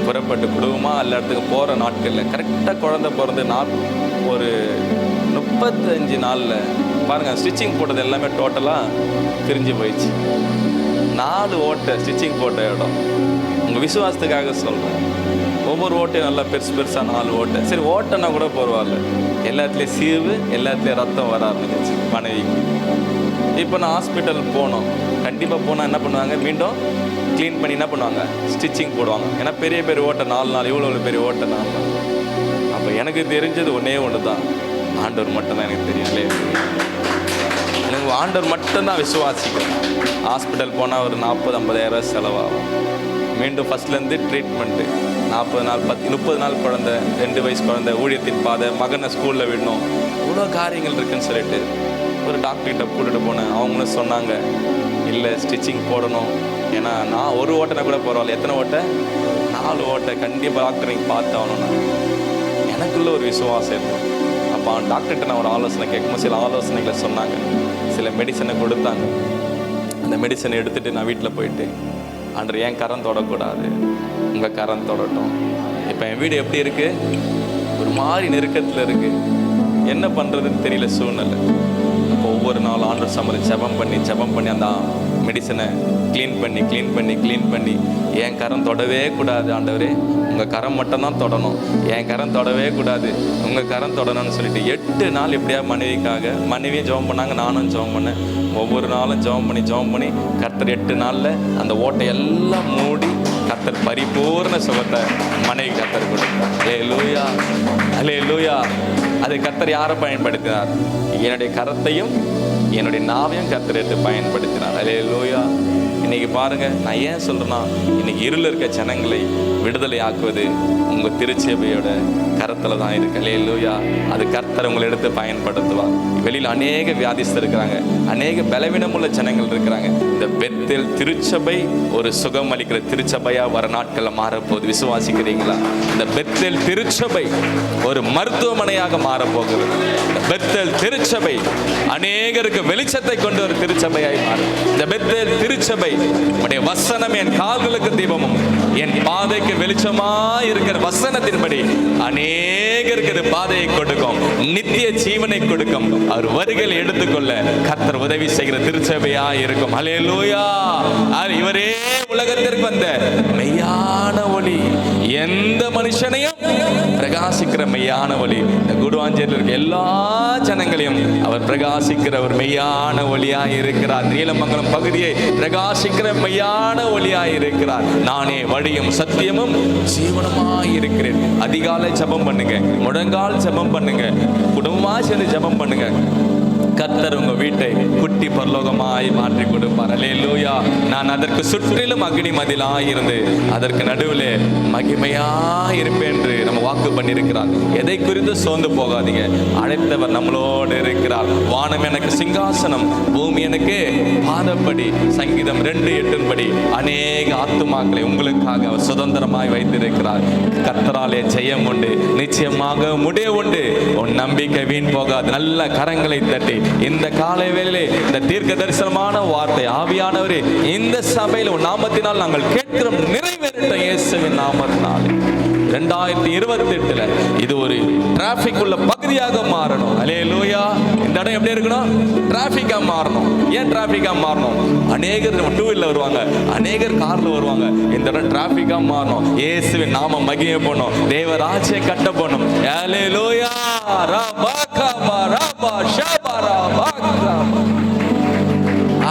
புறப்பட்டு குடும்பமாக எல்லா இடத்துக்கு போகிற நாட்களில் கரெக்டாக குழந்தை பிறந்து ஒரு 35 நாளில் பாருங்கள், ஸ்டிச்சிங் போட்டது எல்லாமே டோட்டலாக பிரிஞ்சு போயிடுச்சு. 4 ஓட்டை ஸ்டிச்சிங் போட்ட இடம். உங்கள் விசுவாசத்துக்காக சொல்கிறேன். ஒவ்வொரு ஓட்டையும் நல்லா பெருசு பெருசாக 4 ஓட்டை. சரி, ஓட்டைன்னா கூட பரவாயில்ல, எல்லாத்துலேயும் சீவு, எல்லாத்துலேயும் ரத்தம் வர ஆரம்பிச்சிச்சு மனைவிக்கு. இப்போ நான் ஹாஸ்பிட்டல் போனோம். கண்டிப்பாக போனால் என்ன பண்ணுவாங்க, மீண்டும் க்ளீன் பண்ணி என்ன பண்ணுவாங்க, ஸ்டிச்சிங் போடுவாங்க. ஏன்னா பெரிய பெரிய ஓட்டை 4 நாள், இவ்வளோ பெரிய ஓட்டை 4 நாள். அப்போ எனக்கு தெரிஞ்சது ஒன்று தான், ஆண்டவர் மட்டும்தான் எனக்கு தெரியும். எனக்கு ஆண்டவர் மட்டும்தான் விசுவாசிக்கிறேன். ஹாஸ்பிட்டல் போனால் ஒரு 40-50,000 செலவாகும். மீண்டும் ஃபஸ்ட்லேருந்து ட்ரீட்மெண்ட்டு 40 நாள் 30 நாள் குழந்தை, 2 வயசு குழந்தை, ஊழியத்தின் பாதை, மகனை ஸ்கூலில் விடணும், இவ்வளோ காரியங்கள் இருக்குதுன்னு சொல்லிட்டு ஒரு டாக்டர்கிட்ட கூட்டிகிட்டு போனேன். அவங்களும் சொன்னாங்க, இல்லை ஸ்டிச்சிங் போடணும். ஏன்னா நான் ஒரு ஓட்டைனா கூட பரவாயில்ல, எத்தனை ஓட்டை, 4 ஓட்டை, கண்டிப்பாக டாக்டர் நீங்கள் பார்த்தாகணும்னா எனக்குள்ள ஒரு விசுவாசம் இருக்குது. அப்போ டாக்டர்கிட்ட நான் ஒரு ஆலோசனை கேட்கும்போது சில ஆலோசனைகளை சொன்னாங்க, சில மெடிசனை கொடுத்தாங்க. அந்த மெடிசனை எடுத்துகிட்டு நான் வீட்டில் போயிட்டு, ஆண்டவர் ஏன் கரம் தொடக்கூடாது, உங்கள் கரம் தொடட்டும். இப்போ என் வீடு எப்படி இருக்குது, ஒரு மாதிரி நெருக்கத்தில் இருக்குது, என்ன பண்ணுறதுன்னு தெரியல சூழ்நிலை. அப்போ ஒவ்வொரு நாளும் ஆண்டவர் சமூகத்தில் ஜெபம் பண்ணி அந்த மெடிசனை க்ளீன் பண்ணி என் கரம் தொடவே கூடாது ஆண்டவரே, உங்கள் கரம் மட்டும்தான் தொடணும், என் கரம் தொடவே கூடாது, உங்கள் கரம் தொடணும்னு சொல்லிட்டு 8 நாள் எப்படியா மனைவியும் ஜெபம் பண்ணாங்க, நானும் ஜெபம் பண்ணேன். ஒவ்வொரு நாளும் ஜெபம் பண்ணி கர்த்தர் 8 நாளில் அந்த ஓட்டை எல்லாம் மூடி கர்த்தர் பரிபூர்ண சுகத்தை மனைவி கர்த்தர் கொடுத்தார். அல்லேலூயா, அல்லேலூயா. அதை கர்த்தர் யாரை பயன்படுத்தினார்? என்னுடைய கரத்தையும் என்னுடைய நாவையும் கர்த்தர் எடுத்து பயன்படுத்தினார். அல்லேலூயா. இன்னைக்கு பாருங்க, நான் ஏன் சொல்றேன்னா, இன்னைக்கு இருள் இருக்க ஜனங்களை விடுதலை ஆக்குவது உங்க திருச்சபையோட கரத்துல தான் இருக்கு. அல்லேலூயா. அது கர்த்தர் உங்களை எடுத்து பயன்படுத்துவார். வெளியில் அநேக வியாதிஸ்தர் இருக்கிறாங்க, அநேக பலவீனமுள்ள ஜனங்கள் இருக்கிறாங்க. இந்த பெத்தேல் திருச்சபை ஒரு சுகம் அளிக்கிற திருச்சபையா வர நாட்களில் மாறப்போகுது. விசுவாசிக்கிறீங்களா? இந்த பெத்தேல் திருச்சபை ஒரு மருத்துவமனையாக மாறப்போகிறது. இந்த பெத்தேல் திருச்சபை அநேகருக்கு வெளிச்சத்தை கொண்டு ஒரு திருச்சபையாய் மாறும். இந்த பெத்தேல் திருச்சபை உடைய வசனம் என் கால்களுக்கு தீபமும் என் பாதைக்கு வெளிச்சமாய் இருக்கிற வசனத்தின்படி அநேகருக்கு பாதையை கொடுக்கும், நித்திய ஜீவனை கொடுக்கும். அவர் வருகையில் எடுத்துக்கொள்ள கர்த்தர் உதவி செய்கிற திருச்சபையா இருக்கும். அல்லேலூயா. இவரே உலகத்திற்கு வந்த மெய்யான ஒளி, எந்த மனுஷனையும் பிரகாசிக்கிற மெய்யான ஒளி. இந்த குடுவாஞ்சேரியில் இருக்க எல்லா ஜனங்களையும் அவர் பிரகாசிக்கிற ஒரு மெய்யான ஒளியாய் இருக்கிறார். நீலமங்கலம் பகுதியை பிரகாசிக்கிற மெய்யான ஒளியாய் இருக்கிறார். நானே வழியும் சத்தியமும் ஜீவனமாய் இருக்கிறேன். அதிகாலை ஜெபம் பண்ணுங்க, முழங்கால் ஜெபம் பண்ணுங்க, குடும்பமா சேர்ந்து ஜெபம் பண்ணுங்க. கர்த்தர் உங்க வீட்டை குட்டி பரலோகமாய் மாற்றி கொடுப்பார். அல்லேலூயா. நான் அதற்கு சுற்றிலும் அக்னி மதிலாய் இருந்து அதற்கு நடுவில் மகிமையாய் இருப்பேன் என்று நம்ம வாக்கு பண்ணியிருக்கிறார். எதை குறித்து சோர்ந்து போகாதீங்க. அழைத்தவர் நம்மளோடு இருக்கிறார். வானம் எனக்கு சிங்காசனம், பூமி எனக்கு பாதப்படி. சங்கீதம் 2:8 அநேக ஆத்துமாக்களை உங்களுக்காக அவர் சுதந்திரமாய் வைத்திருக்கிறார். கர்த்தராலே ஜெயம் உண்டு, நிச்சயமாக முடிவு உண்டு. உன் நம்பிக்கை வீண் போகாது. நல்ல கரங்களை தட்டி இந்த காலை வேளையிலே இந்த தீர்க்க தரிசனமான வார்த்தை ஆவியானவரே இந்த சபையில் உன் நாமத்தினால் நாங்கள் கேட்கிறோம், நிறைவேறட்டும் இயேசுவின் நாமத்தினால். 2028 இது ஒரு டிராபிக் உள்ள பகுதியாக மாறணும். அல்லேலூயா. இந்த இடம் எப்படி இருக்கணும்? டிராபிக்கா மாறணும். ஏன் டிராபிக்கா மாறணும்? அநேகர் 2 வீலர்ல வருவாங்க, அநேகர் கார்ல வருவாங்க. இந்த இடம் டிராபிக்கா மாறணும். இயேசுவின் நாம மகிமை போணும், தேவராஜ்யம் கட்ட போணும். அல்லேலூயா. ரபகபா ரபா ஷபரா பகபா.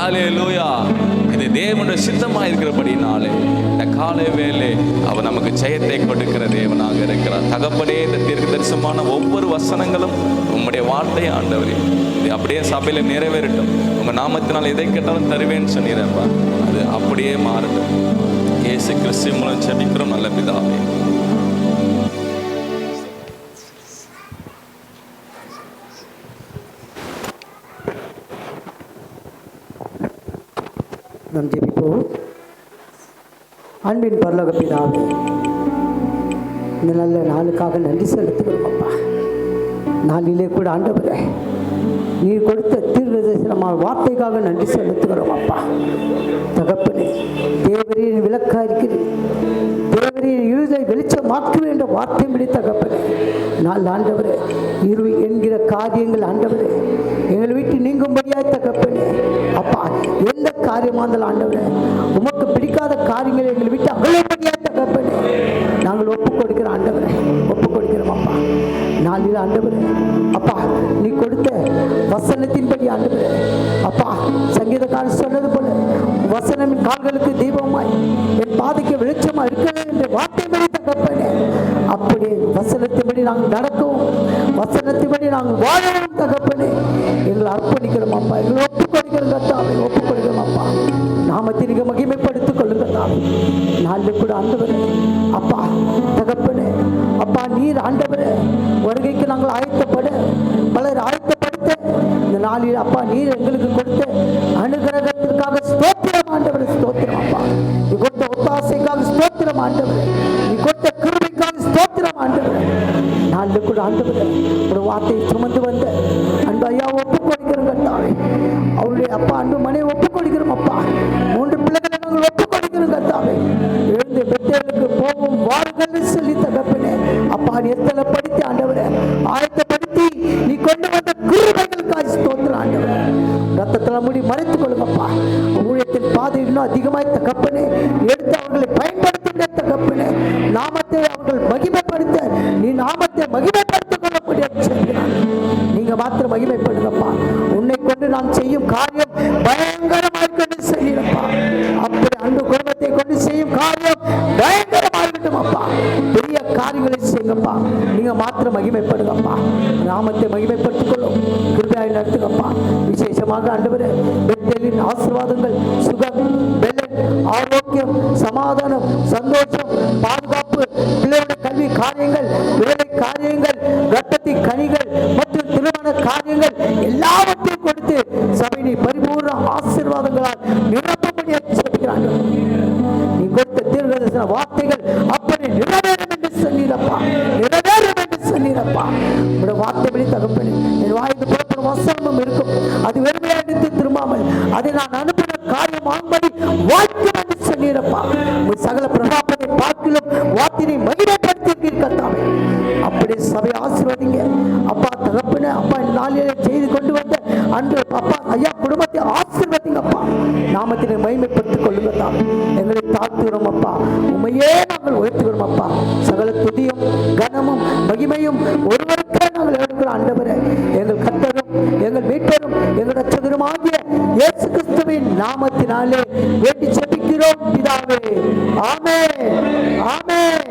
அல்லேலூயா. இது தேவனுடைய சித்தமாக இருக்கிறபடினாலே இந்த காலை வேளை அவர் நமக்கு ஜெயத்தை கொடுக்கிற தேவனாக இருக்கிறார். தகப்பனே, இந்த தீர்க்க தரிசனமான ஒவ்வொரு வசனங்களும் உம்முடைய வார்த்தை ஆண்டவரே, இது அப்படியே சபையில நிறைவேறட்டும். உங்க நாமத்தினால் எதை கேட்டாலும் தருவேன்னு சொன்னீரப்பா, அது அப்படியே மாறட்டும். இயேசு கிறிஸ்து மூலம் ஜெபிக்கிறோம் நல்ல பிதாவே. நாம் ஜெபிப்போம். அன்பின் பரலோக பிதாவே, இந்த நல்ல நாளுக்காக நன்றி செலுத்துகிறோம் அப்பா. நாளிலே கூட ஆண்டவரே, நீர் கொடுத்த தீர்க்கதரிசனமான வார்த்தைக்காக நன்றி செலுத்துகிறோம் அப்பா. தகப்பனே, தேவரின் விளக்கா இருக்கிறது, தேவரின் இருதை வெளிச்சமாக்க வேண்டும் வார்த்தையின்படி தகப்பனே. நாள் ஆண்டவரே, இருள் என்கிற காரியங்கள் ஆண்டவரே எங்களை விட்டு நீங்கும்படியாய் தகப்பனே அப்பா. எந்த காரியமாக இருந்தாலும் ஆண்டவரே, உமக்கு பிடிக்காத காரியங்களை எங்களை விட்டு அகலும்படியாய் தகப்பனே நாங்கள் ஒப்புக் கொடுக்கிறோம் ஆண்டவரே, ஒப்புக் கொடுக்கிறோம் அப்பா. நாளில் ஆண்டவரே அப்பா, நீ கொடுத்த வசனத்தின்படி ஆண்டவரே அப்பா, சங்கீதக்காரர் சொன்னது போல வசனம் என் கால்களுக்கு தீபமாய் என் பாதைக்கு வெளிச்சமா இருக்கிறது என்ற வார்த்தையின்படி தகப்பனே, அப்படி வசனத்தின்படி நாங்கள் நடக்கவும் வசனத்தின்படி நாங்கள் வாழவும் தகப்பனே எங்களை அர்ப்பணிக்கிறோம் அப்பா. எங்களை ஒப்புக் கொடுக்கிறோம் கர்த்தாவே, ஒப்புக் கொடுக்கிறோம் அப்பா. நாமத்தை நீங்க மகிமைப்படுத்திக் கொள்ளுங்க தாவே. நாளில் கூட ஆண்டவரே அப்பா தகப்பனே அப்பா, நீர் ஆண்டவரே வருகைக்கு நாங்கள் ஆயத்தப்பட பலர் ஆயத்தப்படுத்த இந்த நாளில் அப்பா நீர் எங்களுக்கு கொடுத்த அனுகிரகத்திற்காக ஸ்தோத்திரம் ஆண்டவரே, ஸ்தோத்திரம் அப்பா. நீ கொடுத்த ஒத்தாசைக்காக ஸ்தோத்திரம் ஆண்டவரே, நீ கொடுத்த கிருபைக்காக ஸ்தோத்திரம் ஆண்டவரே. நாளில் கூட ஆண்டவரே ஒரு வார்த்தையை சுமந்து வந்த அன்பு ஐயா ஒப்புக் கொடுக்கிறோம் கர்த்தாவே. அவருடைய அப்பா அன்பு மனைவி ஒப்புக் கொடுக்கிறோம் அப்பா. 3 பிள்ளைகளை நாங்கள் ஒப்புக் கொடுக்கிறோம் கர்த்தாவே. எழுந்து பெத்தேலுக்கு போகும் வாருங்கள் சொல்லி தகப்பனே அப்பா, நீ எத்தனை படித்து ஆண்டவரே ஆயத்தப்படுத்தி நீ கொண்டு வந்த கிருபைகளுக்காக ஸ்தோத்திரம் ஆண்டவரே. ரத்தத்தில் மூடி மறைத்துக் கொள்ளுங்கப்பா. ஊழியத்தின் பாதை இன்னும் அதிகமாய் தகப்பனே எடுத்து அவர்களை பயன்படுத்த தகப்பனே. நாமத்தை அவர்கள் மகிமைப்படுத்த நீ நாமத்தை மகிமைப்படுத்திக் கொள்ளக்கூடிய நீங்க மாத்திரம் மகிமைப்படுங்கப்பா. உன்னை கொண்டு நாம் செய்யும் காரியம் பயங்கரமாக கொண்டு செய்யப்பா. அப்படி அன்பு குடும்பத்தை கொண்டு செய்யும் காரியம் நாமத்தை மகிமைப்படுத்திக் கொள்ளும். கிருபையாய் நடத்துங்கப்பா. விசேஷமாக ஆண்டவரே, பெத்தேலின் ஆசீர்வாதங்கள், சுகம், பலன், ஆரோக்கியம், சமாதானம், சந்தோஷம், பாதுகாப்பு, பிள்ளைகளுடைய கல்வி காரியங்கள், வேலை காரியங்கள், இரத்தத்தின் கனிகள் மற்றும் திருமண காரியங்கள் எல்லாவற்றையும் கொடுத்து சபையை பரிபூர்ண ஆசீர்வாதங்களால் நிரப்பும்படியாக சொல்கிறார்கள். நீ கொடுத்த தீர்க்கதரிசன வார்த்தைகள் அப்படி நிறைவேறும் என்று சொன்னீரப்பா, நிறைவேறும் என்று சொன்னீரப்பா. உடைய வார்த்தைகளை தகப்பனே, என் வாய்ந்து புறப்படும் வசனமும் இருக்கும், அது வெறுமையாக திரும்பாமல் அதை நான் அனுப்பின காரியம் ஆகும்படி வாய்க்கும் என்று சொன்னீரப்பா. உன் சகல பிரதாபத்தை பார்க்கிலும் வார்த்தையை மகிமைப்படுத்தியிருக்கத்தாவே. அப்படி சபை ஆசீர்வதிங்க அப்பா. தகப்பனே அப்பா, இந்த நாளிலே செய்து கொண்டு வந்த அன்று அப்பா ஐயா குடும்பத்தை ஆசீர்வதிங்கப்பா. நாமத்தினை மகிமைப்படுத்திக் கொள்ளுங்க தாமே. எங்களை தாழ்த்துகிறோம் அப்பா, உண்மையே நாங்கள் உயர்த்துகிறோம் அப்பா. சகல துதியும் கனமும் மகிமையும் ஒருவருக்கே நாங்கள் எடுக்கிறோம் ஆண்டவரே. எங்கள் கர்த்தரும் எங்கள் மீட்பரும் எங்கள் இரட்சகருமாகிய இயேசு கிறிஸ்துவின் நாமத்தினாலே வேண்டி ஜெபிக்கிறோம் பிதாவே. ஆமென், ஆமென்.